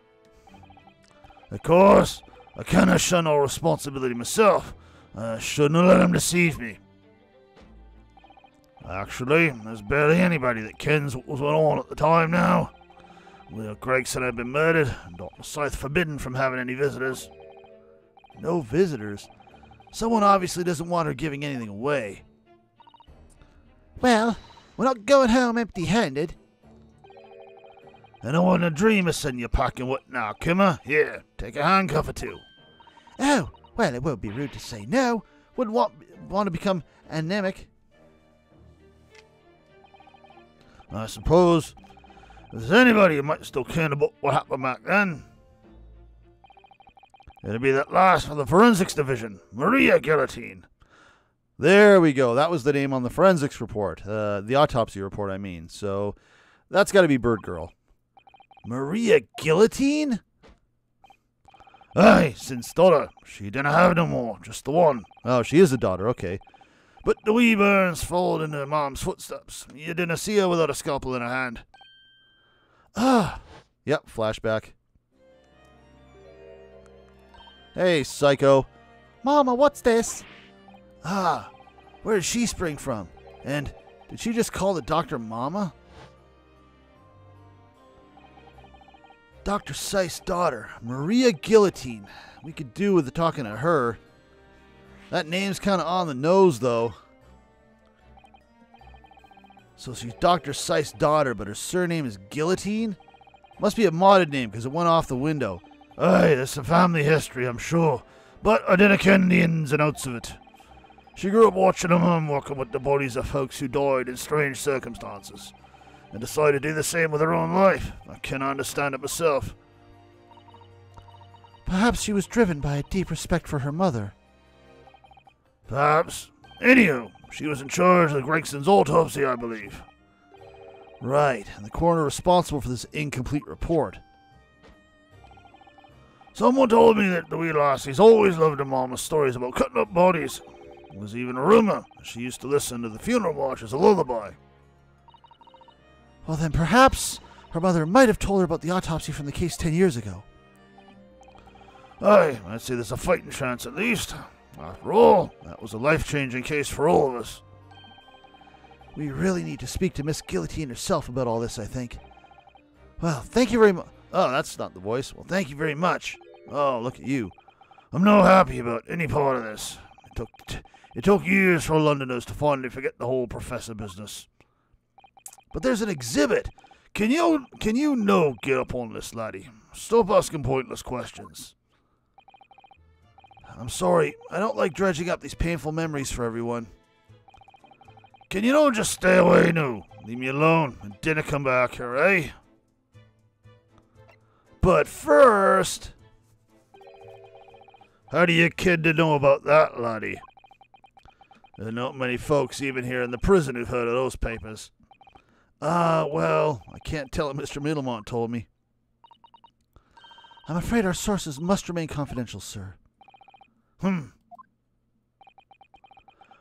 Of course, I cannot shun all responsibility myself. I shouldn't have let him deceive me. Actually, there's barely anybody that kens what was going on at the time now. Will Gregson had been murdered, and Dr. Scythe forbidden from having any visitors. No visitors? Someone obviously doesn't want her giving anything away. Well, we're not going home empty-handed. And I wouldn't have dreamed of sending you packing what now, Kimmer? Here, take a handcuff or two. Oh, well, it won't be rude to say no. Wouldn't want to become anemic. I suppose if there's anybody who might still care about what happened back then, it'd be that last for the forensics division, Maria Guillotine. There we go. That was the name on the forensics report. The autopsy report, I mean. So that's got to be Bird Girl. Maria Guillotine? Aye, since daughter. She didn't have no more, just the one. Oh, she is a daughter, okay. But the wee Burns followed in her mom's footsteps. You didn't see her without a scalpel in her hand. Ah. Yep, flashback. Hey, psycho. Mama, what's this? Ah, where did she spring from? And did she just call the doctor Mama? Dr. Scythe's daughter, Maria Guillotine. We could do with talking to her. That name's kind of on the nose, though. So she's Dr. Scythe's daughter, but her surname is Guillotine? Must be a modded name, because it went off the window. Aye, there's some family history, I'm sure. But I didn't ken the ins and outs of it. She grew up watching her mum working with the bodies of folks who died in strange circumstances, and decided to do the same with her own life. I cannot understand it myself. Perhaps she was driven by a deep respect for her mother. Perhaps. Anyhow, she was in charge of Gregson's autopsy, I believe. Right, and the coroner responsible for this incomplete report. Someone told me that the wee lassie's always loved her mama's stories about cutting up bodies. There was even a rumour that she used to listen to the funeral march as a lullaby. Well, then perhaps her mother might have told her about the autopsy from the case 10 years ago. Aye, I'd say there's a fighting chance at least. After all, that was a life-changing case for all of us. We really need to speak to Miss Guillotine herself about all this, I think. Well, thank you very much. Oh, that's not the voice. Well, thank you very much. Oh, look at you. I'm no happy about any part of this. It took years for Londoners to finally forget the whole professor business. But there's an exhibit. Can you get up on this, laddie? Stop asking pointless questions. I'm sorry. I don't like dredging up these painful memories for everyone. Can you not just stay away now? Leave me alone and dinna come back here, eh? But first... How do you kid to know about that, laddie? There's not many folks even here in the prison who've heard of those papers. Well, I can't tell what Mr. Middlemont told me. I'm afraid our sources must remain confidential, sir.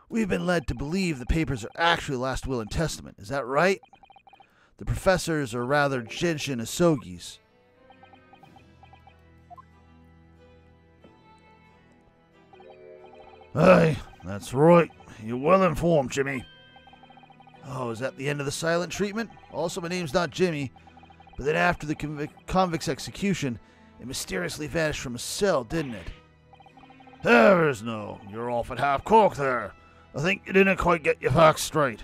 We've been led to believe the papers are actually last will and testament. Is that right? The professors are rather Genshin Ahsoki's. Aye, that's right. You're well informed, Jimmy. Oh, is that the end of the silent treatment? Also, my name's not Jimmy. But then after the convict's execution, it mysteriously vanished from a cell, didn't it? There's no. You're off at half-cock there. I think you didn't quite get your facts straight.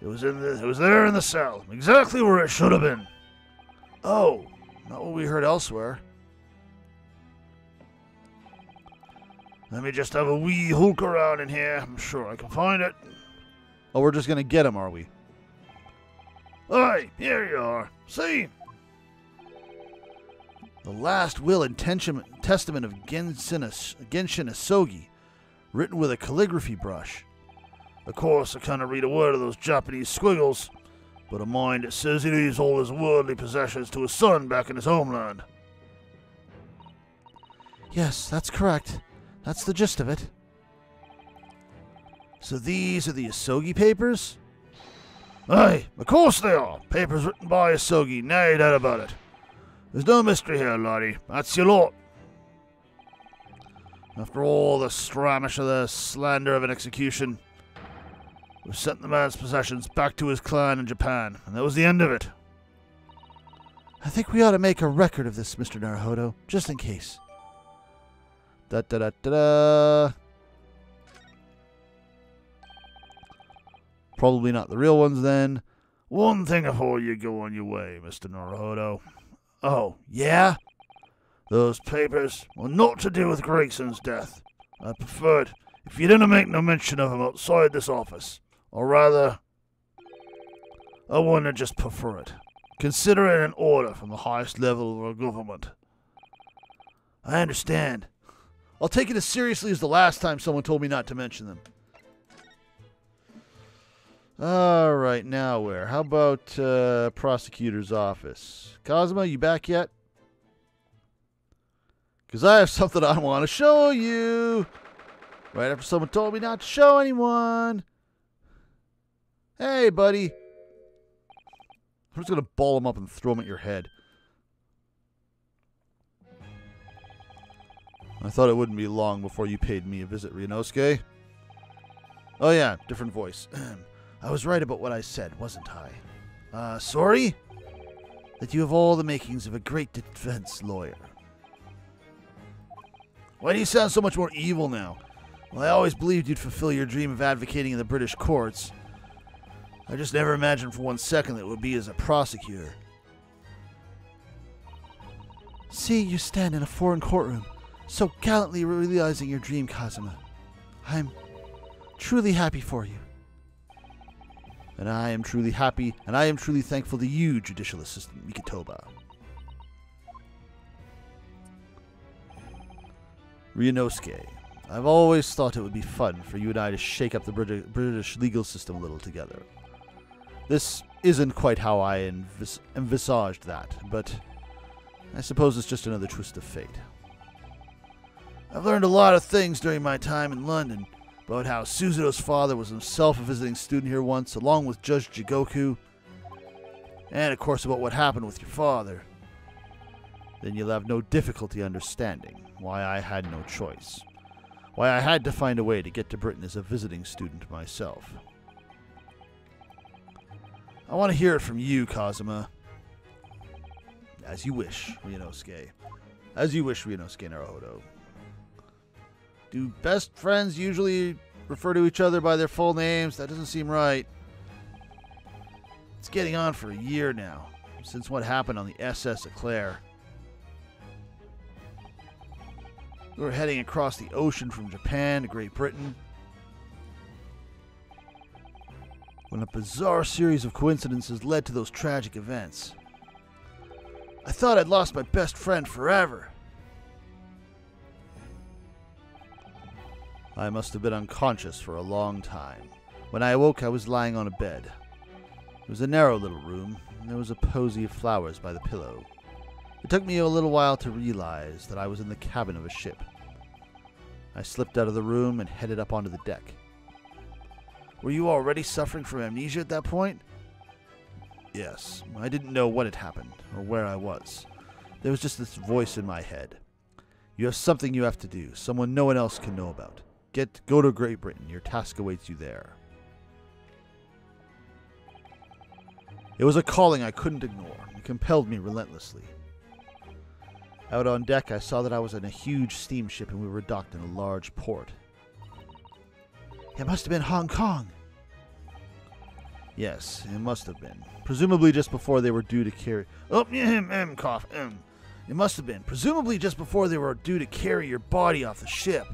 It was there in the cell, exactly where it should have been. Oh, not what we heard elsewhere. Let me just have a wee hulk around in here. I'm sure I can find it. Oh, we're just gonna get him, are we? Aye, here you are. See? The last will and testament of Genshin Ahsoki, written with a calligraphy brush. Of course, I can't read a word of those Japanese squiggles, but a mind that says he leaves all his worldly possessions to his son back in his homeland. Yes, that's correct. That's the gist of it. So these are the Soggy Papers? Aye, of course they are. Papers written by Ahsoki, no doubt about it. There's no mystery here, laddie. That's your lot. After all the stramish of the slander of an execution, we sent the man's possessions back to his clan in Japan, and that was the end of it. I think we ought to make a record of this, Mr. Naruhodo, just in case. Da-da-da-da-da. Probably not the real ones, then. One thing before you go on your way, Mr. Naruhodo. Oh, yeah? Those papers were not to do with Gregson's death. I preferred if you didn't make no mention of him outside this office. Or rather, I wouldn't just prefer it. Consider it an order from the highest level of our government. I understand. I'll take it as seriously as the last time someone told me not to mention them. All right, now where? How about prosecutor's office? Cosmo, you back yet? Because I have something I want to show you. Right after someone told me not to show anyone. Hey, buddy. I'm just going to ball him up and throw him at your head. I thought it wouldn't be long before you paid me a visit, Ryunosuke. Oh yeah, different voice. I was right about what I said, wasn't I? Sorry? That you have all the makings of a great defense lawyer. Why do you sound so much more evil now? Well, I always believed you'd fulfill your dream of advocating in the British courts. I just never imagined for 1 second that it would be as a prosecutor. See, you stand in a foreign courtroom, so gallantly realizing your dream, Kazuma. I'm truly happy for you. And I am truly happy, and I am truly thankful to you, Judicial Assistant Mikitoba. Ryunosuke, I've always thought it would be fun for you and I to shake up the British legal system a little together. This isn't quite how I envisaged that, but I suppose it's just another twist of fate. I've learned a lot of things during my time in London, about how Suzuto's father was himself a visiting student here once, along with Judge Jigoku, and of course about what happened with your father. Then you'll have no difficulty understanding why I had no choice, why I had to find a way to get to Britain as a visiting student myself. I want to hear it from you, Kazuma. As you wish, Ryunosuke. As you wish, Ryunosuke Naruhodo. Do best friends usually refer to each other by their full names? That doesn't seem right. It's getting on for a year now, since what happened on the SS Eclair. We were heading across the ocean from Japan to Great Britain, when a bizarre series of coincidences led to those tragic events. I thought I'd lost my best friend forever. I must have been unconscious for a long time. When I awoke, I was lying on a bed. It was a narrow little room, and there was a posy of flowers by the pillow. It took me a little while to realize that I was in the cabin of a ship. I slipped out of the room and headed up onto the deck. Were you already suffering from amnesia at that point? Yes. I didn't know what had happened or where I was. There was just this voice in my head. You have something you have to do, someone no one else can know about. Go to Great Britain. Your task awaits you there. It was a calling I couldn't ignore. It compelled me relentlessly. Out on deck, I saw that I was in a huge steamship and we were docked in a large port. It must have been Hong Kong. Yes, it must have been. Presumably just before they were due to carry... Oh, cough. It must have been. Presumably just before they were due to carry your body off the ship.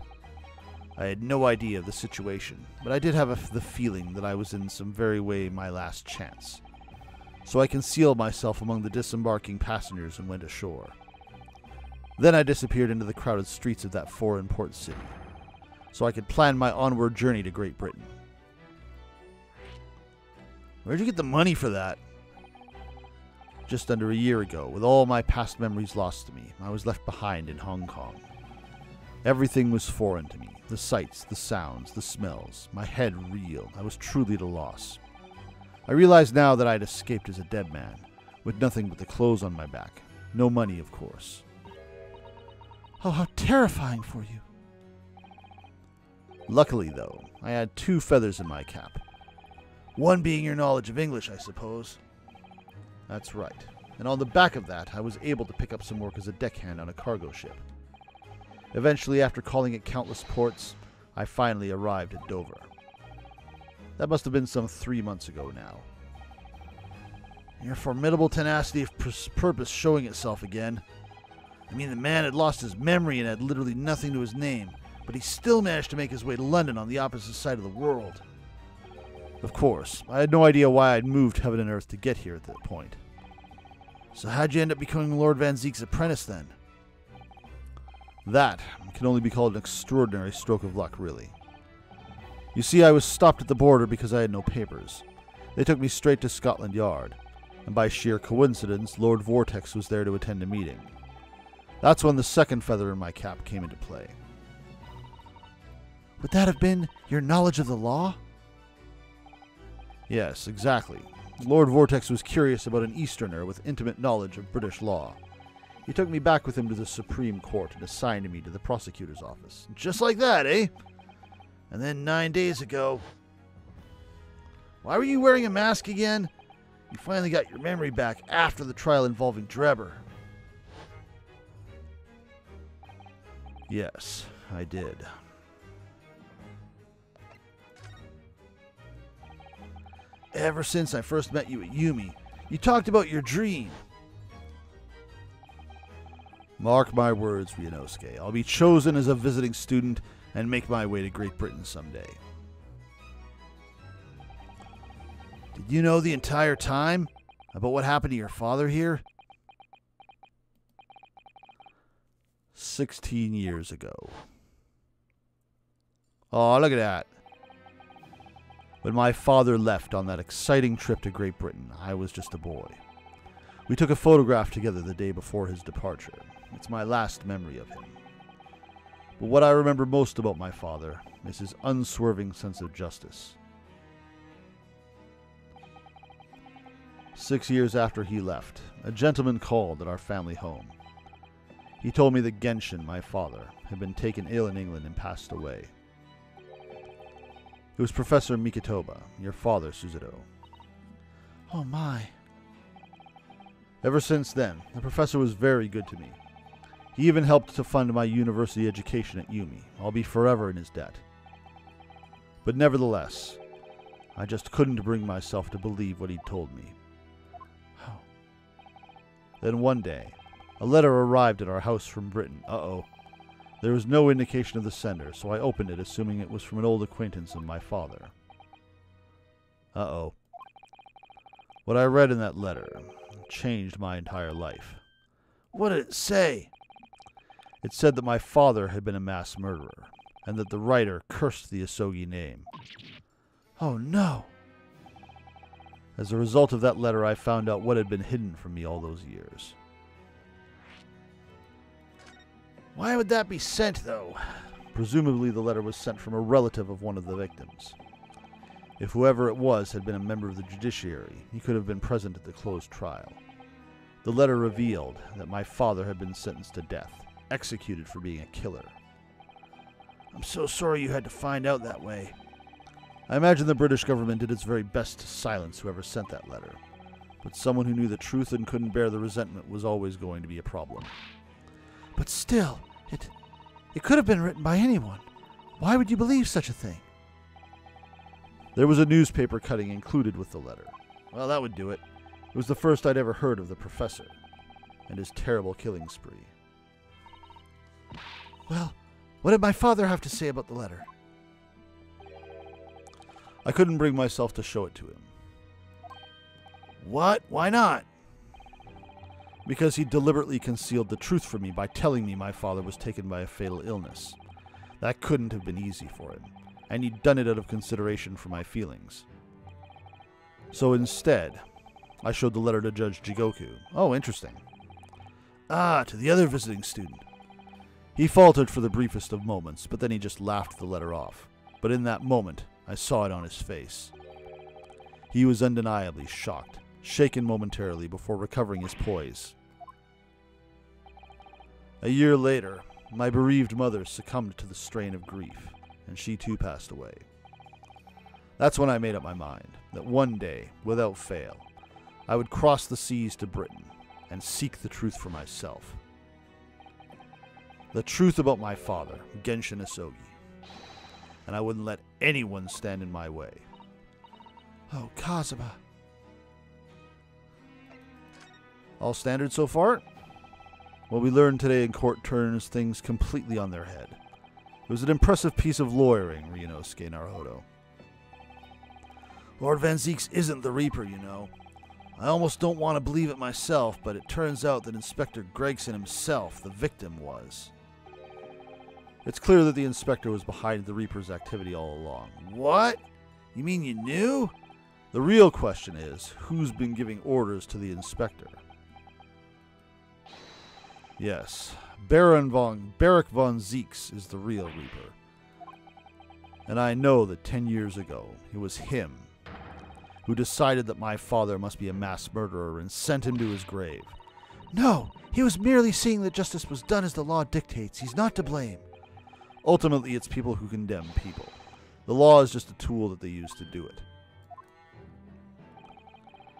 I had no idea of the situation, but I did have the feeling that I was in some very way my last chance. So I concealed myself among the disembarking passengers and went ashore. Then I disappeared into the crowded streets of that foreign port city, so I could plan my onward journey to Great Britain. Where'd you get the money for that? Just under a year ago, with all my past memories lost to me, I was left behind in Hong Kong. Everything was foreign to me. The sights, the sounds, the smells. My head reeled. I was truly at a loss. I realized now that I had escaped as a dead man, with nothing but the clothes on my back. No money, of course. Oh, how terrifying for you. Luckily, though, I had 2 feathers in my cap. One being your knowledge of English, I suppose. That's right. And on the back of that, I was able to pick up some work as a deckhand on a cargo ship. Eventually, after calling at countless ports, I finally arrived at Dover. That must have been some 3 months ago now. Your formidable tenacity of purpose showing itself again. I mean, the man had lost his memory and had literally nothing to his name, but he still managed to make his way to London on the opposite side of the world. Of course, I had no idea why I'd moved heaven and earth to get here at that point. So how'd you end up becoming Lord Van Zeek's apprentice then? That can only be called an extraordinary stroke of luck, really. You see, I was stopped at the border because I had no papers. They took me straight to Scotland Yard, and by sheer coincidence, Lord Vortex was there to attend a meeting. That's when the second feather in my cap came into play. Would that have been your knowledge of the law? Yes, exactly. Lord Vortex was curious about an Easterner with intimate knowledge of British law. He took me back with him to the Supreme Court and assigned me to the prosecutor's office. Just like that, eh? And then 9 days ago... Why were you wearing a mask again? You finally got your memory back after the trial involving Drebber. Yes, I did. Ever since I first met you at Yumi, you talked about your dream. Mark my words, Ryunosuke. I'll be chosen as a visiting student and make my way to Great Britain someday. Did you know the entire time about what happened to your father here? 16 years ago. Oh, look at that. When my father left on that exciting trip to Great Britain, I was just a boy. We took a photograph together the day before his departure. It's my last memory of him. But what I remember most about my father is his unswerving sense of justice. 6 years after he left, a gentleman called at our family home. He told me that Genshin, my father, had been taken ill in England and passed away. It was Professor Mikitoba, your father, Suzuto. Oh my. Ever since then, the professor was very good to me. He even helped to fund my university education at Yumi. I'll be forever in his debt. But nevertheless, I just couldn't bring myself to believe what he'd told me. Oh. Then one day, a letter arrived at our house from Britain. Uh-oh. There was no indication of the sender, so I opened it, assuming it was from an old acquaintance of my father. Uh-oh. What I read in that letter changed my entire life. What did it say? It said that my father had been a mass murderer, and that the writer cursed the Ahsoki name. Oh no. As a result of that letter, I found out what had been hidden from me all those years. Why would that be sent, though? Presumably the letter was sent from a relative of one of the victims. If whoever it was had been a member of the judiciary, he could have been present at the closed trial. The letter revealed that my father had been sentenced to death, executed for being a killer. I'm so sorry you had to find out that way. I imagine the British government did its very best to silence whoever sent that letter, but someone who knew the truth and couldn't bear the resentment was always going to be a problem. But still, it could have been written by anyone. Why would you believe such a thing? There was a newspaper cutting included with the letter. Well, that would do it. It was the first I'd ever heard of the professor and his terrible killing spree. Well, what did my father have to say about the letter? I couldn't bring myself to show it to him. What? Why not? Because he deliberately concealed the truth from me by telling me my father was taken by a fatal illness. That couldn't have been easy for him, and he'd done it out of consideration for my feelings. So instead, I showed the letter to Judge Jigoku. Oh, interesting. Ah, to the other visiting student. He faltered for the briefest of moments, but then he just laughed the letter off. But in that moment, I saw it on his face. He was undeniably shocked, shaken momentarily before recovering his poise. A year later, my bereaved mother succumbed to the strain of grief, and she too passed away. That's when I made up my mind that one day, without fail, I would cross the seas to Britain and seek the truth for myself. The truth about my father, Genshin Ahsoki. And I wouldn't let anyone stand in my way. Oh, Kazuma. All standard so far? What we learned today in court turns things completely on their head. It was an impressive piece of lawyering, Ryunosuke Naruhodo. Lord Van Zeeks isn't the Reaper, you know. I almost don't want to believe it myself, but it turns out that Inspector Gregson himself, the victim, was. It's clear that the inspector was behind the Reaper's activity all along. What? You mean you knew? The real question is, who's been giving orders to the inspector? Yes, Barak von Zeeks is the real Reaper. And I know that 10 years ago, it was him who decided that my father must be a mass murderer and sent him to his grave. No, he was merely seeing that justice was done as the law dictates. He's not to blame. Ultimately, it's people who condemn people. The law is just a tool that they use to do it.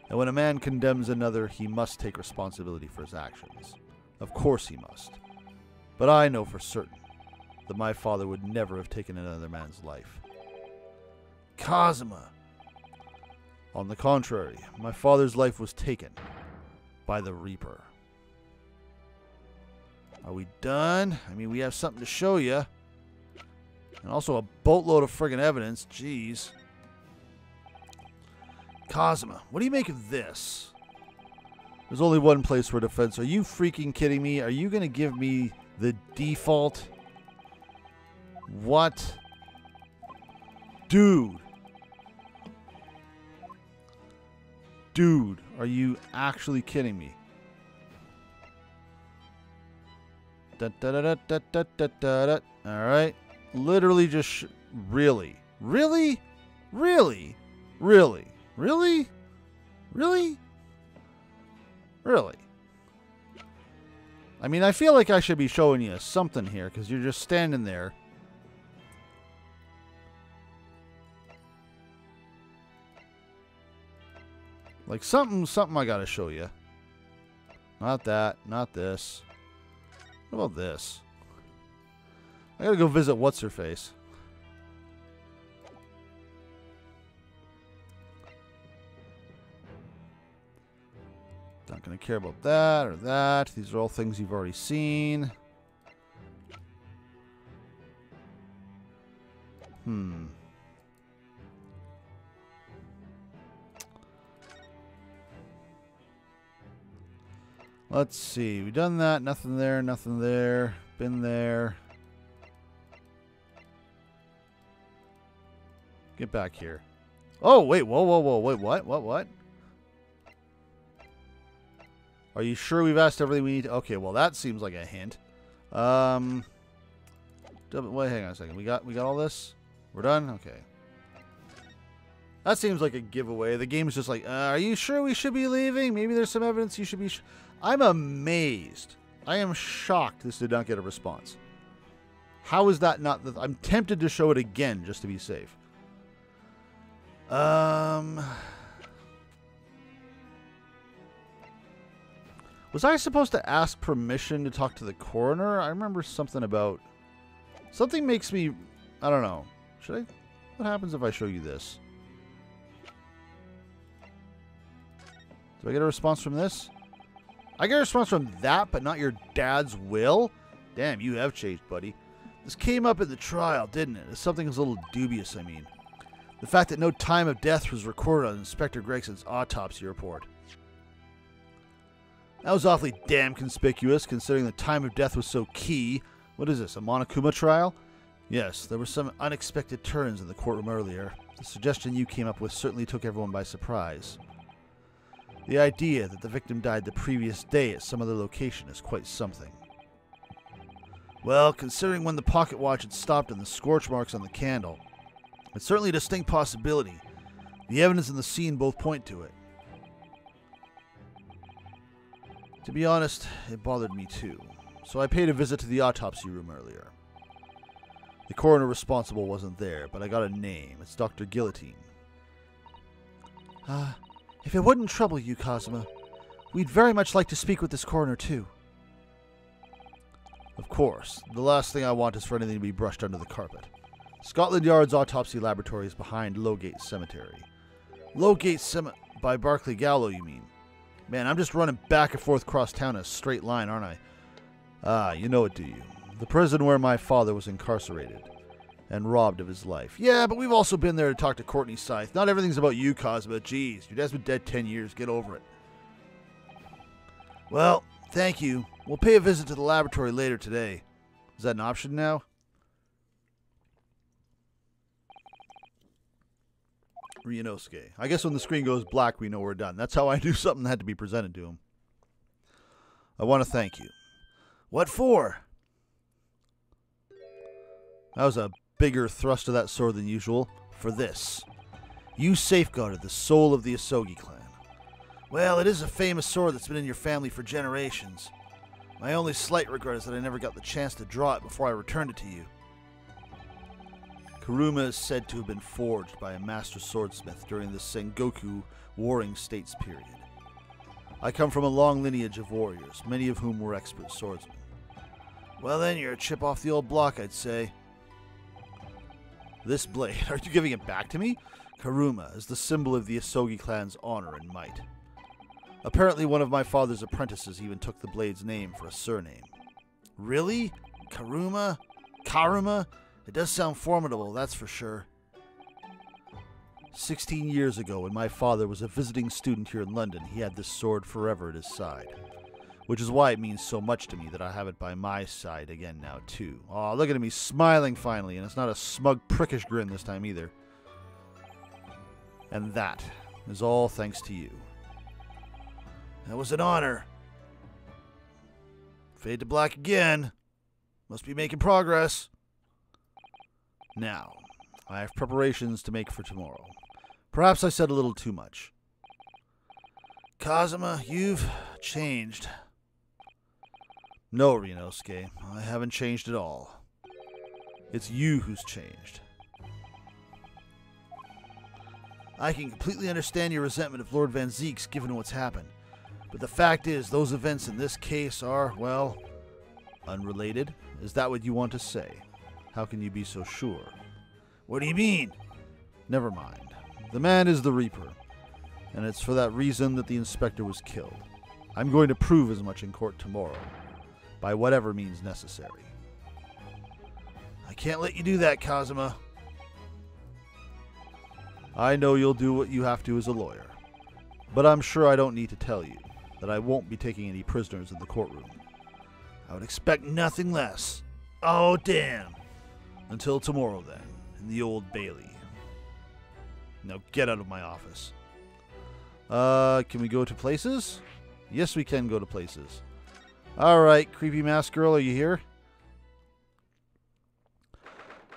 And when a man condemns another, he must take responsibility for his actions. Of course he must. But I know for certain that my father would never have taken another man's life. Kazuma. On the contrary, my father's life was taken by the Reaper. Are we done? I mean, we have something to show you. And also a boatload of friggin' evidence. Jeez. Kazuma, what do you make of this? There's only one place for defense. Are you freaking kidding me? Are you going to give me the default? What? Dude. Dude, are you actually kidding me? Alright. Literally just... Really? Really? Really? Really? Really? Really? Really? I mean, I feel like I should be showing you something here, because you're just standing there. Like something I gotta show you. Not that, not this. What about this? I gotta go visit What's-Her-Face. Not gonna care about that or that. These are all things you've already seen. Let's see. We've done that. Nothing there. Nothing there. Been there. Get back here. Oh, wait. Whoa, whoa, whoa. Wait, what? What? Are you sure we've asked everything we need to? Okay, well, that seems like a hint. Wait, hang on a second. We got all this? We're done? Okay. That seems like a giveaway. The game's just like, are you sure we should be leaving? Maybe there's some evidence you should be... I'm amazed. I am shocked this did not get a response. How is that not... I'm tempted to show it again just to be safe. Was I supposed to ask permission to talk to the coroner? I remember something about... Something makes me... I don't know. Should I... What happens if I show you this? Do I get a response from this? I get a response from that, but not your dad's will? Damn, you have changed, buddy. This came up in the trial, didn't it? Something was a little dubious, I mean. The fact that no time of death was recorded on Inspector Gregson's autopsy report. That was awfully damn conspicuous, considering the time of death was so key. What is this, a Monokuma trial? Yes, there were some unexpected turns in the courtroom earlier. The suggestion you came up with certainly took everyone by surprise. The idea that the victim died the previous day at some other location is quite something. Well, considering when the pocket watch had stopped and the scorch marks on the candle, it's certainly a distinct possibility. The evidence in the scene both point to it. To be honest, it bothered me too, so I paid a visit to the autopsy room earlier. The coroner responsible wasn't there, but I got a name. It's Dr. Guillotine. If it wouldn't trouble you, Cosima, we'd very much like to speak with this coroner too. Of course. The last thing I want is for anything to be brushed under the carpet. Scotland Yard's autopsy laboratory is behind Lowgate Cemetery. By Barclay Gallow, you mean? Man, I'm just running back and forth across town in a straight line, aren't I? Ah, you know it, do you? The prison where my father was incarcerated and robbed of his life. Yeah, but we've also been there to talk to Courtney Scythe. Not everything's about you, Cosma. Jeez, your dad's been dead 10 years. Get over it. Well, thank you. We'll pay a visit to the laboratory later today. Is that an option now? Ryunosuke. I guess when the screen goes black, we know we're done. That's how I knew something had to be presented to him. I want to thank you. What for? That was a bigger thrust of that sword than usual. For this. You safeguarded the soul of the Ahsoki clan. Well, it is a famous sword that's been in your family for generations. My only slight regret is that I never got the chance to draw it before I returned it to you. Karuma is said to have been forged by a master swordsmith during the Sengoku Warring States period. I come from a long lineage of warriors, many of whom were expert swordsmen. Well then, you're a chip off the old block, I'd say. This blade, are you giving it back to me? Karuma is the symbol of the Ahsoki clan's honor and might. Apparently one of my father's apprentices even took the blade's name for a surname. Really? Karuma? Karuma? It does sound formidable, that's for sure. 16 years ago, when my father was a visiting student here in London, he had this sword forever at his side. Which is why it means so much to me that I have it by my side again now, too. Aw, look at me smiling finally, and it's not a smug, prickish grin this time either. And that is all thanks to you. That was an honor. Fade to black again. Must be making progress. Now, I have preparations to make for tomorrow. Perhaps I said a little too much. Kazuma, you've changed. No, Ryunosuke, I haven't changed at all. It's you who's changed. I can completely understand your resentment of Lord Van Zeeks given what's happened. But the fact is, those events in this case are, well, unrelated. Is that what you want to say? How can you be so sure? What do you mean? Never mind. The man is the Reaper, and it's for that reason that the inspector was killed. I'm going to prove as much in court tomorrow, by whatever means necessary. I can't let you do that, Kazuma. I know you'll do what you have to as a lawyer, but I'm sure I don't need to tell you that I won't be taking any prisoners in the courtroom. I would expect nothing less. Oh, damn. Until tomorrow, then, in the Old Bailey. Now get out of my office. Can we go to places? Yes, we can go to places. Alright, creepy mask girl, are you here?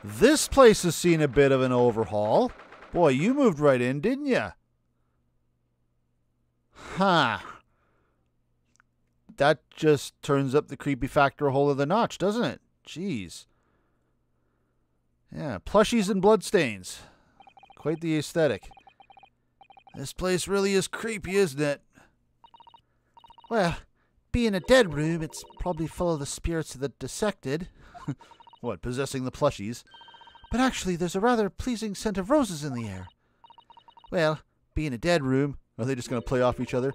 This place has seen a bit of an overhaul. Boy, you moved right in, didn't ya? Huh. That just turns up the creepy factor a whole other notch, doesn't it? Jeez. Yeah, plushies and bloodstains. Quite the aesthetic. This place really is creepy, isn't it? Well, being a dead room, it's probably full of the spirits of the dissected. What, possessing the plushies? But actually, there's a rather pleasing scent of roses in the air. Well, being a dead room, are they just going to play off each other?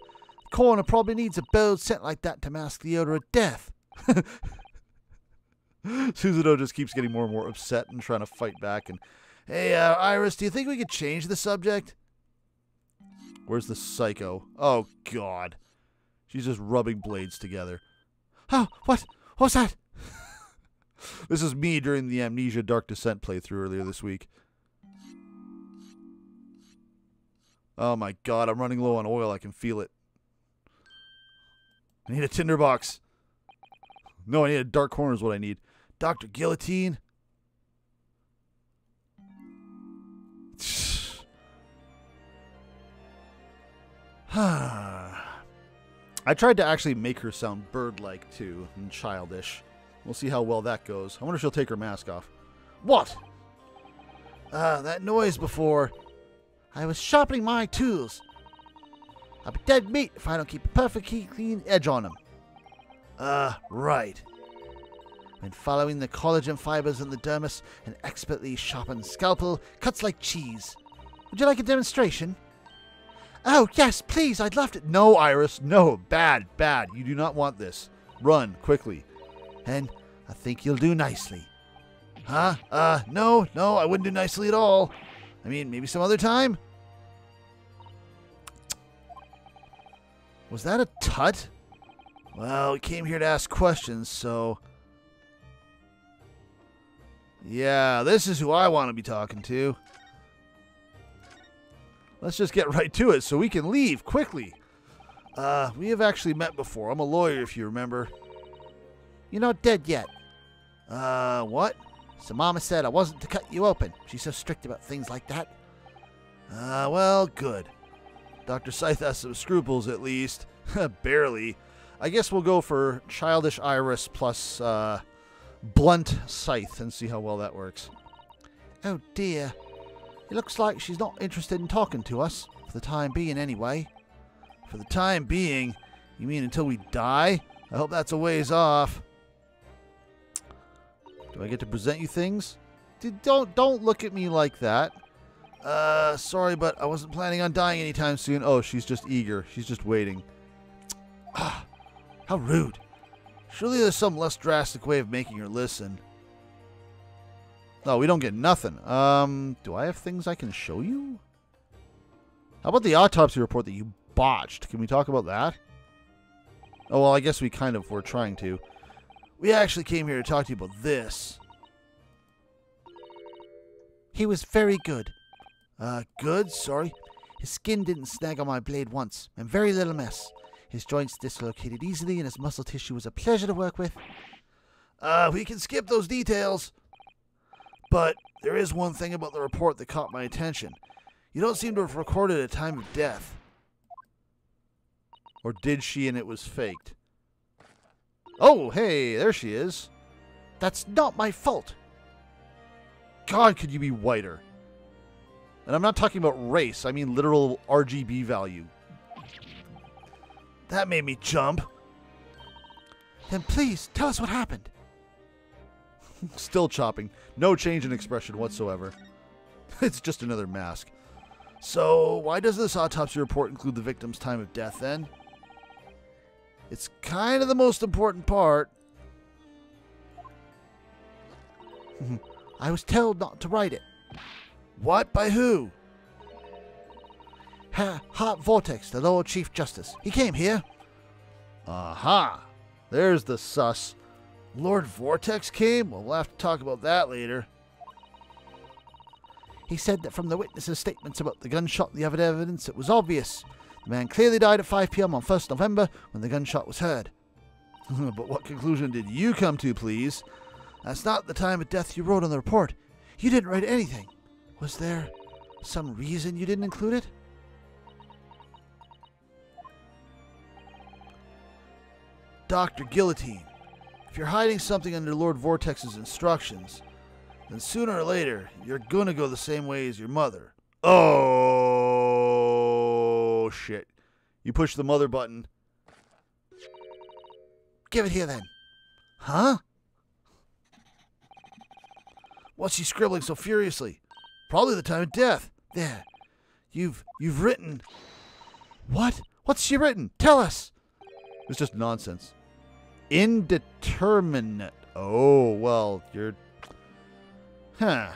coroner probably needs a bold scent like that to mask the odor of death. Susanoo just keeps getting more and more upset and trying to fight back. And hey, Iris, do you think we could change the subject? Where's the psycho? Oh, God. She's just rubbing blades together. Oh, what? What's that? This is me during the Amnesia Dark Descent playthrough earlier this week. Oh, my God. I'm running low on oil. I can feel it. I need a tinderbox. No, I need a dark corner is what I need. Dr. Guillotine. I tried to actually make her sound bird-like, too, and childish. We'll see how well that goes. I wonder if she'll take her mask off. What? That noise before. I was sharpening my tools. I'll be dead meat if I don't keep a perfectly clean edge on them. Right. When following the collagen fibers in the dermis, an expertly sharpened scalpel cuts like cheese. Would you like a demonstration? Oh, yes, please, I'd love to. No, Iris, no. Bad, bad. You do not want this. Run, quickly. And I think you'll do nicely. Huh? No, I wouldn't do nicely at all. I mean, maybe some other time? Was that a tut? Well, we came here to ask questions, so... Yeah, this is who I want to be talking to. Let's just get right to it so we can leave quickly. We have actually met before. I'm a lawyer, if you remember. You're not dead yet. What? So Mama said I wasn't to cut you open. She's so strict about things like that. Well, good. Dr. Scythe has some scruples, at least. Barely. I guess we'll go for Childish Iris plus Blunt Scythe and see how well that works. Oh, dear. It looks like she's not interested in talking to us. For the time being, anyway. For the time being? You mean until we die? I hope that's a ways off. Do I get to present you things? Don't look at me like that. Sorry, but I wasn't planning on dying anytime soon. Oh, she's just eager. She's just waiting. Ah, how rude. Surely there's some less drastic way of making her listen. No, we don't get nothing. Do I have things I can show you? How about the autopsy report that you botched? Can we talk about that? Oh, well, I guess we kind of were trying to. We actually came here to talk to you about this. He was very good. Good? Sorry? His skin didn't snag on my blade once, and very little mess. His joints dislocated easily, and his muscle tissue was a pleasure to work with. We can skip those details. But there is one thing about the report that caught my attention. You don't seem to have recorded a time of death. Or did she and it was faked? Oh, hey, there she is. That's not my fault. God, could you be whiter? And I'm not talking about race. I mean literal RGB value. That made me jump. Then please, tell us what happened. Still chopping. No change in expression whatsoever. It's just another mask. So, why does this autopsy report include the victim's time of death, then? It's kind of the most important part. I was told not to write it. What? By who? Hart Vortex, the Lord Chief Justice. He came here. Aha! There's the sus. Lord Vortex came? Well, we'll have to talk about that later. He said that from the witnesses' statements about the gunshot and the other evidence, it was obvious. The man clearly died at 5 p.m. on 1st November when the gunshot was heard. But what conclusion did you come to, please? That's not the time of death you wrote on the report. You didn't write anything. Was there some reason you didn't include it? Dr. Guillotine, if you're hiding something under Lord Vortex's instructions, then sooner or later, you're gonna go the same way as your mother. Oh, shit. You push the mother button. Give it here, then. Huh? What's she scribbling so furiously? Probably the time of death. There. You've written... What? What's she written? Tell us. It's just nonsense. Indeterminate. Oh, well, you're... Huh.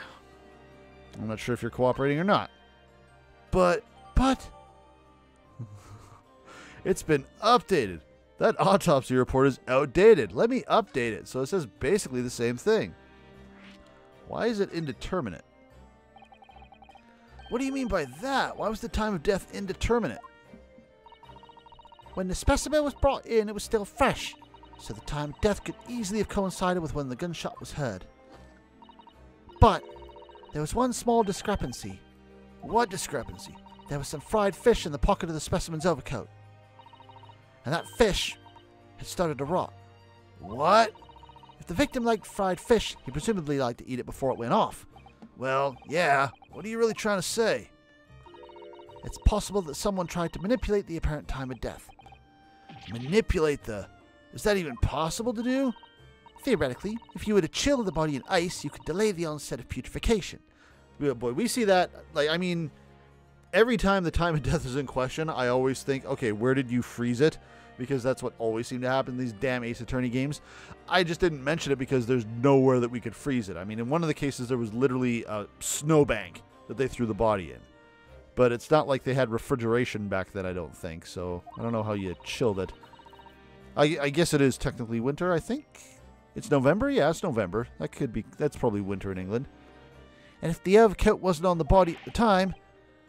I'm not sure if you're cooperating or not. But... It's been updated. That autopsy report is outdated. Let me update it so it says basically the same thing. Why is it indeterminate? What do you mean by that? Why was the time of death indeterminate? When the specimen was brought in, it was still fresh, so the time of death could easily have coincided with when the gunshot was heard. But there was one small discrepancy. What discrepancy? There was some fried fish in the pocket of the specimen's overcoat. And that fish had started to rot. What? If the victim liked fried fish, he presumably liked to eat it before it went off. Well, yeah. What are you really trying to say? It's possible that someone tried to manipulate the apparent time of death. Manipulate the... Is that even possible to do? Theoretically, if you were to chill the body in ice, you could delay the onset of putrefaction. Yeah, boy, we see that, every time the time of death is in question, I always think, okay, where did you freeze it? Because that's what always seemed to happen in these damn Ace Attorney games. I just didn't mention it because there's nowhere that we could freeze it. I mean, in one of the cases, there was literally a snowbank that they threw the body in. But it's not like they had refrigeration back then, I don't think. So I don't know how you chilled it. I guess it is technically winter, I think. It's November? Yeah, it's November. That's probably winter in England. And if the overcoat wasn't on the body at the time,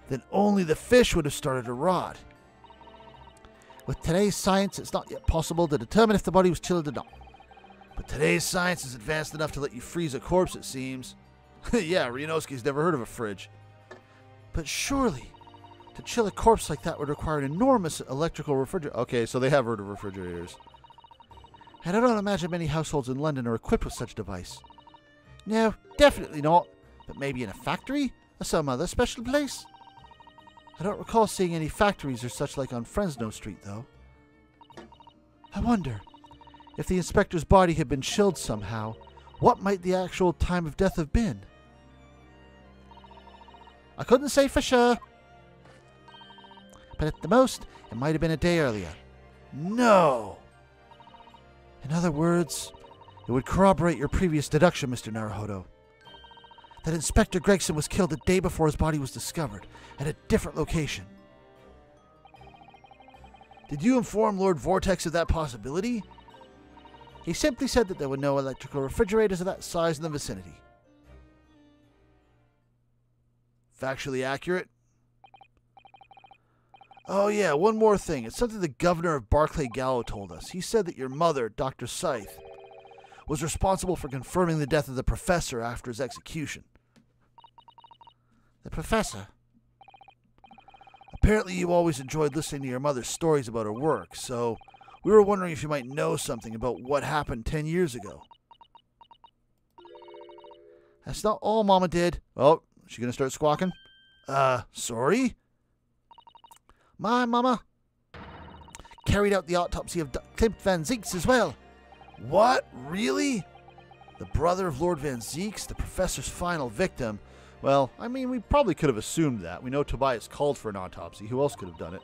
then only the fish would have started to rot. With today's science, it's not yet possible to determine if the body was chilled or not. But today's science is advanced enough to let you freeze a corpse, it seems. Yeah, Ryunosuke's never heard of a fridge. But surely, to chill a corpse like that would require an enormous electrical refrigerator. Okay, so they have heard of refrigerators. And I don't imagine many households in London are equipped with such a device. No, definitely not. But maybe in a factory or some other special place? I don't recall seeing any factories or such like on Fresno Street, though. I wonder, if the inspector's body had been chilled somehow, what might the actual time of death have been? I couldn't say for sure. But at the most, it might have been a day earlier. No! In other words, it would corroborate your previous deduction, Mr. Naruhodo. That Inspector Gregson was killed the day before his body was discovered, at a different location. Did you inform Lord Vortex of that possibility? He simply said that there were no electrical refrigerators of that size in the vicinity. Factually accurate? Oh yeah, one more thing. It's something the governor of Barclay Gallo told us. He said that your mother, Dr. Scythe, was responsible for confirming the death of the professor after his execution. The professor? Apparently you always enjoyed listening to your mother's stories about her work, so we were wondering if you might know something about what happened 10 years ago. That's not all Mama did. Oh, is she gonna start squawking? Sorry? My Mama carried out the autopsy of Clint Van Zeeks as well. What? Really? The brother of Lord Van Zeeks, the professor's final victim? Well, I mean, we probably could have assumed that. We know Tobias called for an autopsy. Who else could have done it?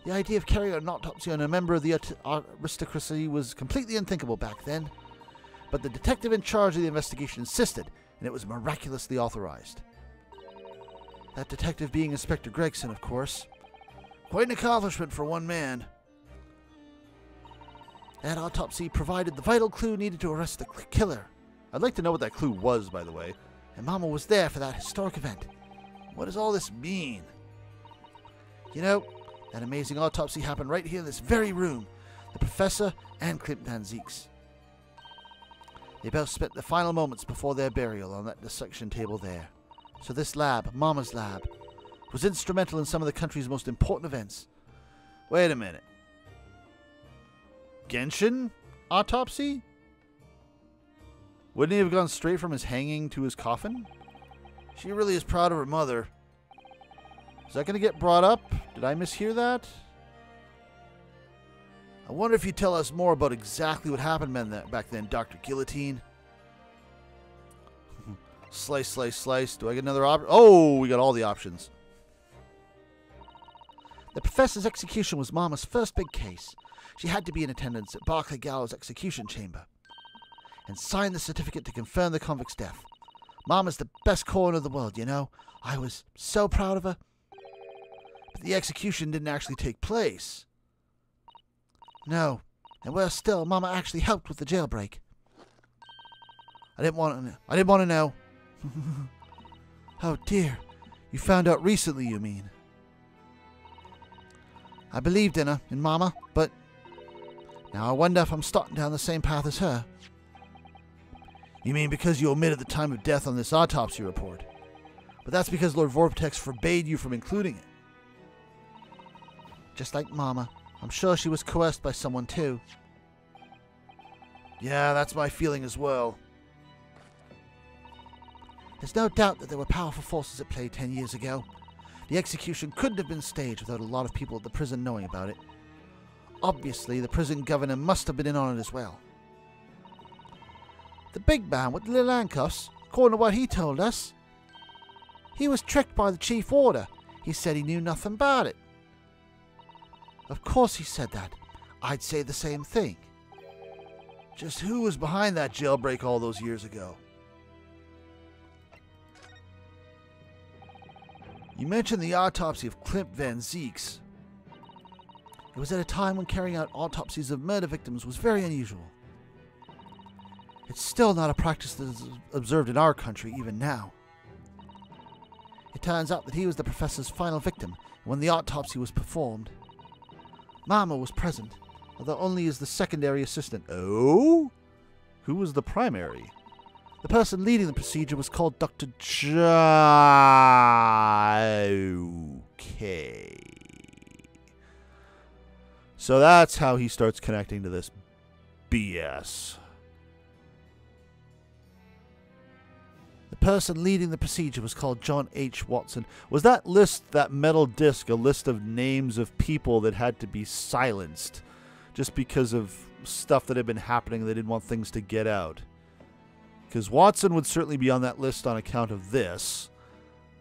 The idea of carrying out an autopsy on a member of the aristocracy was completely unthinkable back then. But the detective in charge of the investigation insisted, and it was miraculously authorized. That detective being Inspector Gregson, of course. Quite an accomplishment for one man. That autopsy provided the vital clue needed to arrest the killer. I'd like to know what that clue was, by the way. And Mama was there for that historic event. What does all this mean? You know, that amazing autopsy happened right here in this very room. The professor and Clint Van Zeeks. They both spent the final moments before their burial on that dissection table there. So this lab, Mama's lab, was instrumental in some of the country's most important events. Wait a minute. Genshin autopsy? Wouldn't he have gone straight from his hanging to his coffin? She really is proud of her mother. Is that going to get brought up? Did I mishear that? I wonder if you'd tell us more about exactly what happened back then, Dr. Guillotine. Slice, slice, slice. Do I get another option? Oh, we got all the options. The professor's execution was Mama's first big case. She had to be in attendance at Barclay Gallows' execution chamber and sign the certificate to confirm the convict's death. Mama's the best coroner in the world, you know. I was so proud of her. But the execution didn't actually take place. No. And worse still, Mama actually helped with the jailbreak. I didn't want to know. Oh dear. You found out recently, you mean? I believed in her, in Mama, but now I wonder if I'm starting down the same path as her. You mean because you omitted the time of death on this autopsy report? But that's because Lord Vortex forbade you from including it. Just like Mama. I'm sure she was coerced by someone too. Yeah, that's my feeling as well. There's no doubt that there were powerful forces at play 10 years ago. The execution couldn't have been staged without a lot of people at the prison knowing about it. Obviously, the prison governor must have been in on it as well. The big man with the little handcuffs, according to what he told us, he was tricked by the chief warder. He said he knew nothing about it. Of course he said that. I'd say the same thing. Just who was behind that jailbreak all those years ago? You mentioned the autopsy of Clint Van Zeeks. It was at a time when carrying out autopsies of murder victims was very unusual. It's still not a practice that is observed in our country even now. It turns out that he was the professor's final victim, and when the autopsy was performed, Mama was present, although only as the secondary assistant. Oh? Who was the primary? The person leading the procedure was called Dr. Okay. So that's how he starts connecting to this BS. The person leading the procedure was called John H. Watson. Was that list, that metal disc, a list of names of people that had to be silenced just because of stuff that had been happening, they didn't want things to get out? Because Watson would certainly be on that list on account of this.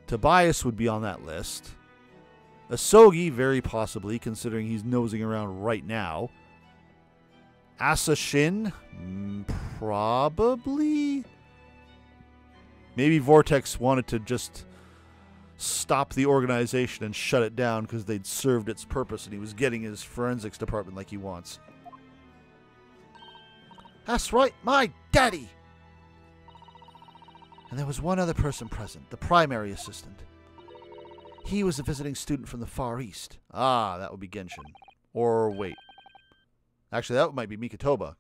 Tobias would be on that list. Ahsoki, very possibly, considering he's nosing around right now. Assassin, probably. Maybe Vortex wanted to just stop the organization and shut it down because they'd served its purpose and he was getting his forensics department like he wants. That's right, my daddy! And there was one other person present, the primary assistant. He was a visiting student from the Far East. Ah, that would be Genshin. Or wait. Actually, that might be Mikotoba.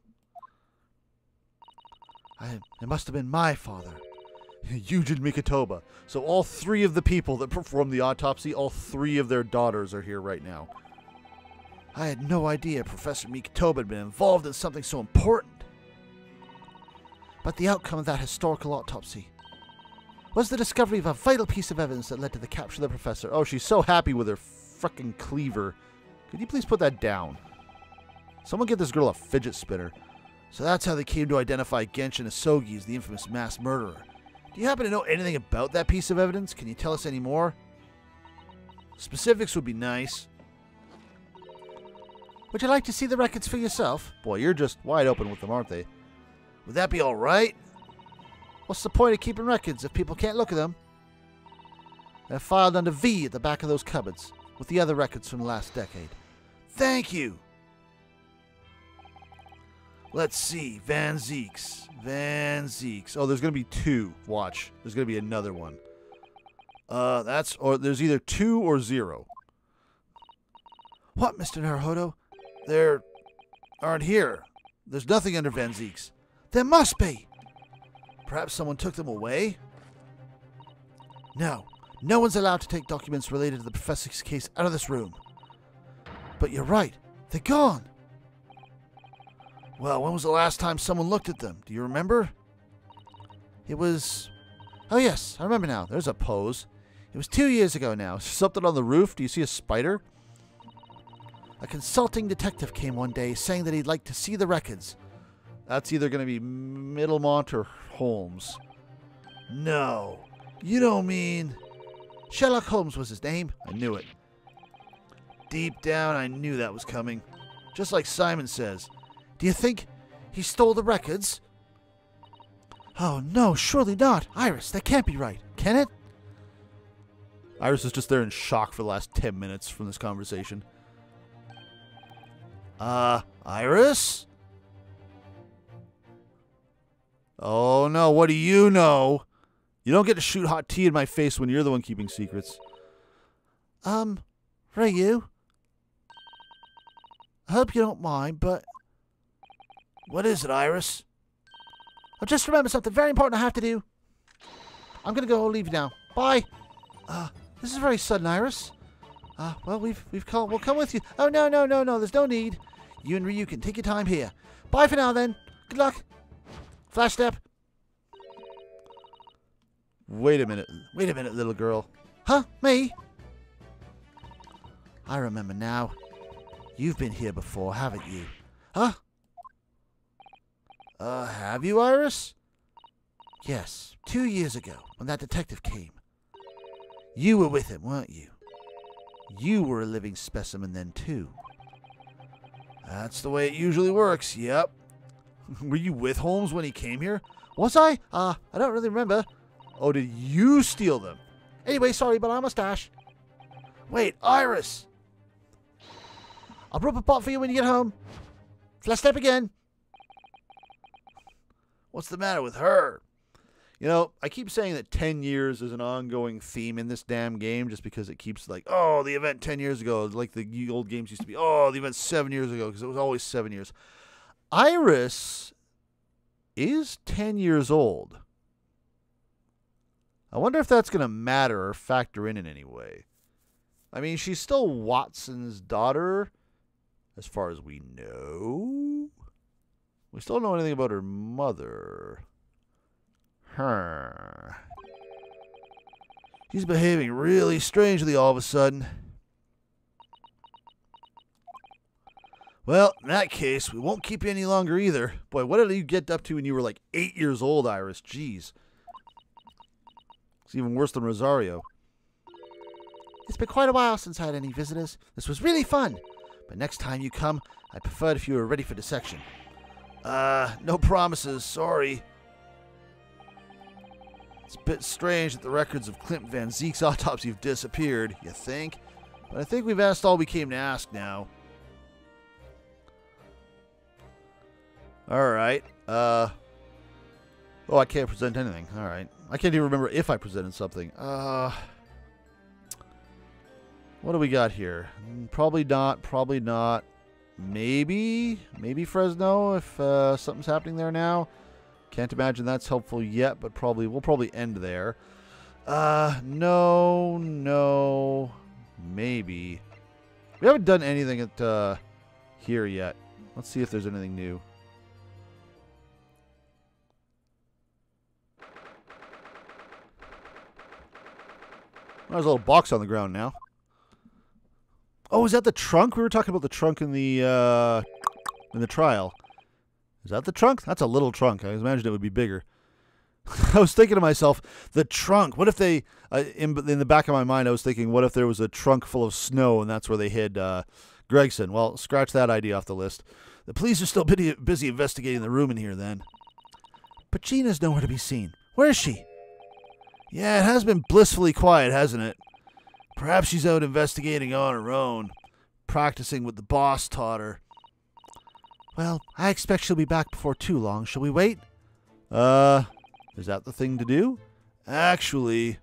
It must have been my father. Yujin Mikotoba. So all three of the people that performed the autopsy, all three of their daughters are here right now. I had no idea Professor Mikotoba had been involved in something so important. But the outcome of that historical autopsy was the discovery of a vital piece of evidence that led to the capture of the professor. Oh, she's so happy with her frickin' cleaver. Could you please put that down? Someone get this girl a fidget spinner. So that's how they came to identify Genshin Ahsoki as the infamous mass murderer. Do you happen to know anything about that piece of evidence? Can you tell us any more? Specifics would be nice. Would you like to see the records for yourself? Boy, you're just wide open with them, aren't they? Would that be all right? What's the point of keeping records if people can't look at them? They're filed under V at the back of those cupboards, with the other records from the last decade. Thank you. Let's see. Van Zeeks. Oh, there's going to be two. Watch. There's going to be another one. There's either 2 or 0. What, Mr. Naruhodo? There aren't here. There's nothing under Van Zeeks. There must be. Perhaps someone took them away? No. No one's allowed to take documents related to the professor's case out of this room. But you're right. They're gone. Well, when was the last time someone looked at them? Do you remember? It was... Oh, yes. I remember now. There's a pose. It was 2 years ago now. Is there something on the roof? Do you see a spider? A consulting detective came one day saying that he'd like to see the records. That's either going to be Middlemont or Holmes. No. You don't mean... Sherlock Holmes was his name. I knew it. Deep down, I knew that was coming. Just like Psy'Min says. Do you think he stole the records? Oh, no, surely not. Iris, that can't be right. Can it? Iris is just there in shock for the last 10 minutes from this conversation. Iris? Oh, no, what do you know? You don't get to shoot hot tea in my face when you're the one keeping secrets. Ryu? I hope you don't mind, but What is it, Iris? I just remembered something very important I have to do. I'm gonna go leave you now. Bye. This is very sudden, Iris. Well, we've called. We'll come with you. Oh, no. There's no need. You and Ryu can take your time here. Bye for now, then. Good luck. Flash step. Wait a minute, little girl. Huh? Me? I remember now. You've been here before, haven't you? Huh? Have you, Iris? Yes, 2 years ago, when that detective came. You were with him, weren't you? You were a living specimen then, too. That's the way it usually works, yep. Were you with Holmes when he came here? Was I? I don't really remember. Oh, did you steal them? Anyway, sorry, but I must dash. Wait, Iris! I'll brew up a pot for you when you get home. Flash step again. What's the matter with her? You know, I keep saying that 10 years is an ongoing theme in this damn game just because it keeps like, oh, the event 10 years ago, like the old games used to be, oh, the event 7 years ago, because it was always 7 years. Iris is 10 years old. I wonder if that's going to matter or factor in any way. I mean, she's still Watson's daughter, as far as we know. We still don't know anything about her mother. She's behaving really strangely all of a sudden. Well, in that case, we won't keep you any longer either. Boy, what did you get up to when you were like 8 years old, Iris? Jeez. It's even worse than Rosario. It's been quite a while since I had any visitors. This was really fun. But next time you come, I'd prefer it if you were ready for dissection. No promises, sorry. It's a bit strange that the records of Clint Van Zeek's autopsy have disappeared, you think? But I think we've asked all we came to ask now. Alright, oh, I can't present anything. Alright. I can't even remember if I presented something. What do we got here? Probably not. Maybe Fresno if something's happening there now. Can't imagine that's helpful yet, but we'll probably end there. No, maybe. We haven't done anything at here yet. Let's see if there's anything new. There's a little box on the ground now. Oh, is that the trunk? We were talking about the trunk in the trial. Is that the trunk? That's a little trunk. I imagined it would be bigger. I was thinking to myself, the trunk. What if they, in the back of my mind, I was thinking, what if there was a trunk full of snow and that's where they hid Gregson? Well, scratch that idea off the list. The police are still busy investigating the room in here then. But Gina's nowhere to be seen. Where is she? Yeah, it has been blissfully quiet, hasn't it? Perhaps she's out investigating on her own, practicing what the boss taught her. Well, I expect she'll be back before too long. Shall we wait? Is that the thing to do? Actually,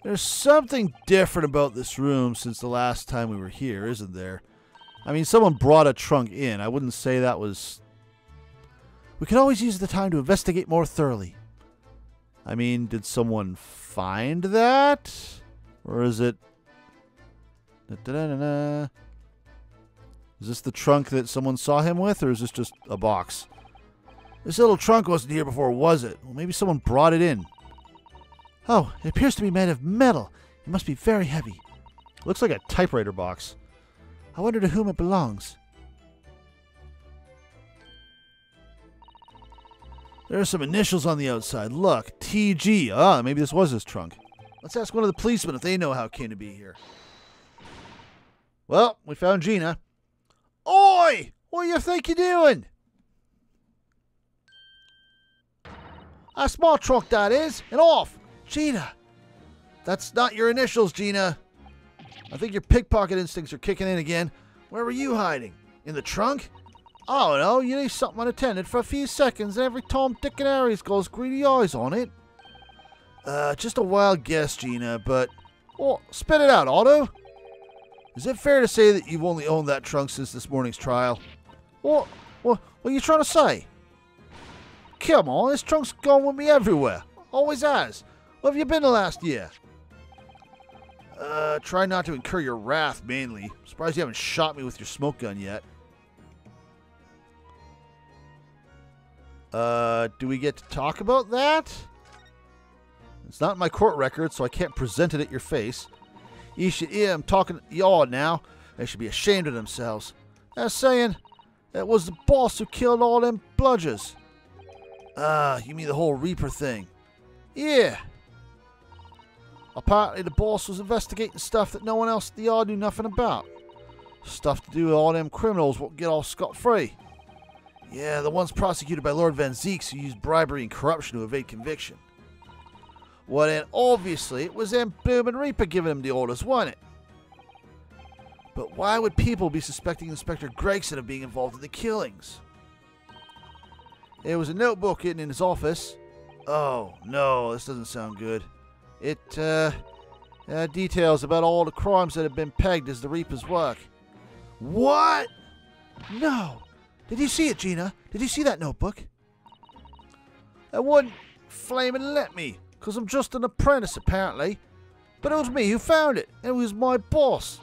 there's something different about this room since the last time we were here, isn't there? I mean, someone brought a trunk in. I wouldn't say that was... We could always use the time to investigate more thoroughly. I mean, did someone find that? Or is it... Is this the trunk that someone saw him with, or is this just a box? This little trunk wasn't here before, was it? Well, maybe someone brought it in. Oh, it appears to be made of metal. It must be very heavy. Looks like a typewriter box. I wonder to whom it belongs. There are some initials on the outside. Look, TG. Ah, maybe this was his trunk. Let's ask one of the policemen if they know how it came to be here. Well, we found Gina. Oi! What do you think you're doing? That's my trunk, that is. And off. Gina. That's not your initials, Gina. I think your pickpocket instincts are kicking in again. Where were you hiding? In the trunk? I don't know. You leave something unattended for a few seconds, and every Tom, Dick, and Harry's got his greedy eyes on it. Just a wild guess, Gina, but... Well, spit it out, Otto. Is it fair to say that you've only owned that trunk since this morning's trial? What are you trying to say? Come on, this trunk's gone with me everywhere. Always has. Where have you been the last year? Try not to incur your wrath, mainly. Surprised you haven't shot me with your smoke gun yet. Do we get to talk about that? It's not in my court record, so I can't present it at your face. You should hear them talking y'all now. They should be ashamed of themselves. They're saying it was the boss who killed all them bludgers. You mean the whole Reaper thing? Yeah. Apparently the boss was investigating stuff that no one else at the yard knew nothing about. Stuff to do with all them criminals won't get off scot-free. Yeah, the ones prosecuted by Lord Van Zeeks who used bribery and corruption to evade conviction. Well then, obviously, it was them bloomin' Reaper giving him the orders, wasn't it? But why would people be suspecting Inspector Gregson of being involved in the killings? There was a notebook hidden in his office. Oh, no, this doesn't sound good. It, details about all the crimes that have been pegged as the Reaper's work. What? No. Did you see it, Gina? Did you see that notebook? It wouldn't flamin' let me. Because I'm just an apprentice, apparently. But it was me who found it. And it was my boss.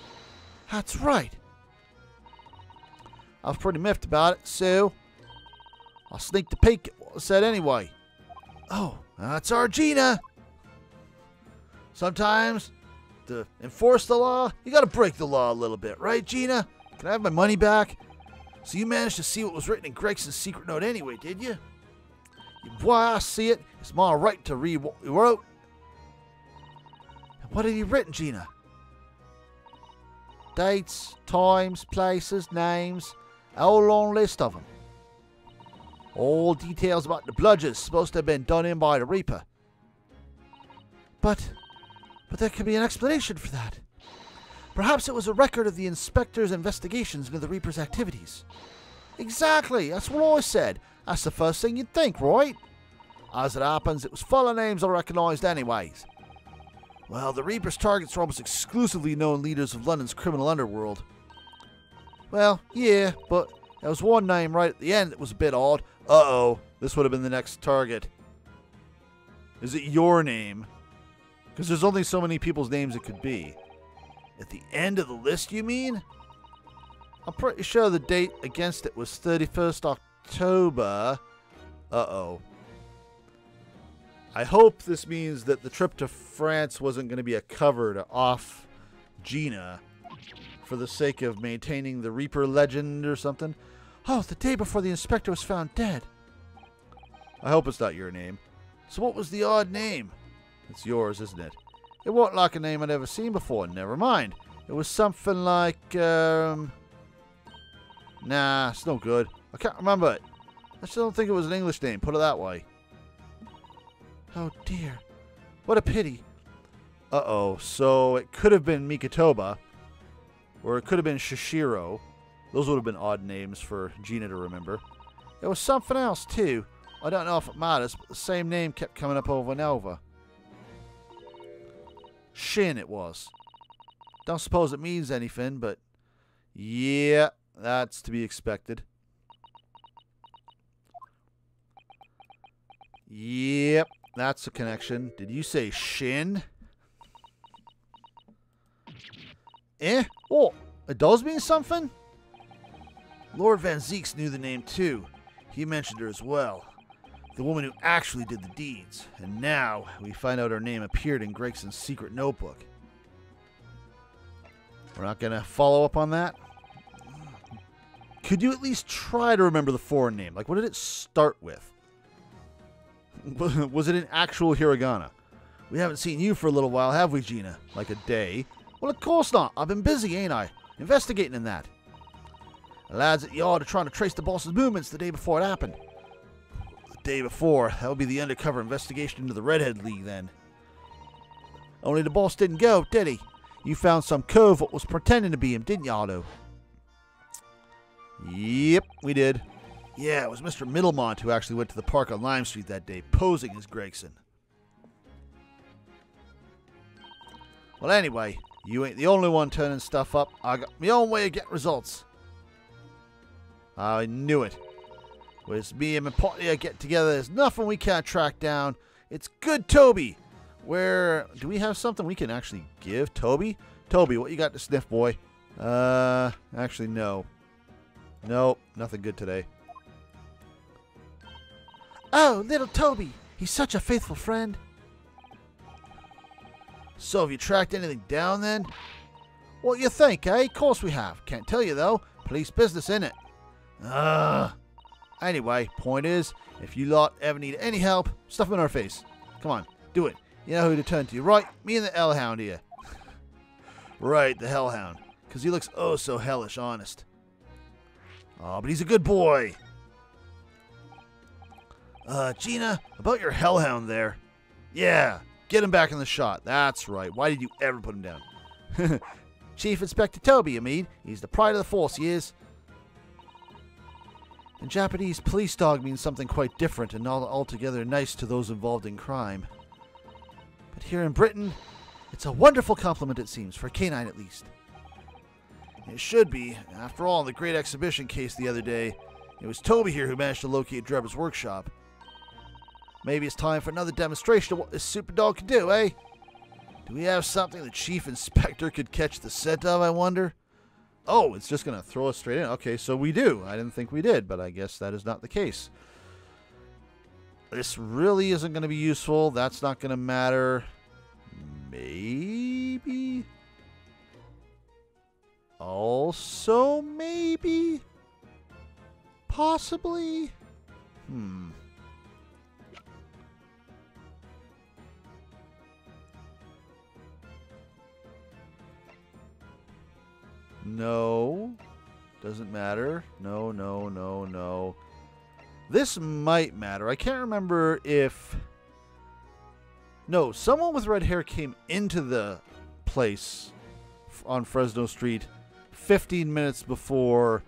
That's right. I was pretty miffed about it, so I sneaked a peek at what it said anyway. Oh, that's our Gina. Sometimes, to enforce the law, you gotta break the law a little bit, right, Gina? Can I have my money back? So you managed to see what was written in Gregson's secret note anyway, did you? Why I see it, it's my right to read what he wrote. What had he written, Gina? Dates, times, places, names, a whole long list of them. All details about the bludgers supposed to have been done in by the Reaper. But there could be an explanation for that. Perhaps it was a record of the Inspector's investigations into the Reaper's activities. Exactly, that's what I said. That's the first thing you'd think, right? As it happens, it was full of names I recognised anyways. Well, the Reaper's targets are almost exclusively known leaders of London's criminal underworld. Well, yeah, but there was one name right at the end that was a bit odd. Uh-oh, this would have been the next target. Is it your name? Because there's only so many people's names it could be. At the end of the list, you mean? I'm pretty sure the date against it was 31st October. Uh-oh. I hope this means that the trip to France wasn't going to be a cover to off Gina for the sake of maintaining the Reaper legend or something. Oh, the day before the Inspector was found dead. I hope it's not your name. So what was the odd name? It's yours, isn't it? It wasn't like a name I'd ever seen before. Never mind. It was something like, Nah, it's no good. I can't remember it. I still don't think it was an English name, put it that way. Oh dear. What a pity. Uh-oh, so it could have been Mikotoba, or it could have been Shishiro. Those would have been odd names for Gina to remember. There was something else, too. I don't know if it matters, but the same name kept coming up over and over. Shin it was. Don't suppose it means anything, but yeah, that's to be expected. Yep, that's a connection. Did you say Shin? Oh, it does mean something? Lord Van Zeeks knew the name too. He mentioned her as well. The woman who actually did the deeds. And now we find out her name appeared in Gregson's secret notebook. We're not going to follow up on that? Could you at least try to remember the foreign name? Like, what did it start with? Was it in actual hiragana? We haven't seen you for a little while, have we, Gina? Like a day. Well, of course not. I've been busy, ain't I? Investigating in that. The lads at the yard are trying to trace the boss's movements the day before it happened. The day before, that would be the undercover investigation into the Redhead League then. Only the boss didn't go, did he? You found some cove what was pretending to be him, didn't you, Otto? Yep, we did. Yeah, it was Mr. Middlemont who actually went to the park on Lime Street that day, posing as Gregson. Well, anyway, you ain't the only one turning stuff up. I got my own way of getting results. I knew it. With me and Portia get together, there's nothing we can't track down. It's good, Toby. Where do we have something we can actually give Toby? Toby, what you got to sniff, boy? Actually, no. Nope, nothing good today. Oh, little Toby. He's such a faithful friend. So, have you tracked anything down then? What you think, eh? Of course we have. Can't tell you, though. Police business, innit? Anyway, point is, if you lot ever need any help, stuff 'em in our face. Come on, do it. You know who to turn to, right? Me and the Hellhound here. Right, the Hellhound. Because he looks oh so hellish honest. Oh, but he's a good boy. Gina, about your Hellhound there. Yeah, get him back in the shot. That's right. Why did you ever put him down? Chief Inspector Toby, I mean. He's the pride of the force, he is. In Japanese, police dog means something quite different and not altogether nice to those involved in crime. But here in Britain, it's a wonderful compliment, it seems, for a canine at least. It should be. After all, in the great exhibition case the other day, it was Toby here who managed to locate Drebber's workshop. Maybe it's time for another demonstration of what this super dog can do, eh? Do we have something the Chief Inspector could catch the scent of, I wonder? Oh, it's just going to throw us straight in. Okay, so we do. I didn't think we did, but I guess that is not the case. This really isn't going to be useful. That's not going to matter. Maybe? Also, maybe? Possibly? No. Doesn't matter. No, no, no, no. This might matter. I can't remember if... No, someone with red hair came into the place on Fresno Street 15 minutes before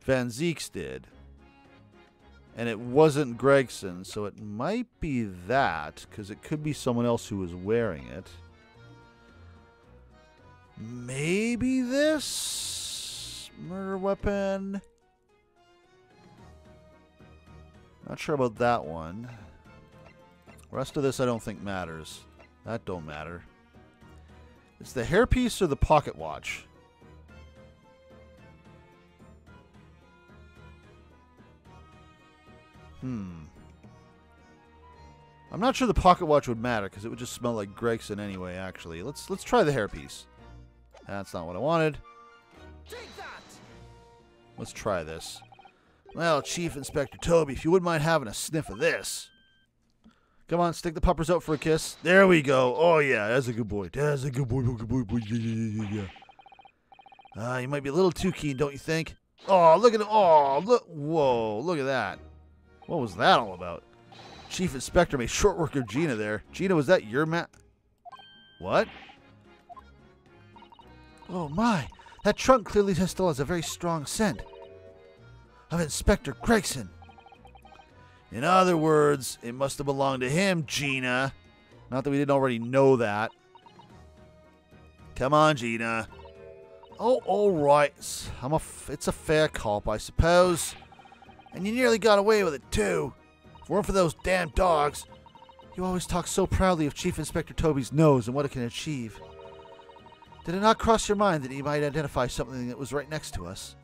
Van Zeeks did. And it wasn't Gregson, so it might be that, because it could be someone else who was wearing it. Maybe this murder weapon. Not sure about that one. The rest of this I don't think matters. That don't matter. It's the hairpiece or the pocket watch. I'm not sure the pocket watch would matter because it would just smell like Gregson anyway, actually. Let's try the hairpiece. That's not what I wanted. Take that! Let's try this. Well, Chief Inspector Toby, if you wouldn't mind having a sniff of this. Come on, stick the puppers out for a kiss. There we go. Oh, yeah, that's a good boy. That's a good boy, good boy, boy. Yeah. You might be a little too keen, don't you think? Oh, look at it. Oh, look. Whoa, look at that. What was that all about? Chief Inspector made short work of Gina there. Gina, was that your What? Oh, my. That trunk clearly still has a very strong scent of Inspector Gregson. In other words, it must have belonged to him, Gina. Not that we didn't already know that. Come on, Gina. Oh, all right. It's a fair cop, I suppose. And you nearly got away with it, too. If it weren't for those damn dogs. You always talk so proudly of Chief Inspector Toby's nose and what it can achieve. Did it not cross your mind that he might identify something that was right next to us?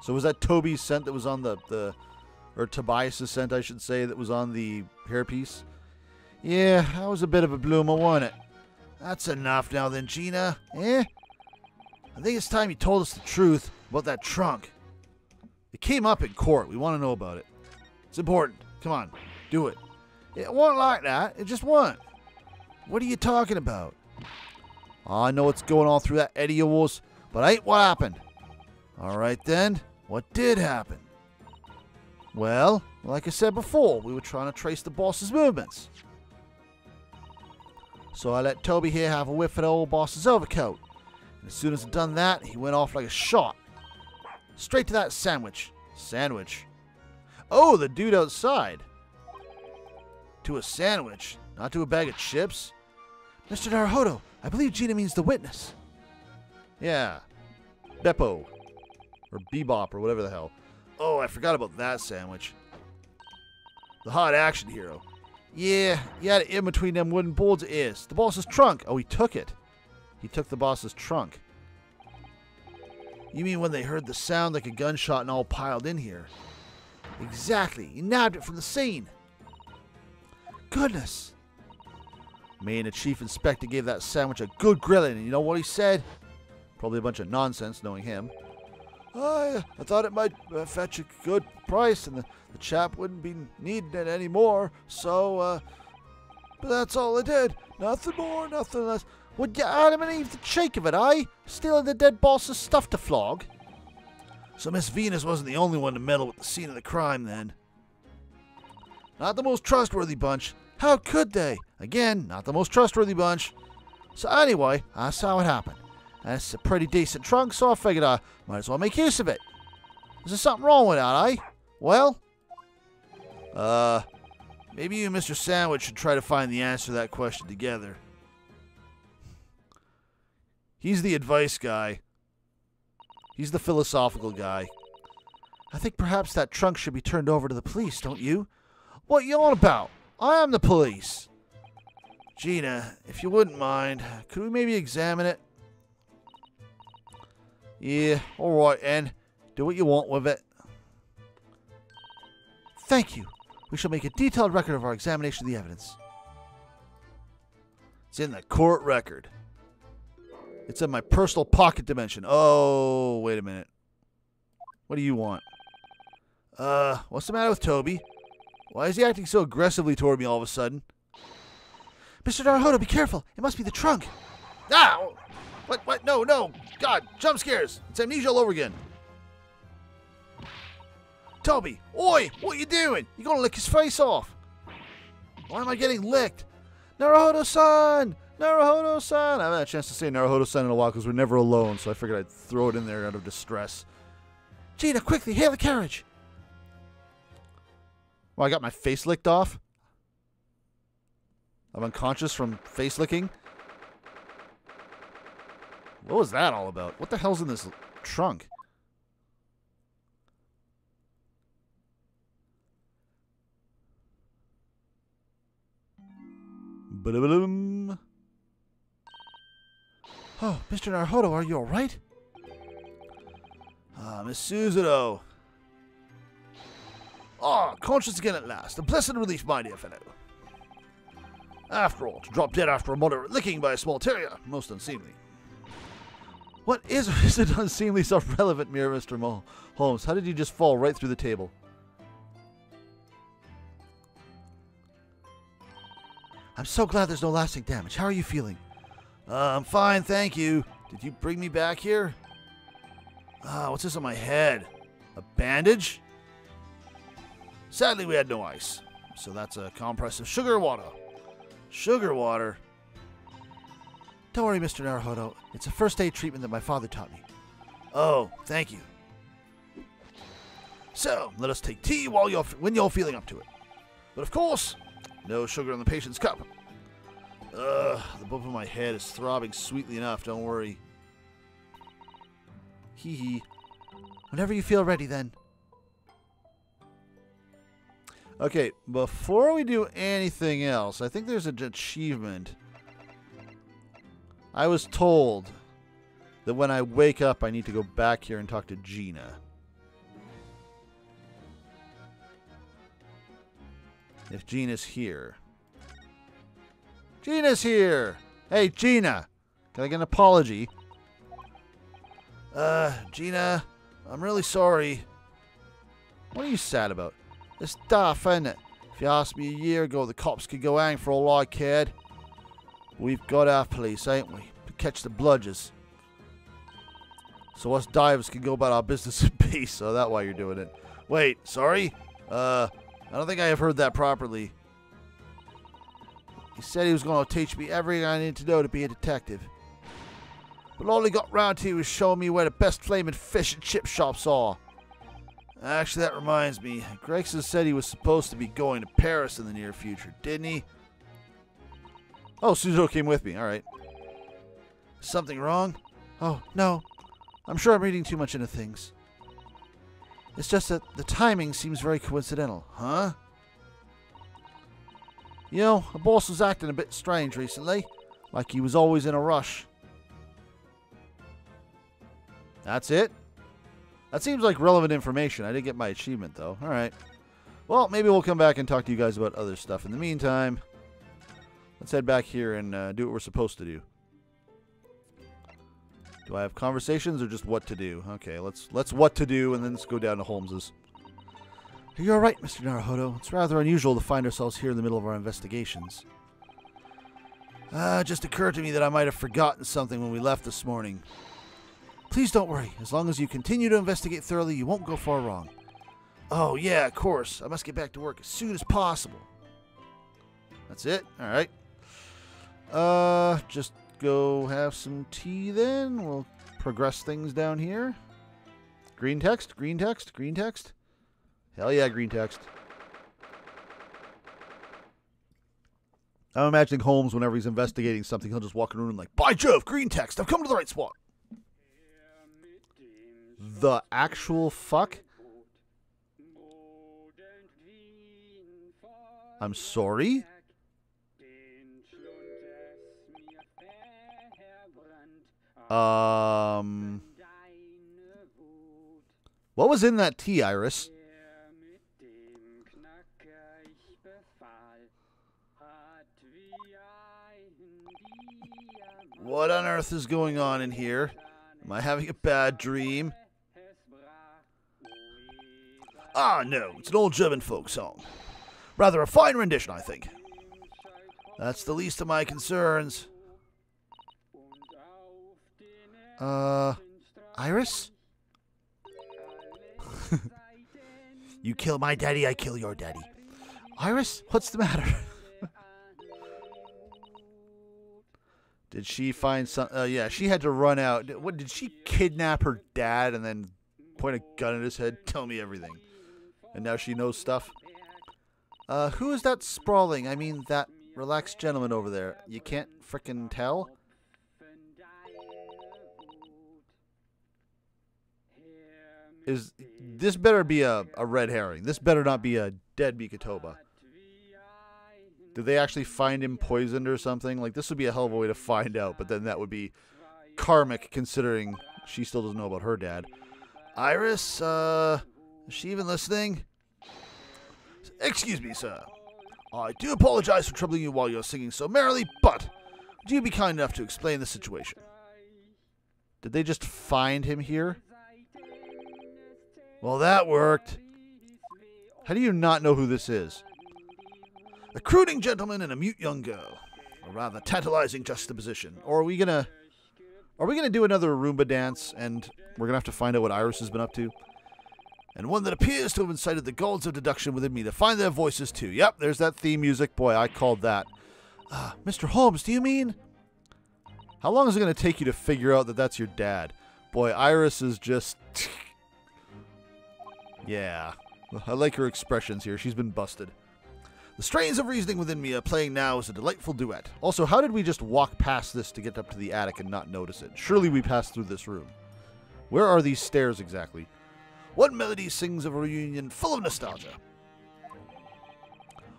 So was that Toby's scent that was on or Tobias' scent, I should say, that was on the hairpiece? Yeah, that was a bit of a bloomer, wasn't it? That's enough now then, Gina. Eh? I think it's time you told us the truth about that trunk. It came up in court. We want to know about it. It's important. Come on, do it. It wasn't like that. It just wasn't. What are you talking about? I know what's going on through that Eddie of yours, but ain't what happened. All right then, what did happen? Well, like I said before, we were trying to trace the boss's movements. So I let Toby here have a whiff of the old boss's overcoat. And as soon as I'd done that, he went off like a shot. Straight to that sandwich. Sandwich. Oh, the dude outside. To a sandwich, not to a bag of chips. Mr. Naruhodo, I believe Gina means the witness. Yeah. Beppo. Or Bebop, or whatever the hell. Oh, I forgot about that sandwich. The hot action hero. Yeah, he had it in between them wooden boards of his. The boss's trunk. Oh, he took it. He took the boss's trunk. You mean when they heard the sound like a gunshot and all piled in here? Exactly. He nabbed it from the scene. Goodness. Me and the chief inspector gave that sandwich a good grilling, and you know what he said? Probably a bunch of nonsense, knowing him. I thought it might fetch a good price, and the chap wouldn't be needing it anymore, so, but that's all I did. Nothing more, nothing less. Would you Adam and Eve the cheek of it, eh? Stealing the dead boss's stuff to flog? So Miss Venus wasn't the only one to meddle with the scene of the crime, then. Not the most trustworthy bunch. How could they? Again, not the most trustworthy bunch. So anyway, I saw what happened. And it's a pretty decent trunk, so I figured I might as well make use of it. Is there something wrong with that, eh? Well, maybe you and Mr. Sandwich should try to find the answer to that question together. He's the advice guy. He's the philosophical guy. I think perhaps that trunk should be turned over to the police, don't you? What you on about? I am the police. Gina, if you wouldn't mind, could we maybe examine it? Yeah, alright, and do what you want with it. Thank you. We shall make a detailed record of our examination of the evidence. It's in the court record. It's in my personal pocket dimension. Oh, wait a minute. What do you want? What's the matter with Toby? Why is he acting so aggressively toward me all of a sudden? Mr. Naruhodo, be careful. It must be the trunk. Ow! What? No. God, jump scares. It's amnesia all over again. Toby, oi, what you doing? You're gonna lick his face off. Why am I getting licked? Naruhodo-san! Naruhodo-san! I haven't had a chance to say Naruhodo-san in a while because we're never alone, so I figured I'd throw it in there out of distress. Gina, quickly, hail the carriage! Well, I got my face licked off? I'm unconscious from face licking? What was that all about? What the hell's in this trunk? Ba-da-ba-dum. Oh, Mr. Naruhodo, are you alright? Miss Suzuto. Conscious again at last. A blessed relief, my dear fellow. After all, to drop dead after a moderate licking by a small terrier. Most unseemly. What is or isn't unseemly so relevant, mere Mr. Holmes? How did you just fall right through the table? I'm so glad there's no lasting damage. How are you feeling? I'm fine, thank you. Did you bring me back here? What's this on my head? A bandage? Sadly, we had no ice. So that's a compress of sugar water. Sugar water? Don't worry, Mr. Naruhodo. It's a first aid treatment that my father taught me. Oh, thank you. So, let us take tea when you're feeling up to it. But of course, no sugar in the patient's cup. The bump of my head is throbbing sweetly enough, don't worry. Hee hee. Whenever you feel ready, then. Okay, before we do anything else, I think there's an achievement. I was told that when I wake up, I need to go back here and talk to Gina. If Gina's here. Gina's here! Hey, Gina! Can I get an apology? Gina, I'm really sorry. What are you sad about? It's daft, isn't it? If you asked me a year ago, the cops could go hang for all I cared. We've got our police, ain't we? To catch the bludgers. So us divers can go about our business in peace. So that's why you're doing it. Wait, sorry? I don't think I have heard that properly. He said he was going to teach me everything I need to know to be a detective. But all he got round to was showing me where the best flaming fish and chip shops are. Actually, that reminds me. Gregson said he was supposed to be going to Paris in the near future, didn't he? Oh, Suzo came with me. All right. Something wrong? Oh, no. I'm sure I'm reading too much into things. It's just that the timing seems very coincidental. Huh? You know, the boss was acting a bit strange recently. Like he was always in a rush. That's it? That seems like relevant information. I didn't get my achievement, though. All right. Well, maybe we'll come back and talk to you guys about other stuff. In the meantime, let's head back here and do what we're supposed to do. Do I have conversations or just what to do? Okay, let's what to do, and then let's go down to Holmes's. You're right, Mr. Naruhodo. It's rather unusual to find ourselves here in the middle of our investigations. It just occurred to me that I might have forgotten something when we left this morning. Please don't worry. As long as you continue to investigate thoroughly, you won't go far wrong. Oh, yeah, of course. I must get back to work as soon as possible. That's it? All right. Just go have some tea then. We'll progress things down here. Green text, green text, green text. Hell yeah, green text. I'm imagining Holmes, whenever he's investigating something, he'll just walk in a room like, by Jove, green text, I've come to the right spot. The actual fuck? I'm sorry? What was in that tea, Iris? What on earth is going on in here? Am I having a bad dream? Ah, no, it's an old German folk song. Rather a fine rendition, I think. That's the least of my concerns. Iris? You kill my daddy, I kill your daddy. Iris, what's the matter? Did she find some... yeah, she had to run out. What, did she kidnap her dad and then point a gun at his head? Tell me everything. And now she knows stuff? Who is that sprawling? I mean, that relaxed gentleman over there. You can't frickin' tell? This better be a red herring. This better not be a dead Mikotoba. Did they actually find him poisoned or something? Like, this would be a hell of a way to find out, but then that would be karmic, considering she still doesn't know about her dad. Iris, is she even listening? Excuse me, sir. I do apologize for troubling you while you're singing so merrily, but would you be kind enough to explain the situation? Did they just find him here? Well, that worked. How do you not know who this is? A crooning gentleman and a mute young girl. A rather tantalizing juxtaposition. Or are we gonna do another Roomba dance and we're gonna have to find out what Iris has been up to? And one that appears to have incited the gods of deduction within me to find their voices too. Yep, there's that theme music. Boy, I called that. Mr. Holmes, do you mean? How long is it going to take you to figure out that that's your dad? Boy, Iris is just... yeah. I like her expressions here. She's been busted. The strains of reasoning within me are playing now as a delightful duet. Also, how did we just walk past this to get up to the attic and not notice it? Surely we passed through this room. Where are these stairs exactly? One melody sings of a reunion full of nostalgia,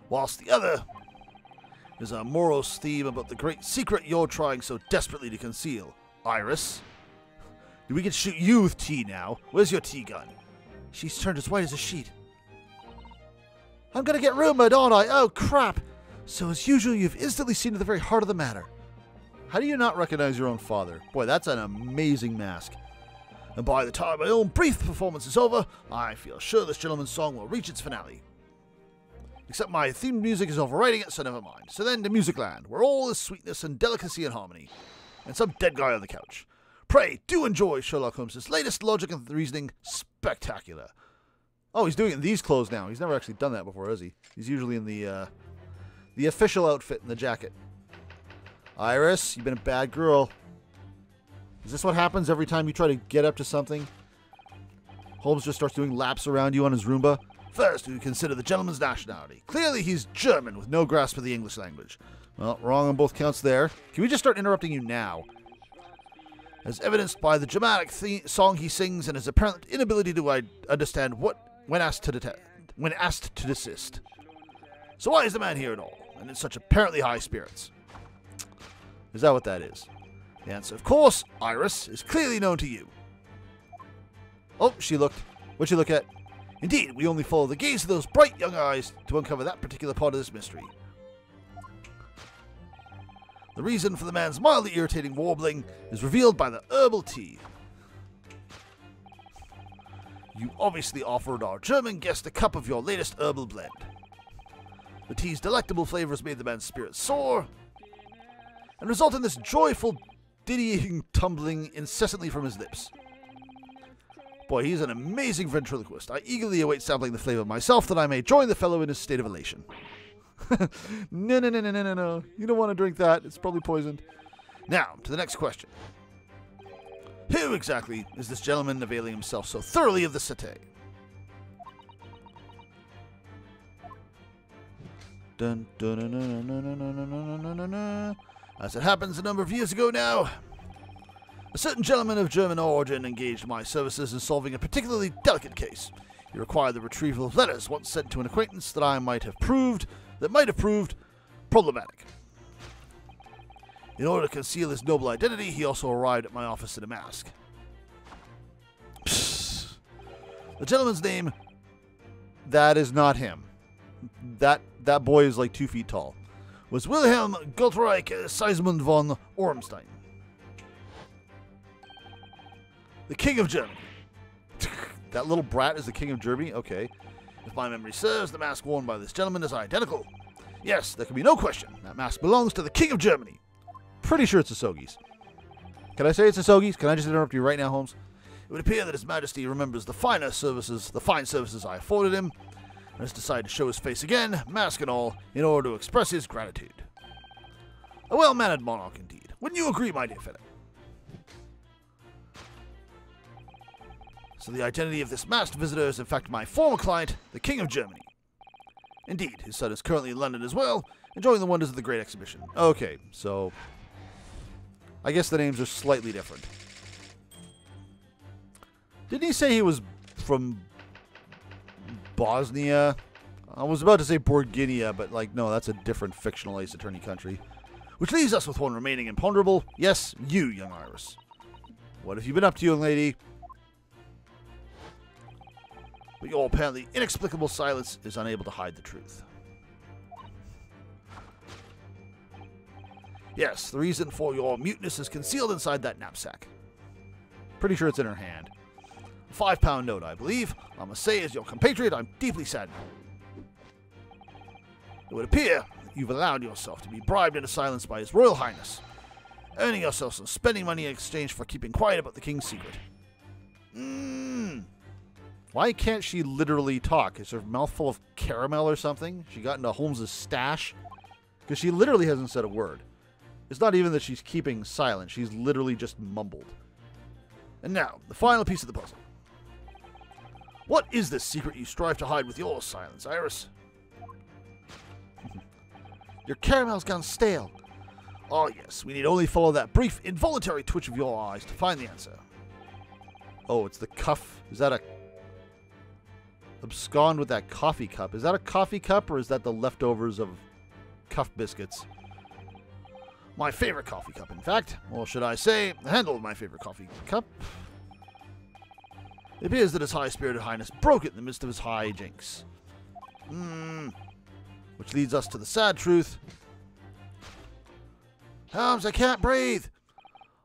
whilst the other is a morose theme about the great secret you're trying so desperately to conceal. Iris? We can shoot you with tea now. Where's your tea gun? She's turned as white as a sheet. I'm gonna get rumored, aren't I? Oh, crap! So as usual, you've instantly seen to the very heart of the matter. How do you not recognize your own father? Boy, that's an amazing mask. And by the time my own brief performance is over, I feel sure this gentleman's song will reach its finale. Except my themed music is overriding it, so never mind. So then to Music Land, where all is sweetness and delicacy and harmony. And some dead guy on the couch. Pray, do enjoy Sherlock Holmes' latest logic and reasoning spectacular. Oh, he's doing it in these clothes now. He's never actually done that before, has he? He's usually in the official outfit and the jacket. Iris, you've been a bad girl. Is this what happens every time you try to get up to something? Holmes just starts doing laps around you on his Roomba. First, we consider the gentleman's nationality. Clearly, he's German with no grasp of the English language. Well, wrong on both counts there. Can we just start interrupting you now? As evidenced by the dramatic song he sings and his apparent inability to understand when asked to desist. So why is the man here at all, and in such apparently high spirits? Is that what that is? The answer, of course, Iris, is clearly known to you. Oh, she looked. What'd she look at? Indeed, we only follow the gaze of those bright young eyes to uncover that particular part of this mystery. The reason for the man's mildly irritating warbling is revealed by the herbal tea. You obviously offered our German guest a cup of your latest herbal blend. The tea's delectable flavors made the man's spirit soar and result in this joyful, diddying tumbling incessantly from his lips. Boy, he's an amazing ventriloquist. I eagerly await sampling the flavor myself that I may join the fellow in his state of elation. No. You don't want to drink that. It's probably poisoned. Now, to the next question. Who exactly is this gentleman availing himself so thoroughly of the satay? Dun, dun, dun, dun, dun, dun, dun, dun, dun, dun, dun. As it happens, a number of years ago now, a certain gentleman of German origin engaged my services in solving a particularly delicate case. He required the retrieval of letters once sent to an acquaintance that might have proved problematic. In order to conceal his noble identity, he also arrived at my office in a mask. Psst. The gentleman's name, that is not him. That boy is like 2 feet tall. Was Wilhelm Gottreich Psy'Min von Ormstein, the King of Germany. That little brat is the King of Germany? Okay. If my memory serves, the mask worn by this gentleman is identical. Yes, there can be no question. That mask belongs to the King of Germany. Pretty sure it's Ahsoki's. Can I say it's Ahsoki's? Can I just interrupt you right now, Holmes? It would appear that His Majesty remembers the fine services I afforded him, and has decided to show his face again, mask and all, in order to express his gratitude. A well-mannered monarch indeed. Wouldn't you agree, my dear fellow? So the identity of this masked visitor is in fact my former client, the King of Germany. Indeed, his son is currently in London as well, enjoying the wonders of the Great Exhibition. Okay, so I guess the names are slightly different. Didn't he say he was from Bosnia? I was about to say Borginia, but no, that's a different fictional Ace Attorney country. Which leaves us with one remaining imponderable. Yes, you, young Iris. What have you been up to, young lady? But your apparently inexplicable silence is unable to hide the truth. Yes, the reason for your muteness is concealed inside that knapsack. Pretty sure it's in her hand. A £5 note, I believe. I must say, as your compatriot, I'm deeply saddened. It would appear that you've allowed yourself to be bribed into silence by His Royal Highness, earning yourself some spending money in exchange for keeping quiet about the King's secret. Why can't she literally talk? Is her mouth full of caramel or something? She got into Holmes' stash? Because she literally hasn't said a word. It's not even that she's keeping silent. She's literally just mumbled. And now, the final piece of the puzzle. What is this secret you strive to hide with your silence, Iris? Your caramel's gone stale. Oh yes, we need only follow that brief, involuntary twitch of your eyes to find the answer. Oh, it's the cuff. Is that a... abscond with that coffee cup. Is that a coffee cup, or is that the leftovers of Cuff biscuits? My favorite coffee cup, in fact. Or should I say, the handle of my favorite coffee cup. It appears that His High-Spirited Highness broke it in the midst of his high jinks. Which leads us to the sad truth. Holmes, I can't breathe.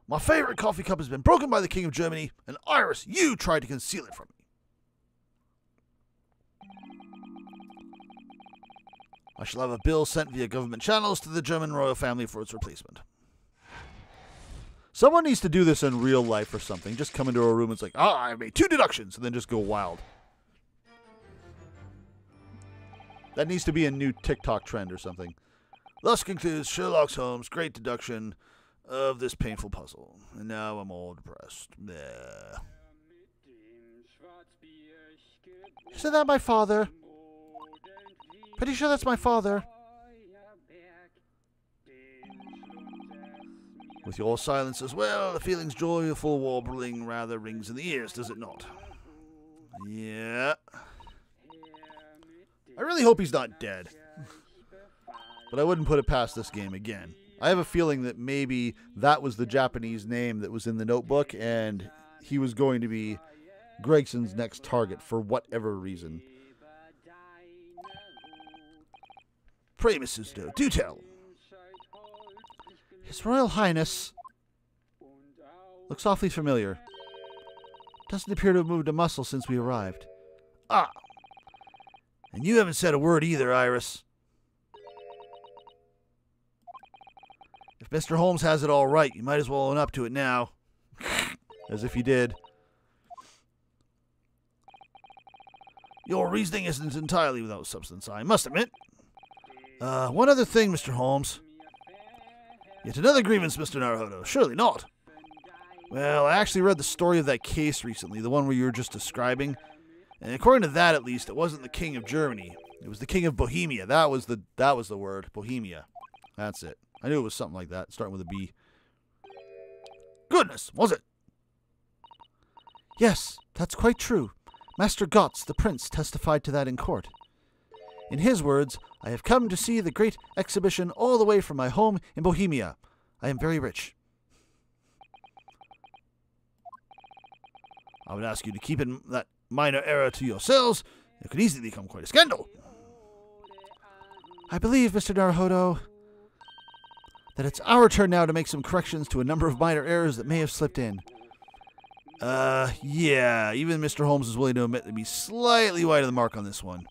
My favorite coffee cup has been broken by the King of Germany, and Iris, you tried to conceal it from me. I shall have a bill sent via government channels to the German royal family for its replacement. Someone needs to do this in real life or something. Just come into a room and it's like, I made 2 deductions, and then just go wild. That needs to be a new TikTok trend or something. Thus concludes Sherlock Holmes' great deduction of this painful puzzle. And now I'm all depressed. Bleh. Isn't that my father? Pretty sure that's my father. With your silence as well, the feeling's joyful warbling rather rings in the ears, does it not? Yeah. I really hope he's not dead. But I wouldn't put it past this game again. I have a feeling that maybe that was the Japanese name that was in the notebook, and he was going to be Gregson's next target for whatever reason. Pray, Mrs. Doe, do tell. His Royal Highness looks awfully familiar. Doesn't appear to have moved a muscle since we arrived. Ah! And you haven't said a word either, Iris. If Mr. Holmes has it all right, you might as well own up to it now. As if he did. Your reasoning isn't entirely without substance, I must admit. One other thing, Mr. Holmes. Yet another grievance, Mr. Naruhodo. Surely not. Well, I actually read the story of that case recently, the one where you were just describing. And according to that, at least, it wasn't the King of Germany. It was the King of Bohemia. That was the word. Bohemia. That's it. I knew it was something like that, starting with a B. Goodness, was it? Yes, that's quite true. Master Gotz, the prince, testified to that in court. In his words, I have come to see the great exhibition all the way from my home in Bohemia. I am very rich. I would ask you to keep in that minor error to yourselves. It could easily become quite a scandal. I believe, Mr. Naruhodo, that it's our turn now to make some corrections to a number of minor errors that may have slipped in. Yeah, even Mr. Holmes is willing to admit to be slightly wide of the mark on this one.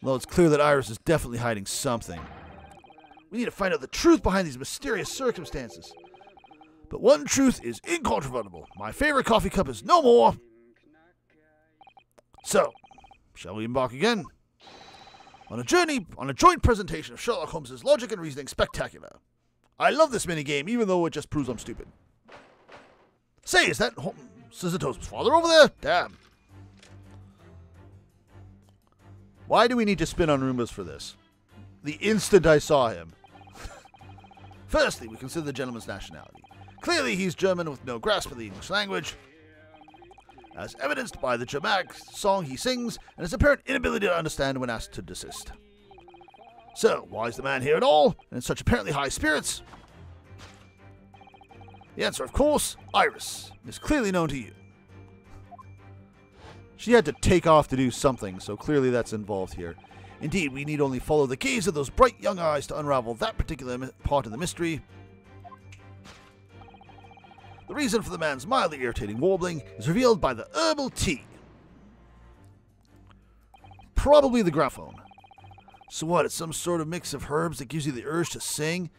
Though it's clear that Iris is definitely hiding something. We need to find out the truth behind these mysterious circumstances. But one truth is incontrovertible. My favorite coffee cup is no more. So, shall we embark again? On a joint presentation of Sherlock Holmes' logic and reasoning spectacular. I love this minigame, even though it just proves I'm stupid. Say, is that Scissortoes' father over there? Damn. Why do we need to spin on Roombas for this? The instant I saw him. Firstly, we consider the gentleman's nationality. Clearly, he's German with no grasp of the English language, as evidenced by the Germanic song he sings and his apparent inability to understand when asked to desist. So, why is the man here at all, and in such apparently high spirits? The answer, of course, Iris, is clearly known to you. She had to take off to do something, so clearly that's involved here. Indeed, we need only follow the gaze of those bright young eyes to unravel that particular part of the mystery. The reason for the man's mildly irritating warbling is revealed by the herbal tea. Probably the graphone. So what, it's some sort of mix of herbs that gives you the urge to sing?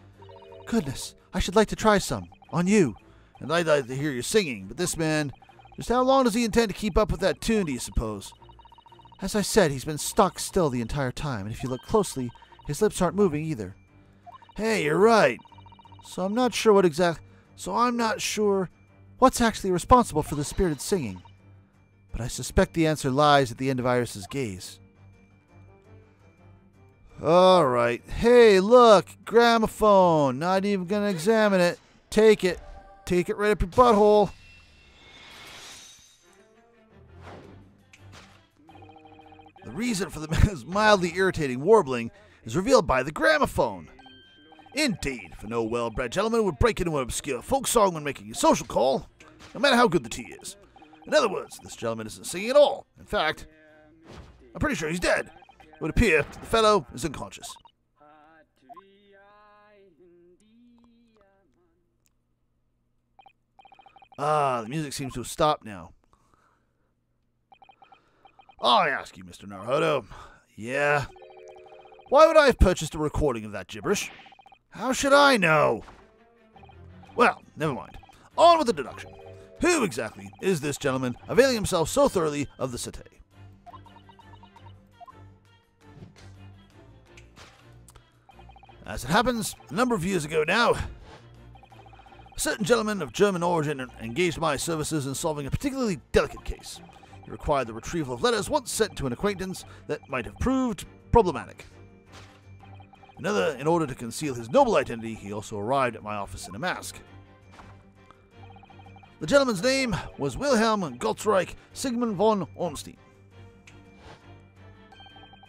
Goodness, I should like to try some. On you. And I'd like to hear you singing, but this man... Just how long does he intend to keep up with that tune, do you suppose? As I said, he's been stock still the entire time, and if you look closely, his lips aren't moving either. Hey, you're right. So I'm not sure what's actually responsible for the spirited singing. But I suspect the answer lies at the end of Iris's gaze. All right. Hey, look, gramophone. Not even gonna examine it. Take it. Take it right up your butthole. The reason for the man's mildly irritating warbling is revealed by the gramophone. Indeed, for no well-bred gentleman would break into an obscure folk song when making a social call, no matter how good the tea is. In other words, this gentleman isn't singing at all. In fact, I'm pretty sure he's dead. It would appear that the fellow is unconscious. Ah, the music seems to have stopped now. I ask you, Mr. Naruhodo. Yeah? Why would I have purchased a recording of that gibberish? How should I know? Well, never mind. On with the deduction. Who exactly is this gentleman availing himself so thoroughly of the cité? As it happens, a number of years ago now, a certain gentleman of German origin engaged my services in solving a particularly delicate case. He required the retrieval of letters once sent to an acquaintance that might have proved problematic. In order to conceal his noble identity, he also arrived at my office in a mask. The gentleman's name was Wilhelm Gottreich Psy'Min von Ornstein.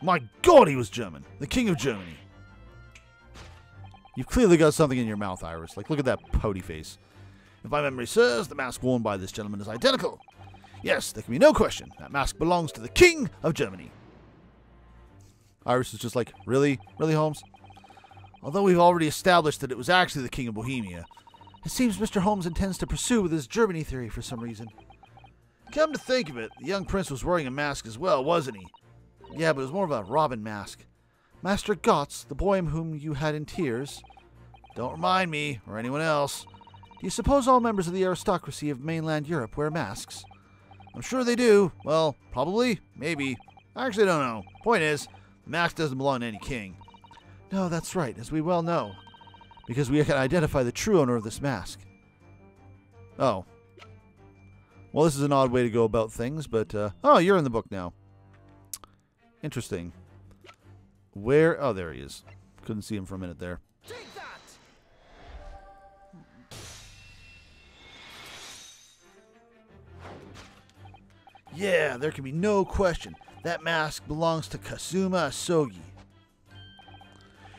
My God, he was German. The King of Germany. You've clearly got something in your mouth, Iris. Like, look at that pouty face. If my memory serves, the mask worn by this gentleman is identical. Yes, there can be no question. That mask belongs to the King of Germany. Iris is just like, really? Really, Holmes? Although we've already established that it was actually the King of Bohemia. It seems Mr. Holmes intends to pursue with his Germany theory for some reason. Come to think of it, the young prince was wearing a mask as well, wasn't he? Yeah, but it was more of a Robin mask. Master Gotz, the boy whom you had in tears. Don't remind me, or anyone else. Do you suppose all members of the aristocracy of mainland Europe wear masks? I'm sure they do. Well, probably, maybe. I actually don't know. Point is, the mask doesn't belong to any king. No, that's right, as we well know. Because we can identify the true owner of this mask. Oh. Well, this is an odd way to go about things, but, oh, you're in the book now. Interesting. Where? Oh, there he is. Couldn't see him for a minute there. Take that! Yeah, there can be no question. That mask belongs to Kazuma Ahsoki.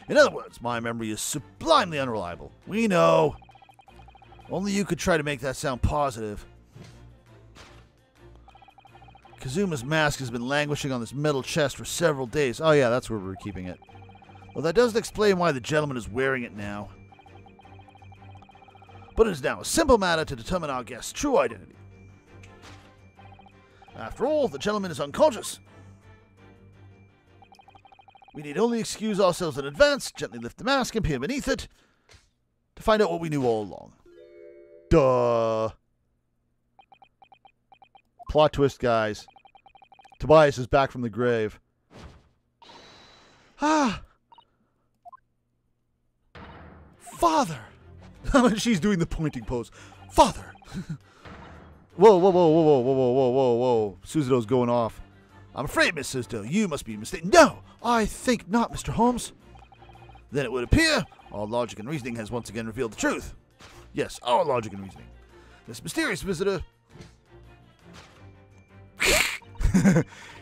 In other words, my memory is sublimely unreliable. We know. Only you could try to make that sound positive. Kazuma's mask has been languishing on this metal chest for several days. Oh, yeah, that's where we're keeping it. Well, that doesn't explain why the gentleman is wearing it now. But it is now a simple matter to determine our guest's true identity. After all, the gentleman is unconscious. We need only excuse ourselves in advance, gently lift the mask and peer beneath it to find out what we knew all along. Duh. Plot twist, guys. Tobias is back from the grave. Ah! Father! She's doing the pointing pose. Father! Whoa, whoa, whoa, whoa, whoa, whoa, whoa, whoa, whoa, whoa. Susanoo's going off. I'm afraid, Miss Sisdale, you must be mistaken. No, I think not, Mr. Holmes. Then it would appear our logic and reasoning has once again revealed the truth. Yes, our logic and reasoning. This mysterious visitor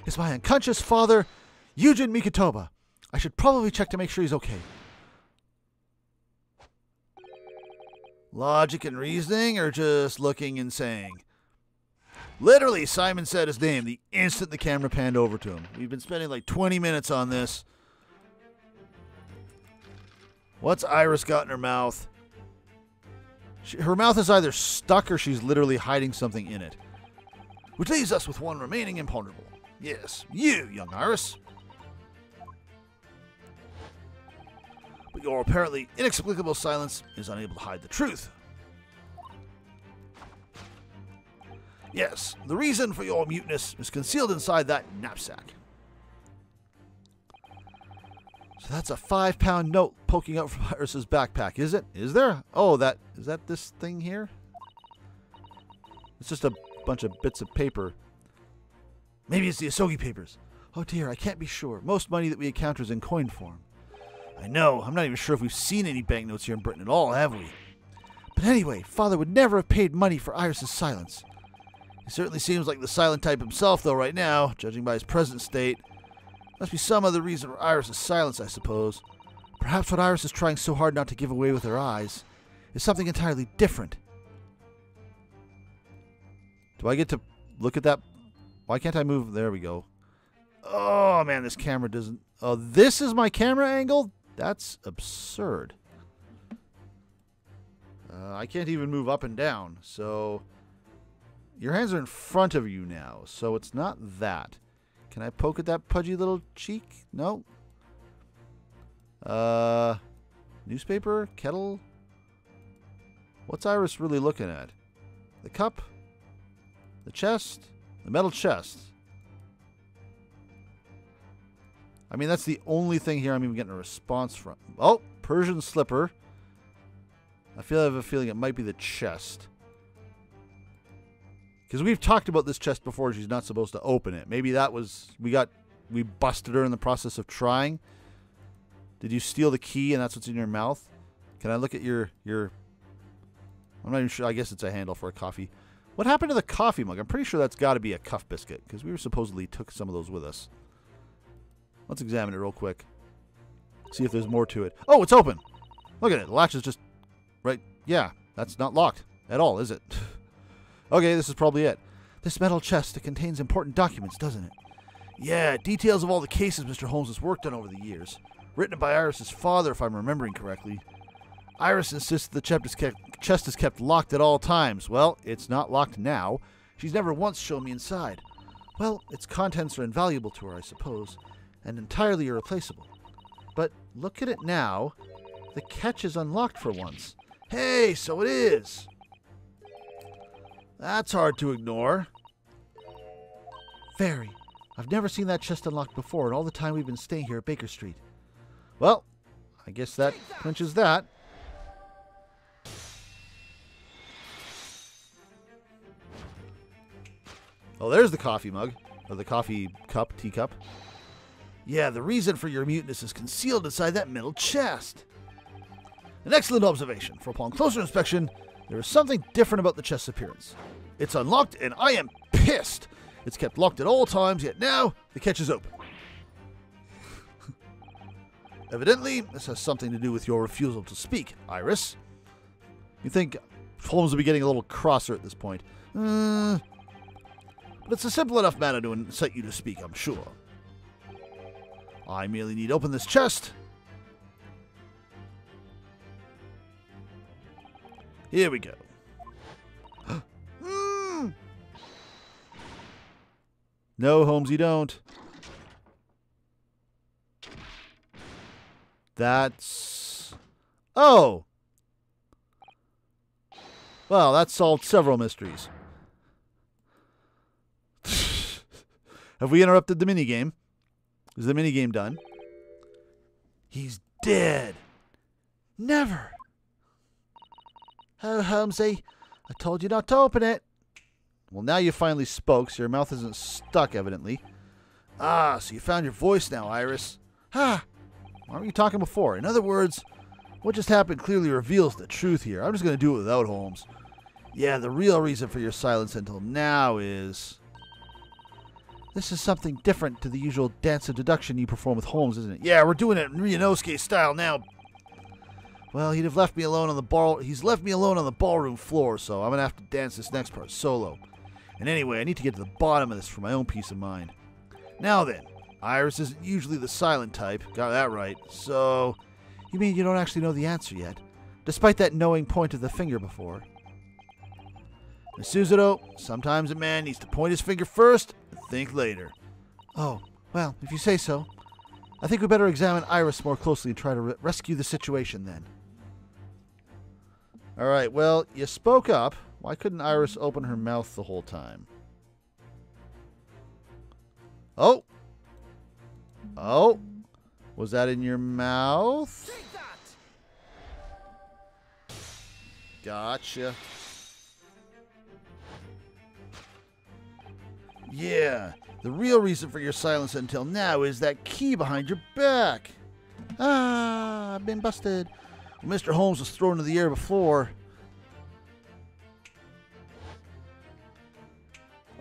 is my unconscious father, Eugen Mikotoba. I should probably check to make sure he's okay. Logic and reasoning, or just looking and saying? Literally, Simon said his name the instant the camera panned over to him. We've been spending like 20 minutes on this. What's Iris got in her mouth? Her mouth is either stuck or she's literally hiding something in it. Which leaves us with one remaining imponderable. Yes, you, young Iris. But your apparently inexplicable silence is unable to hide the truth. Yes, the reason for your muteness is concealed inside that knapsack. So that's a 5-pound note poking out from Iris's backpack, is it? Is there? Oh, is that this thing here? It's just a bunch of bits of paper. Maybe it's the Soggy Papers. Oh dear, I can't be sure. Most money that we encounter is in coin form. I know. I'm not even sure if we've seen any banknotes here in Britain at all, have we? But anyway, Father would never have paid money for Iris's silence. He certainly seems like the silent type himself, though, right now, judging by his present state. Must be some other reason for Iris's silence, I suppose. Perhaps what Iris is trying so hard not to give away with her eyes is something entirely different. Do I get to look at that? Why can't I move? There we go. Oh, man, this camera doesn't... Oh, this is my camera angle? That's absurd. I can't even move up and down, so... Your hands are in front of you now, so it's not that. Can I poke at that pudgy little cheek? No. Newspaper? Kettle? What's Iris really looking at? The cup? The chest? The metal chest. I mean, that's the only thing here I'm even getting a response from. Oh, Persian slipper. I have a feeling it might be the chest. Because we've talked about this chest before. She's not supposed to open it. Maybe that was... We busted her in the process of trying. Did you steal the key and that's what's in your mouth? Can I look at your... I'm not even sure. I guess it's a handle for a coffee. What happened to the coffee mug? I'm pretty sure that's got to be a cuff biscuit. Because we supposedly took some of those with us. Let's examine it real quick. See if there's more to it. Oh, it's open. Look at it. The latch is just... Right. Yeah. That's not locked at all, is it? Okay, this is probably it. This metal chest, it contains important documents, doesn't it? Yeah, details of all the cases Mr. Holmes has worked on over the years. Written by Iris's father, if I'm remembering correctly. Iris insists the chest is kept locked at all times. Well, it's not locked now. She's never once shown me inside. Well, its contents are invaluable to her, I suppose, and entirely irreplaceable. But look at it now. The catch is unlocked for once. Hey, so it is. That's hard to ignore. Very. I've never seen that chest unlocked before in all the time we've been staying here at Baker Street. Well, I guess that clinches that. Oh, there's the coffee mug. Or the coffee cup, teacup. Yeah, the reason for your muteness is concealed inside that metal chest. An excellent observation, for upon closer inspection, there is something different about the chest's appearance. It's unlocked, and I am pissed. It's kept locked at all times, yet now the catch is open. Evidently, this has something to do with your refusal to speak, Iris. You think Holmes will be getting a little crosser at this point. But it's a simple enough matter to incite you to speak, I'm sure. I merely need to open this chest. Here we go. No, Holmes, you don't. That's... Oh! Well, that solved several mysteries. Have we interrupted the minigame? Is the minigame done? He's dead. Never. Oh, Holmesy, I told you not to open it. Well, now you finally spoke, so your mouth isn't stuck, evidently. Ah, so you found your voice now, Iris. Ha! Why weren't you talking before? In other words, what just happened clearly reveals the truth here. I'm just going to do it without Holmes. Yeah, the real reason for your silence until now is... This is something different to the usual dance of deduction you perform with Holmes, isn't it? Yeah, we're doing it in Ryunosuke style now. Well, he'd have left me alone on the He's left me alone on the ballroom floor, so I'm going to have to dance this next part solo. And anyway, I need to get to the bottom of this for my own peace of mind. Now then, Iris isn't usually the silent type. Got that right. So, you mean you don't actually know the answer yet? Despite that knowing point of the finger before. Miss Suzuto, sometimes a man needs to point his finger first and think later. Oh, well, if you say so. I think we better examine Iris more closely and try to rescue the situation then. Alright, well, you spoke up. Why couldn't Iris open her mouth the whole time? Oh! Oh! Was that in your mouth? Gotcha. Yeah, the real reason for your silence until now is that key behind your back. Ah, I've been busted. Well, Mr. Holmes was thrown into the air before.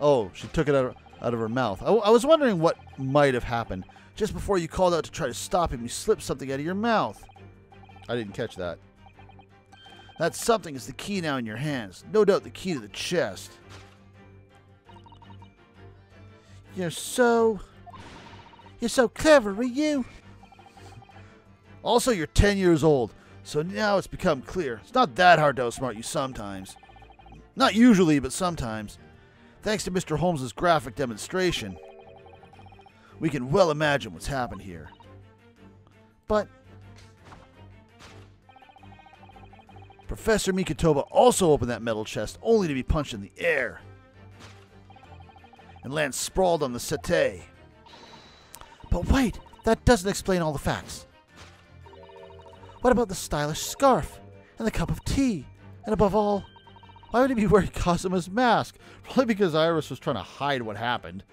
Oh, she took it out of her mouth. I was wondering what might have happened. Just before you called out to try to stop him, you slipped something out of your mouth. I didn't catch that. That something is the key now in your hands. No doubt the key to the chest. You're so clever, are you? Also, you're 10 years old, so now it's become clear. It's not that hard to outsmart you sometimes. Not usually, but sometimes. Thanks to Mr. Holmes's graphic demonstration, we can well imagine what's happened here. But Professor Mikitoba also opened that metal chest only to be punched in the air and land sprawled on the settee. But wait, that doesn't explain all the facts. What about the stylish scarf and the cup of tea? And above all, why would he be wearing Kazuma's mask? Probably because Iris was trying to hide what happened.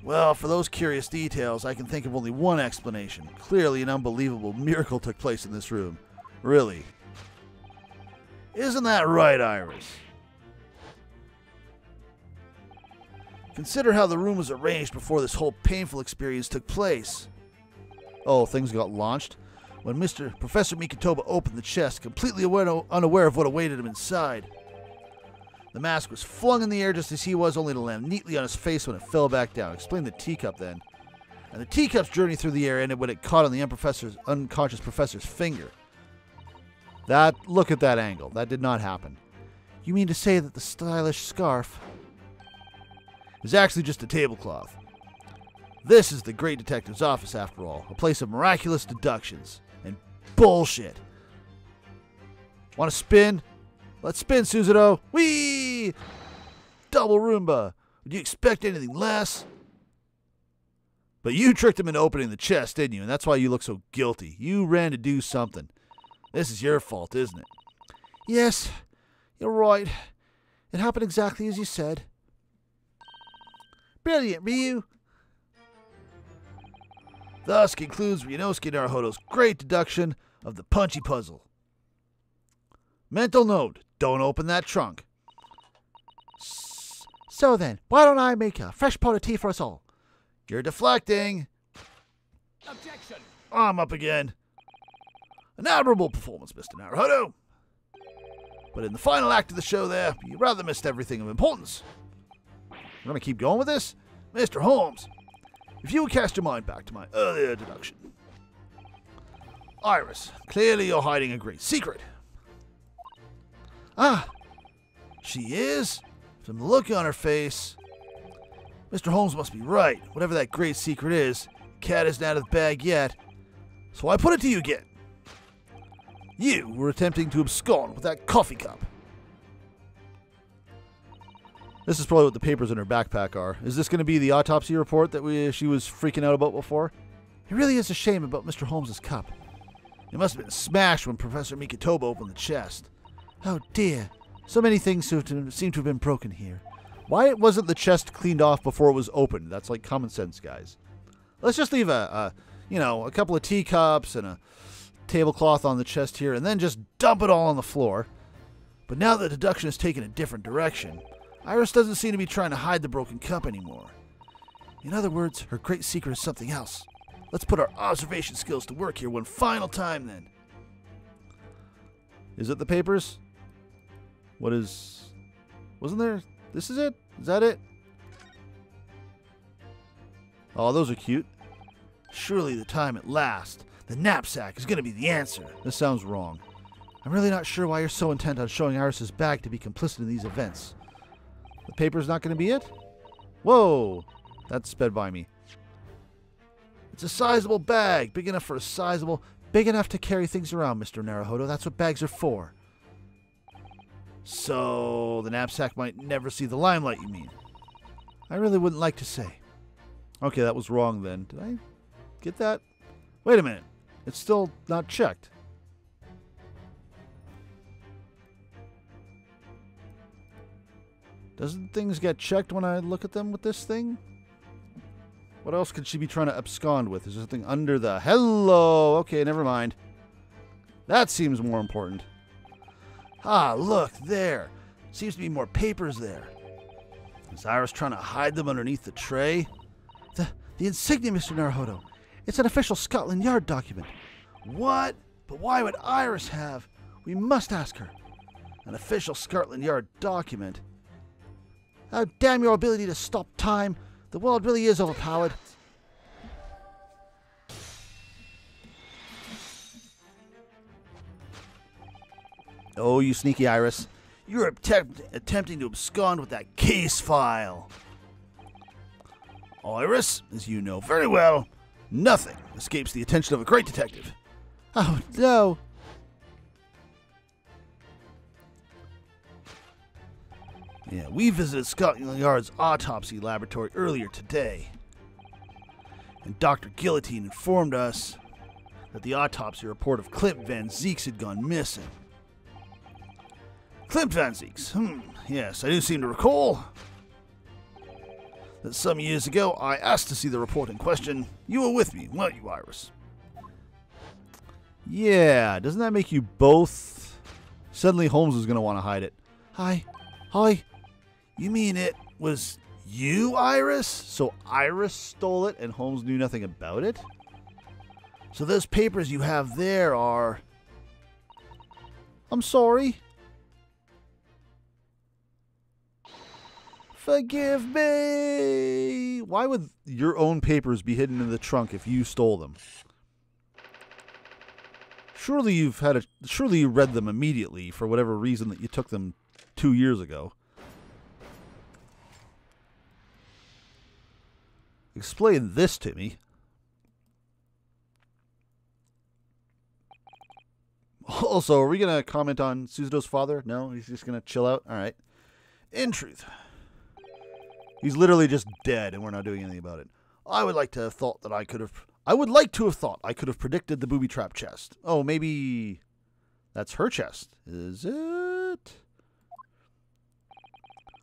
Well, for those curious details, I can think of only one explanation. Clearly, an unbelievable miracle took place in this room. Really. Isn't that right, Iris? Consider how the room was arranged before this whole painful experience took place. Oh, things got launched? When Professor Mikitoba opened the chest, completely unaware of what awaited him inside. The mask was flung in the air just as he was, only to land neatly on his face when it fell back down. Explain the teacup then. And the teacup's journey through the air ended when it caught on the unconscious professor's finger. Look at that angle. That did not happen. You mean to say that the stylish scarf is actually just a tablecloth? This is the great detective's office, after all. A place of miraculous deductions and bullshit. Want to spin? Let's spin, Suzuto. Whee! Double Roomba. Would you expect anything less? But you tricked him into opening the chest, didn't you? And that's why you look so guilty. You ran to do something. This is your fault, isn't it? Yes, you're right. It happened exactly as you said. Brilliant, Ryu. Thus concludes Ryunosuke Naruhodo's great deduction of the punchy puzzle. Mental note, don't open that trunk. So then, why don't I make a fresh pot of tea for us all? You're deflecting. Objection! I'm up again. An admirable performance, Mr. Naruhodo. But in the final act of the show there, you rather missed everything of importance. We're going to keep going with this? Mr. Holmes, if you would cast your mind back to my earlier deduction. Iris, clearly you're hiding a great secret. Ah, she is? From the look on her face, Mr. Holmes must be right. Whatever that great secret is, cat isn't out of the bag yet. So I put it to you again. You were attempting to abscond with that coffee cup. This is probably what the papers in her backpack are. Is this going to be the autopsy report that she was freaking out about before? It really is a shame about Mr. Holmes's cup. It must have been smashed when Professor Mikitoba opened the chest. Oh dear, so many things seem to have been broken here. Why wasn't the chest cleaned off before it was opened? That's like common sense, guys. Let's just leave a couple of teacups and a tablecloth on the chest here, and then just dump it all on the floor. But now the deduction has taken a different direction. Iris doesn't seem to be trying to hide the broken cup anymore. In other words, her great secret is something else. Let's put our observation skills to work here one final time, then. Is it the papers? Wasn't there? This is it? Is that it? Oh, those are cute. Surely the time at last. The knapsack is going to be the answer. This sounds wrong. I'm really not sure why you're so intent on showing Iris's bag to be complicit in these events. The paper's not going to be it? Whoa! That sped by me. It's a sizable bag. Big enough for a sizable... Big enough to carry things around, Mr. Naruhodo. That's what bags are for. So, the knapsack might never see the limelight, you mean? I really wouldn't like to say. Okay, that was wrong then. Did I get that? Wait a minute. It's still not checked. Doesn't things get checked when I look at them with this thing? What else could she be trying to abscond with? Is there something under the... Hello! Okay, never mind. That seems more important. Ah, look, there. Seems to be more papers there. Is Iris trying to hide them underneath the tray? The insignia, Mr. Naruhodo. It's an official Scotland Yard document. What? But why would Iris have? We must ask her. An official Scotland Yard document? Oh, damn your ability to stop time. The world really is overpowered. Oh, you sneaky Iris. You're attempting to abscond with that case file. Iris, as you know very well, nothing escapes the attention of a great detective. Oh, no. Yeah, we visited Scotland Yard's autopsy laboratory earlier today. And Dr. Guillotine informed us that the autopsy report of Clint Van Zeeks had gone missing. Clint Van Zeeks. Yes, I do seem to recall that some years ago I asked to see the report in question. You were with me, weren't you, Iris? Yeah, doesn't that make you both? Suddenly Holmes is going to want to hide it. Hi. You mean it was you, Iris? So Iris stole it and Holmes knew nothing about it? So those papers you have there are... I'm sorry. Forgive me. Why would your own papers be hidden in the trunk if you stole them? Surely you read them immediately for whatever reason that you took them 2 years ago. Explain this to me. Also, are we going to comment on Suzuto's father? No, he's just going to chill out? All right. In truth, he's literally just dead and we're not doing anything about it. I would like to have thought that I could have predicted the booby trap chest. Oh, maybe that's her chest. Is it?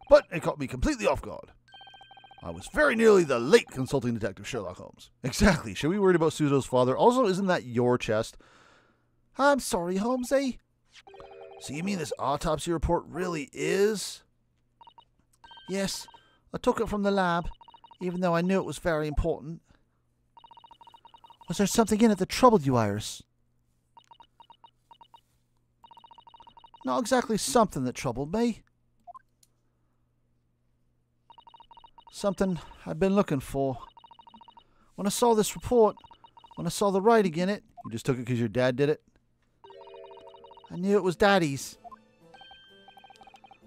But it caught me completely off guard. I was very nearly the late consulting detective Sherlock Holmes. Exactly. Should we worry about Suzuto's father? Also, isn't that your chest? I'm sorry, Holmesy. So you mean this autopsy report really is? Yes, I took it from the lab, even though I knew it was very important. Was there something in it that troubled you, Iris? Not exactly something that troubled me. Something I've been looking for. When I saw this report, when I saw the writing in it... You just took it because your dad did it? I knew it was Daddy's.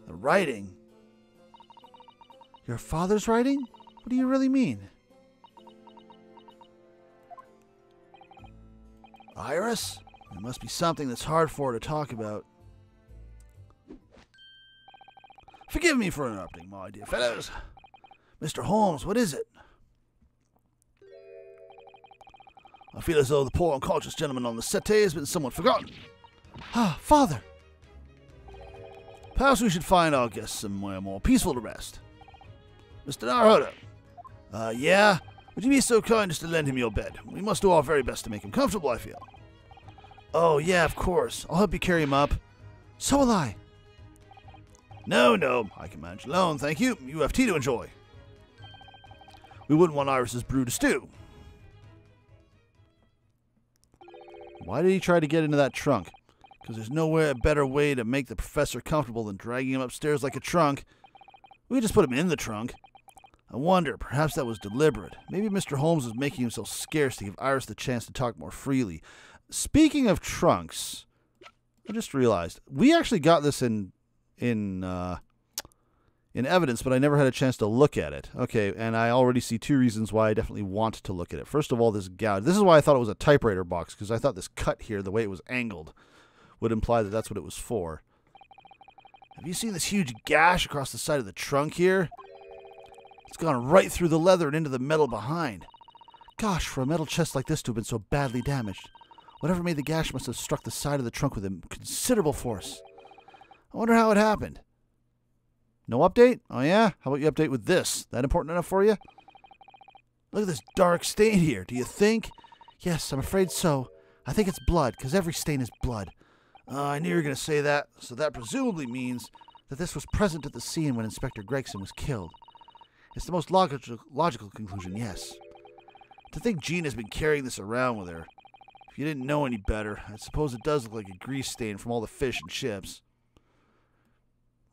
The writing? Your father's writing? What do you really mean? Iris? It must be something that's hard for her to talk about. Forgive me for interrupting, my dear fellows. Mr. Holmes, what is it? I feel as though the poor unconscious gentleman on the settee has been somewhat forgotten. Ah, Father! Perhaps we should find our guest somewhere more peaceful to rest. Mr. Naruto. Yeah? Would you be so kind as to lend him your bed? We must do our very best to make him comfortable, I feel. Oh, yeah, of course. I'll help you carry him up. So will I. No, I can manage alone, thank you. You have tea to enjoy. We wouldn't want Iris's brew to stew. Why did he try to get into that trunk? Because there's nowhere a better way to make the professor comfortable than dragging him upstairs like a trunk. We could just put him in the trunk. I wonder, perhaps that was deliberate. Maybe Mr. Holmes was making himself scarce to give Iris the chance to talk more freely. Speaking of trunks, I just realized we actually got this in evidence, but I never had a chance to look at it. Okay, and I already see 2 reasons why I definitely want to look at it. First of all, this gouge. This is why I thought it was a typewriter box, because I thought this cut here, the way it was angled, would imply that that's what it was for. Have you seen this huge gash across the side of the trunk here? It's gone right through the leather and into the metal behind. Gosh, for a metal chest like this to have been so badly damaged. Whatever made the gash must have struck the side of the trunk with a considerable force. I wonder how it happened. No update? Oh yeah? How about you update with this? That important enough for you? Look at this dark stain here. Do you think? Yes, I'm afraid so. I think it's blood, because every stain is blood. I knew you were going to say that. So that presumably means that this was present at the scene when Inspector Gregson was killed. It's the most logical conclusion, yes. To think Jean has been carrying this around with her. If you didn't know any better, I suppose it does look like a grease stain from all the fish and chips.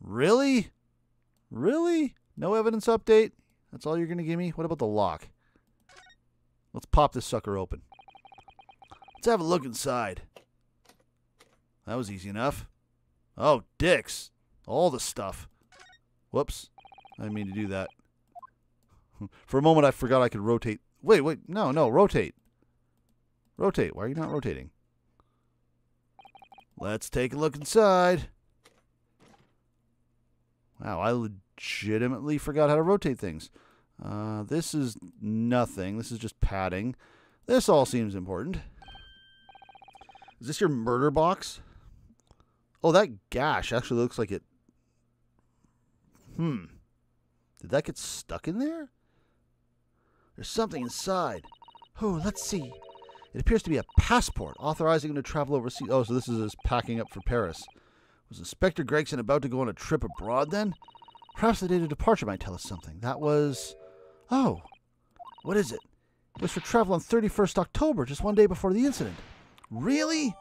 Really? Really? No evidence update? That's all you're going to give me? What about the lock? Let's pop this sucker open. Let's have a look inside. That was easy enough. Oh, dicks. All the stuff. Whoops. I didn't mean to do that. For a moment, I forgot I could rotate. Wait. No, rotate. Rotate. Why are you not rotating? Let's take a look inside. Wow, I legitimately forgot how to rotate things. This is nothing. This is just padding. This all seems important. Is this your murder box? Oh, that gash actually looks like it... Did that get stuck in there? There's something inside. Oh, let's see. It appears to be a passport authorizing him to travel overseas. Oh, so this is his packing up for Paris. Was Inspector Gregson about to go on a trip abroad then? Perhaps the date of departure might tell us something. That was... Oh, what is it? It was for travel on 31st October, just one day before the incident. Really?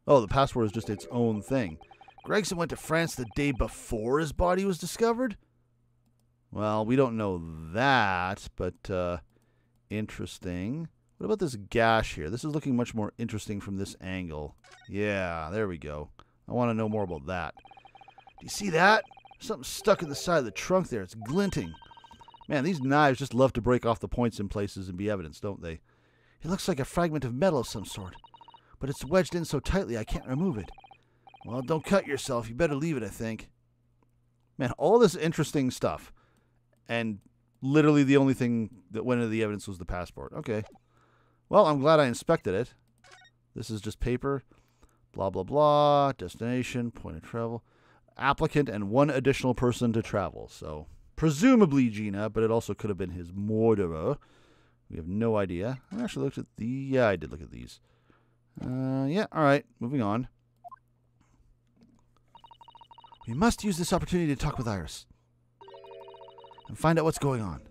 Oh, the passport is just its own thing. Gregson went to France the day before his body was discovered? Well, we don't know that, but interesting. What about this gash here? This is looking much more interesting from this angle. Yeah, there we go. I want to know more about that. Do you see that? Something stuck in the side of the trunk there. It's glinting. Man, these knives just love to break off the points in places and be evidence, don't they? It looks like a fragment of metal of some sort, but it's wedged in so tightly I can't remove it. Well, don't cut yourself. You better leave it, I think. Man, all this interesting stuff. And literally the only thing that went into the evidence was the passport. Okay. Well, I'm glad I inspected it. This is just paper. Blah, blah, blah. Destination, point of travel. Applicant and one additional person to travel. So, presumably Gina, but it also could have been his murderer. We have no idea. I actually looked at the... Yeah, I did look at these. Yeah, all right. Moving on. We must use this opportunity to talk with Iris and find out what's going on.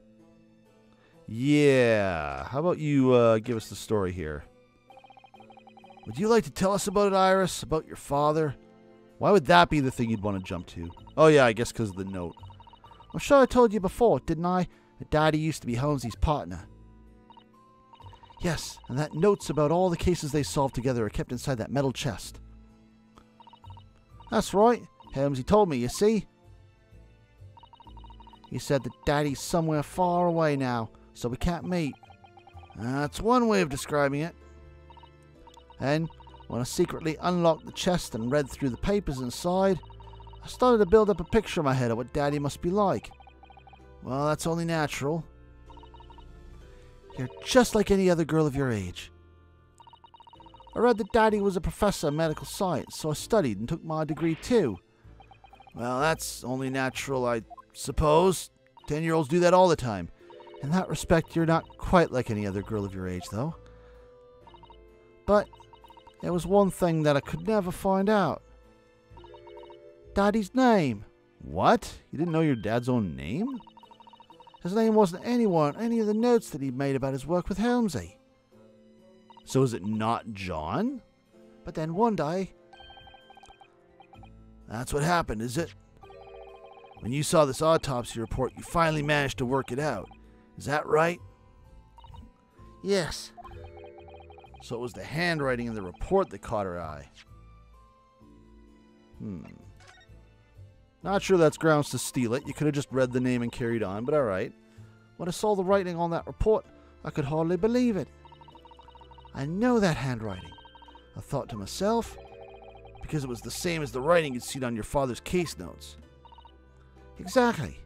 Yeah. How about you give us the story here? Would you like to tell us about it, Iris? About your father? Why would that be the thing you'd want to jump to? Oh, yeah, I guess because of the note. I'm sure I told you before, didn't I? That Daddy used to be Holmesy's partner. Yes, and that notes about all the cases they solved together are kept inside that metal chest. That's right. Holmesy told me, you see. He said that Daddy's somewhere far away now, so we can't meet. That's one way of describing it. And when I secretly unlocked the chest and read through the papers inside, I started to build up a picture in my head of what Daddy must be like. Well, that's only natural. You're just like any other girl of your age. I read that Daddy was a professor of medical science, so I studied and took my degree too. Well, that's only natural, I suppose. 10-year-olds do that all the time. In that respect, you're not quite like any other girl of your age, though. But there was one thing that I could never find out. Daddy's name. What? You didn't know your dad's own name? His name wasn't anywhere on any of the notes that he'd made about his work with Holmesy. So is it not John? But then one day... That's what happened, is it? When you saw this autopsy report, you finally managed to work it out. Is that right? Yes. So it was the handwriting in the report that caught her eye. Not sure that's grounds to steal it. You could have just read the name and carried on, but alright. When I saw the writing on that report, I could hardly believe it. I know that handwriting. I thought to myself, because it was the same as the writing you'd seen on your father's case notes. Exactly.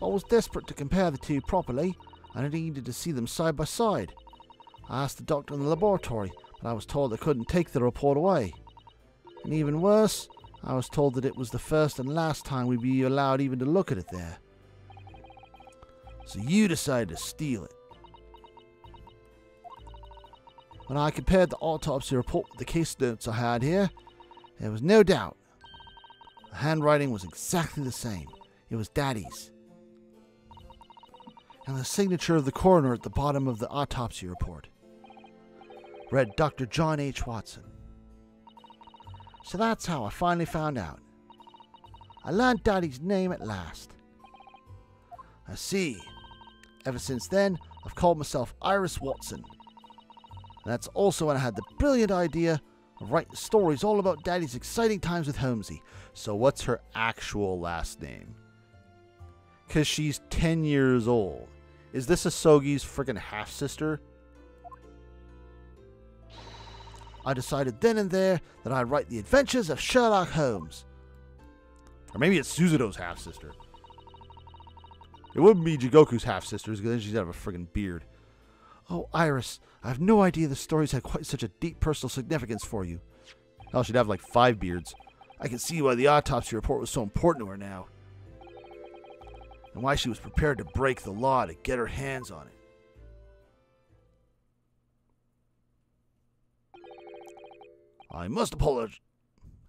I was desperate to compare the two properly, and I needed to see them side by side. I asked the doctor in the laboratory, but I was told I couldn't take the report away. And even worse, I was told that it was the first and last time we'd be allowed even to look at it there. So you decided to steal it. When I compared the autopsy report with the case notes I had here, there was no doubt. The handwriting was exactly the same. It was Daddy's. And the signature of the coroner at the bottom of the autopsy report read Dr. John H. Watson. So that's how I finally found out. I learned Daddy's name at last. I see. Ever since then, I've called myself Iris Watson. And that's also when I had the brilliant idea of writing stories all about Daddy's exciting times with Holmesy. So what's her actual last name? Because she's 10 years old. Is this Ahsoki's friggin' half-sister? I decided then and there that I'd write the adventures of Sherlock Holmes. Or maybe it's Suzuto's half-sister. It wouldn't be Jigoku's half-sister, because then she'd have a friggin' beard. Oh, Iris, I have no idea the stories had quite such a deep personal significance for you. Hell, she'd have like 5 beards. I can see why the autopsy report was so important to her now. And why she was prepared to break the law to get her hands on it. I must apologize.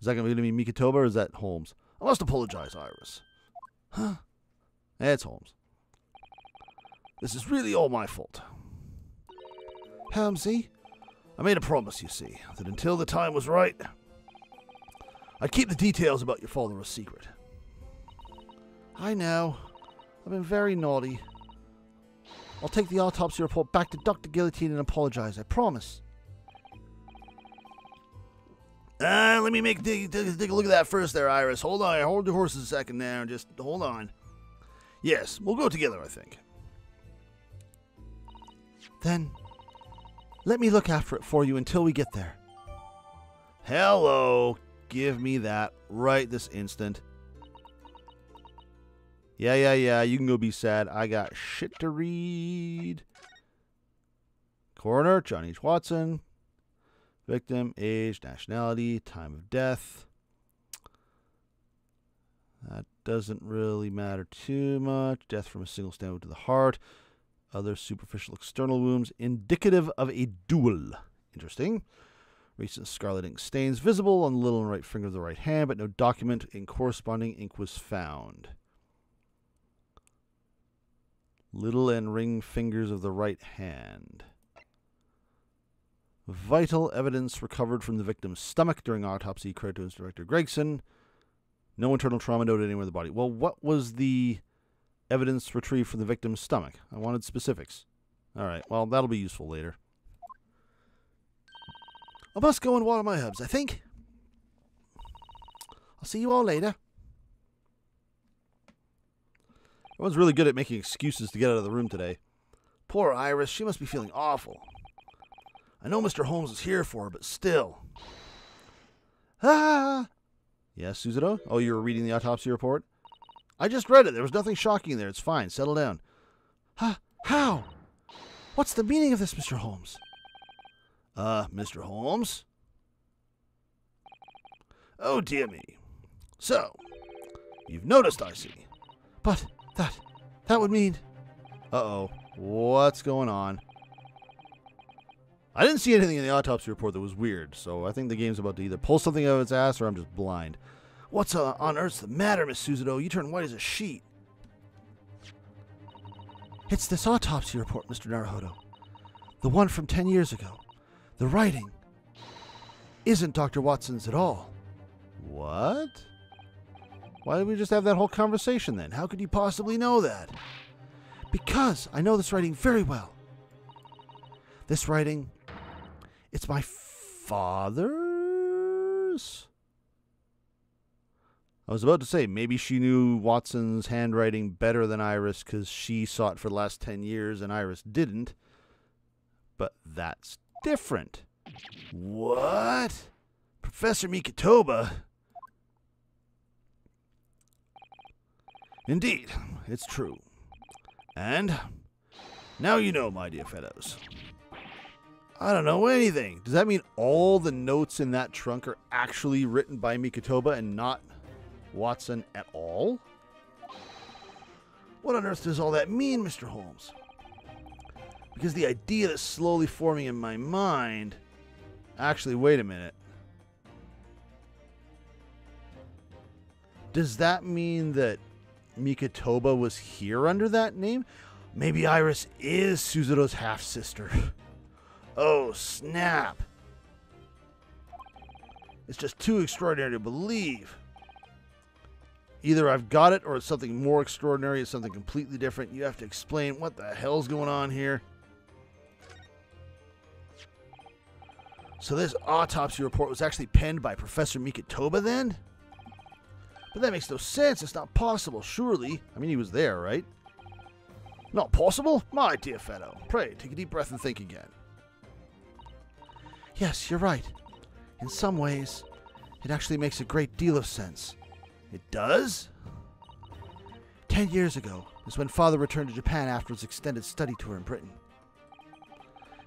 Is that going to be Mikotoba or is that Holmes? I must apologize, Iris. Huh? It's Holmes. This is really all my fault. Helmsy? I made a promise, you see, that until the time was right, I'd keep the details about your father a secret. I know. I've been very naughty. I'll take the autopsy report back to Dr. Guillotine and apologize, I promise. Let me take a look at that first there, Iris. Hold on, hold your horses a second there. Just hold on. Yes, we'll go together, I think. Then, let me look after it for you until we get there. Hello. Give me that right this instant. Yeah. You can go be sad. I got shit to read. Coroner, John H. Watson. Victim, age, nationality, time of death. That doesn't really matter too much. Death from a single stab to the heart. Other superficial external wounds indicative of a duel. Interesting. Recent scarlet ink stains visible on the little and right finger of the right hand, but no document in corresponding ink was found. Little and ring fingers of the right hand. Vital evidence recovered from the victim's stomach during autopsy, credit to Inspector Gregson. No internal trauma noted anywhere in the body. Well, what was the evidence retrieved from the victim's stomach? I wanted specifics. All right, well, that'll be useful later. I must go and water my herbs, I think. I'll see you all later. Everyone's really good at making excuses to get out of the room today. Poor Iris, she must be feeling awful. I know Mr. Holmes is here for her, but still. Ah! Yes, Suzuto? Oh, you were reading the autopsy report? I just read it. There was nothing shocking there. It's fine. Settle down. How? What's the meaning of this, Mr. Holmes? Mr. Holmes? Oh, dear me. So, you've noticed, I see. But that would mean... Uh-oh. What's going on? I didn't see anything in the autopsy report that was weird, so I think the game's about to either pull something out of its ass or I'm just blind. What's on earth's the matter, Miss Suzuto? You turn white as a sheet. It's this autopsy report, Mr. Naruhodo. The one from 10 years ago. The writing isn't Dr. Watson's at all. What? Why did we just have that whole conversation then? How could you possibly know that? Because I know this writing very well. This writing, it's my father's? I was about to say, maybe she knew Watson's handwriting better than Iris because she saw it for the last 10 years and Iris didn't. But that's different. What? Professor Mikotoba? Indeed, it's true. And now you know, my dear fellows. I don't know anything. Does that mean all the notes in that trunk are actually written by Mikotoba and not Watson at all? What on earth does all that mean, Mr. Holmes? Because the idea that's slowly forming in my mind... Actually, wait a minute. Does that mean that Mikotoba was here under that name? Maybe Iris is Suzuto's half-sister. Oh, snap. It's just too extraordinary to believe. Either I've got it or it's something more extraordinary. It's something completely different. You have to explain what the hell's going on here. So this autopsy report was actually penned by Professor Mikotoba then? But that makes no sense. It's not possible, surely. I mean, he was there, right? Not possible? My dear fellow. Pray, take a deep breath and think again. Yes, you're right. In some ways, it actually makes a great deal of sense. It does? 10 years ago is when Father returned to Japan after his extended study tour in Britain.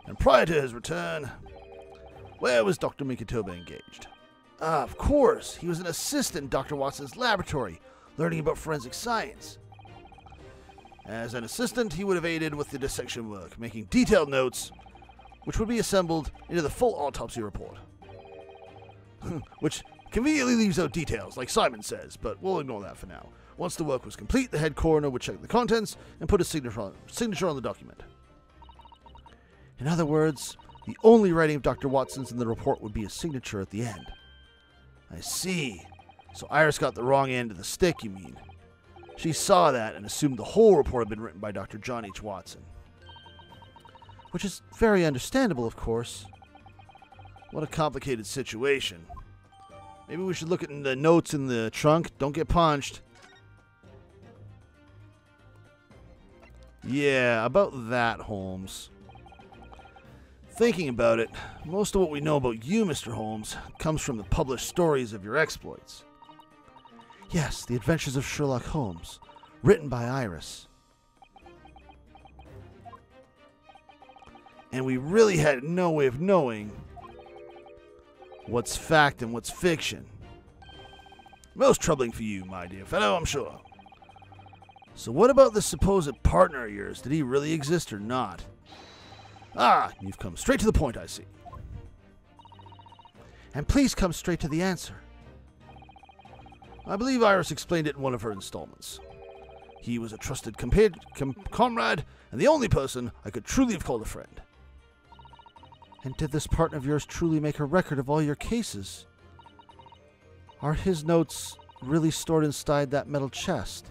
And prior to his return, where was Dr. Mikitoba engaged? Of course, he was an assistant in Dr. Watson's laboratory, learning about forensic science. As an assistant, he would have aided with the dissection work, making detailed notes, which would be assembled into the full autopsy report. Which conveniently leaves out details, like Psy'Min says, but we'll ignore that for now. Once the work was complete, the head coroner would check the contents and put a signature on the document. In other words, the only writing of Dr. Watson's in the report would be a signature at the end. I see. So Iris got the wrong end of the stick, you mean? She saw that and assumed the whole report had been written by Dr. John H. Watson. Which is very understandable, of course. What a complicated situation. Maybe we should look at the notes in the trunk. Don't get punched. Yeah, about that, Holmes. Thinking about it, most of what we know about you, Mr. Holmes, comes from the published stories of your exploits. Yes, The Adventures of Sherlock Holmes, written by Iris. And we really had no way of knowing what's fact and what's fiction. Most troubling for you, my dear fellow, I'm sure. So what about the supposed partner of yours? Did he really exist or not? Ah, you've come straight to the point, I see. And please come straight to the answer. I believe Iris explained it in one of her installments. He was a trusted comrade, and the only person I could truly have called a friend. And did this partner of yours truly make a record of all your cases? Are his notes really stored inside that metal chest?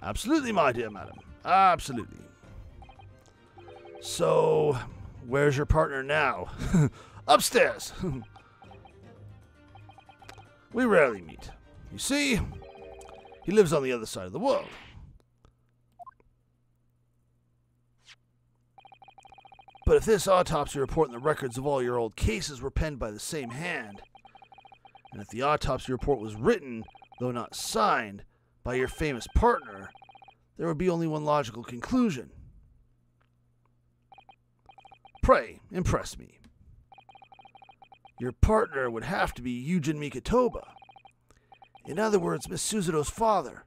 Absolutely, my dear madam. Absolutely. So, where's your partner now? Upstairs. We rarely meet. You see, he lives on the other side of the world. But if this autopsy report and the records of all your old cases were penned by the same hand, and if the autopsy report was written, though not signed, by your famous partner, there would be only one logical conclusion. Pray, impress me. Your partner would have to be Yujin Mikitoba. In other words, Miss Suzuto's father.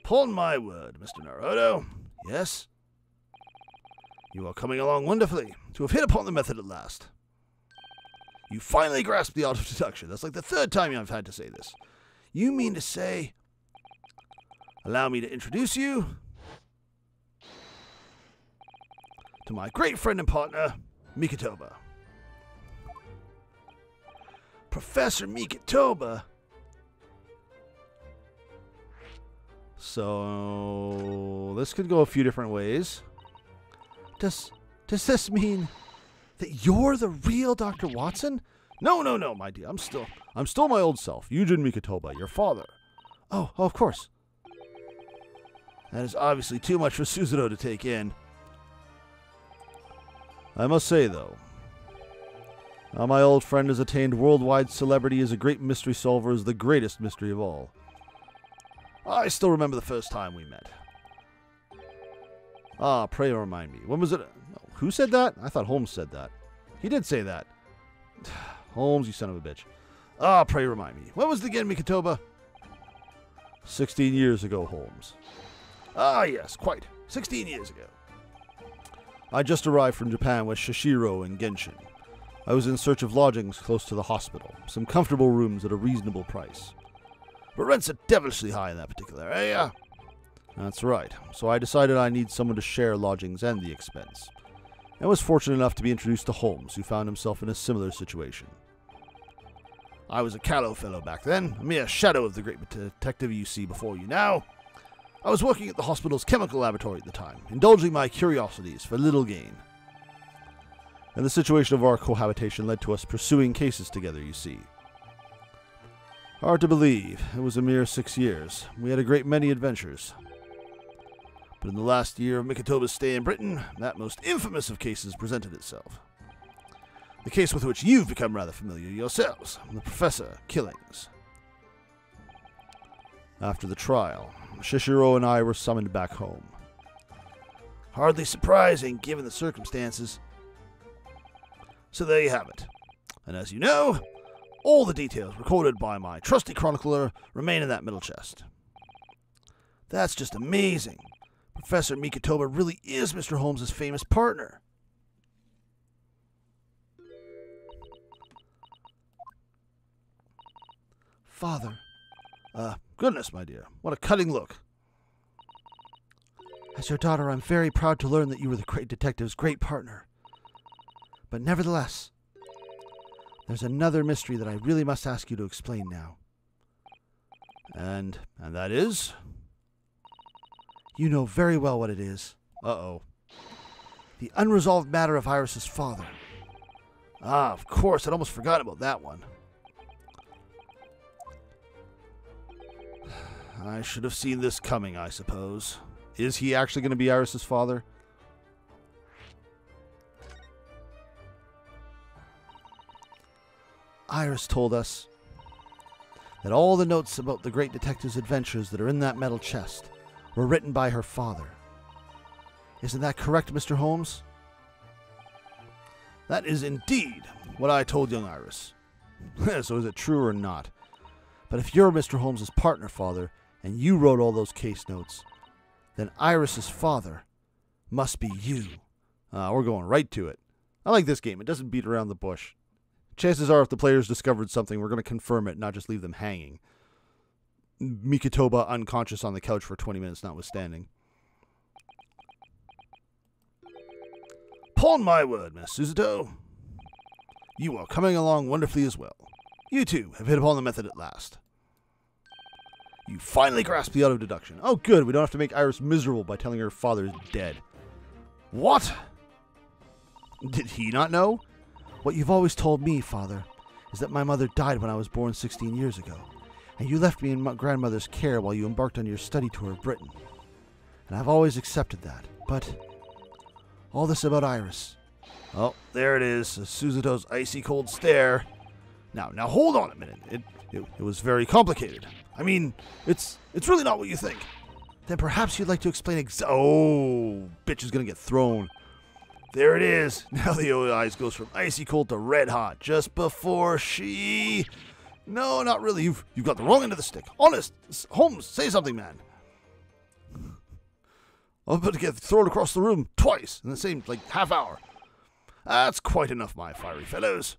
Upon my word, Mr. Naruto. Yes? You are coming along wonderfully, to have hit upon the method at last. You finally grasped the art of deduction. That's like the third time I've had to say this. You mean to say... Allow me to introduce you to my great friend and partner, Mikitoba. Professor Mikitoba? So, this could go a few different ways. Does this mean that you're the real Dr. Watson? No, my dear. I'm still my old self, Yujin Mikitoba, your father. Oh, of course. That is obviously too much for Suzuto to take in. I must say, though, how my old friend has attained worldwide celebrity as a great mystery solver is the greatest mystery of all. I still remember the first time we met. Ah, pray remind me. When was it? Who said that? I thought Holmes said that. He did say that. Holmes, you son of a bitch. Ah, pray remind me. When was it again, Mikitoba? 16 years ago, Holmes. Ah, yes, quite. 16 years ago. I just arrived from Japan with Shishiro and Genshin. I was in search of lodgings close to the hospital, some comfortable rooms at a reasonable price. But rents are devilishly high in that particular area. That's right. So I decided I need someone to share lodgings and the expense. And was fortunate enough to be introduced to Holmes, who found himself in a similar situation. I was a callow fellow back then, a mere shadow of the great detective you see before you now. I was working at the hospital's chemical laboratory at the time, indulging my curiosities for little gain. And the situation of our cohabitation led to us pursuing cases together, you see. Hard to believe, it was a mere 6 years. We had a great many adventures. But in the last year of Mikitoba's stay in Britain, that most infamous of cases presented itself. The case with which you've become rather familiar yourselves, the Professor killings. After the trial, Shishiro and I were summoned back home. Hardly surprising, given the circumstances. So there you have it. And as you know, all the details recorded by my trusty chronicler remain in that middle chest. That's just amazing. Professor Mikitoba really is Mr. Holmes's famous partner. Father. Goodness, my dear, what a cutting look. As your daughter, I'm very proud to learn that you were the great detective's great partner. But nevertheless, there's another mystery that I really must ask you to explain now. And that is? You know very well what it is. Uh-oh. The unresolved matter of Iris's father. Ah, of course, I'd almost forgotten about that one. I should have seen this coming, I suppose. Is he actually going to be Iris's father? Iris told us that all the notes about the great detective's adventures that are in that metal chest were written by her father. Isn't that correct, Mr. Holmes? That is indeed what I told young Iris. So is it true or not? But if you're Mr. Holmes's partner, Father, and you wrote all those case notes, then Iris's father must be you. We're going right to it. I like this game. It doesn't beat around the bush. Chances are if the players discovered something, we're going to confirm it, not just leave them hanging. Mikitoba unconscious on the couch for 20 minutes notwithstanding. Upon my word, Miss Suzuto, you are coming along wonderfully as well. You too have hit upon the method at last. You finally grasp the auto-deduction. Oh, good. We don't have to make Iris miserable by telling her father is dead. What? Did he not know? What you've always told me, Father, is that my mother died when I was born 16 years ago, and you left me in my grandmother's care while you embarked on your study tour of Britain. And I've always accepted that, but all this about Iris. Oh, there it is, Suzuto's icy cold stare. Now hold on a minute. It was very complicated. I mean, it's really not what you think. Then perhaps you'd like to explain Oh, bitch is gonna get thrown. There it is. Now the eyes goes from icy cold to red hot just before she... No, not really. You've got the wrong end of the stick. Honest. Holmes, say something, man. I'm about to get thrown across the room twice in the same, half hour. That's quite enough, my fiery fellows.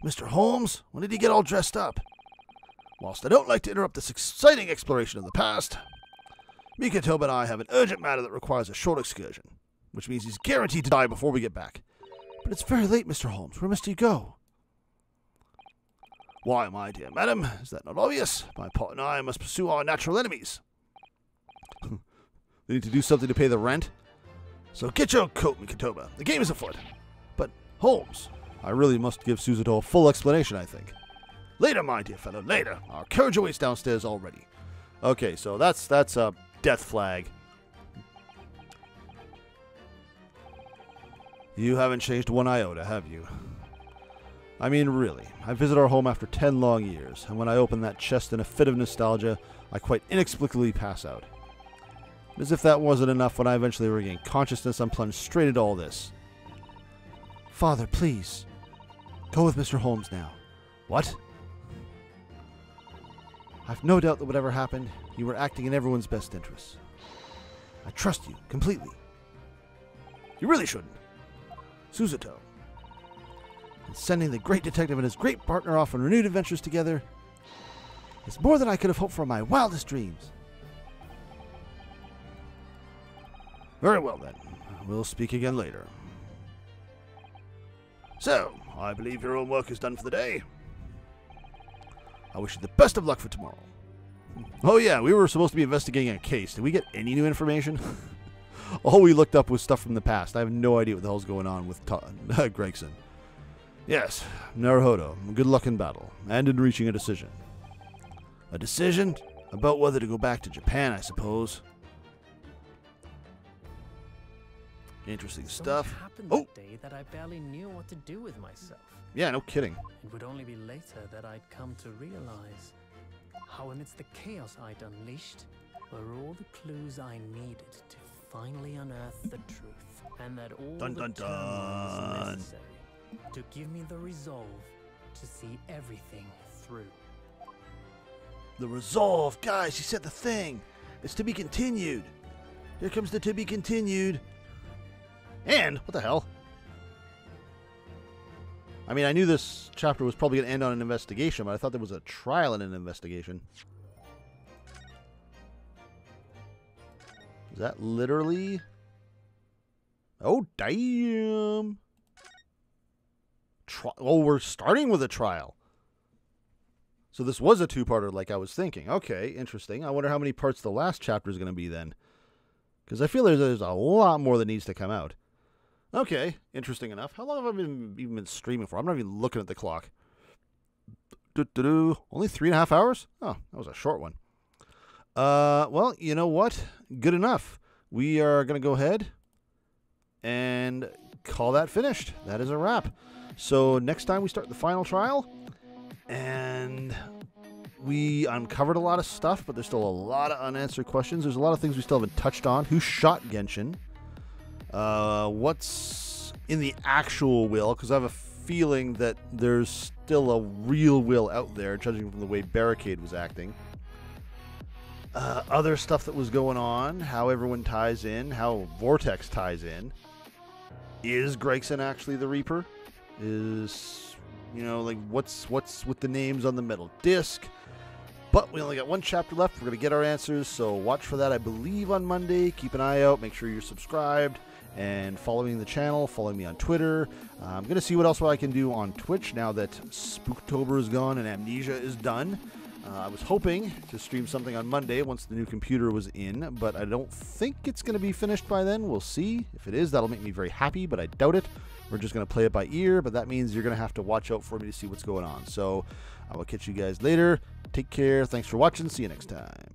Mr. Holmes, when did he get all dressed up? Whilst I don't like to interrupt this exciting exploration of the past, Mikitoba and I have an urgent matter that requires a short excursion, which means he's guaranteed to die before we get back. But it's very late, Mr. Holmes. Where must you go? Why, my dear madam, is that not obvious? My pot and I must pursue our natural enemies. They need to do something to pay the rent? So get your coat, Mikitoba. The game is afoot. But, Holmes... I really must give Suzuto a full explanation, I think. Later, my dear fellow, later. Our carriage awaits downstairs already. Okay, so that's a death flag. You haven't changed one iota, have you? I mean, really. I visit our home after 10 long years, and when I open that chest in a fit of nostalgia, I quite inexplicably pass out. As if that wasn't enough, when I eventually regain consciousness, I'm plunged straight into all this. Father, please. Go with Mr. Holmes now. What? I've no doubt that whatever happened, you were acting in everyone's best interests. I trust you completely. You really shouldn't. Suzuto. And sending the great detective and his great partner off on renewed adventures together is more than I could have hoped for in my wildest dreams. Very well, then. We'll speak again later. So, I believe your own work is done for the day. I wish you the best of luck for tomorrow. Oh yeah, we were supposed to be investigating a case. Did we get any new information? All we looked up was stuff from the past. I have no idea what the hell's going on with Gregson. Yes, Naruhodo, good luck in battle, and in reaching a decision. A decision? About whether to go back to Japan, I suppose. Interesting So stuff. much happened Oh, that day that I barely knew what to do with myself. yeah, no kidding. It would only be later that I'd come to realize how amidst the chaos I'd unleashed were all the clues I needed to finally unearth the truth, and that all Dun, the dun, turmoil was dun. necessary to give me the resolve to see everything through. The resolve. Guys, you said the thing. It's to be continued. Here comes the to be continued. And what the hell? I mean, I knew this chapter was probably going to end on an investigation, but I thought there was a trial in an investigation. Is that literally... Oh, damn. Oh, we're starting with a trial. So this was a two-parter like I was thinking. Okay, interesting. I wonder how many parts the last chapter is going to be then. Because I feel there's a lot more that needs to come out. Okay, interesting enough. How long have I even been streaming for? I'm not even looking at the clock. Only 3.5 hours? Oh, that was a short one. Well, you know what? Good enough. We are going to go ahead and call that finished. That is a wrap. So next time we start the final trial, and we uncovered a lot of stuff, but there's still a lot of unanswered questions. There's a lot of things we still haven't touched on. Who shot Genshin? What's in the actual will? Because I have a feeling that there's still a real will out there, judging from the way Barricade was acting. Other stuff that was going on, how everyone ties in, how Vortex ties in. Is Gregson actually the Reaper? Is, you know, like, what's with the names on the metal disc? But we only got one chapter left. We're going to get our answers, so watch for that, I believe, on Monday. Keep an eye out. Make sure you're subscribed and following the channel. Following me on Twitter. I'm going to see what else I can do on Twitch now that Spooktober is gone and Amnesia is done. I was hoping to stream something on Monday once the new computer was in, but I don't think it's going to be finished by then. We'll see. If it is, that'll make me very happy, but I doubt it. We're just going to play it by ear, but that means you're going to have to watch out for me to see what's going on. So I will catch you guys later. Take care. Thanks for watching. See you next time.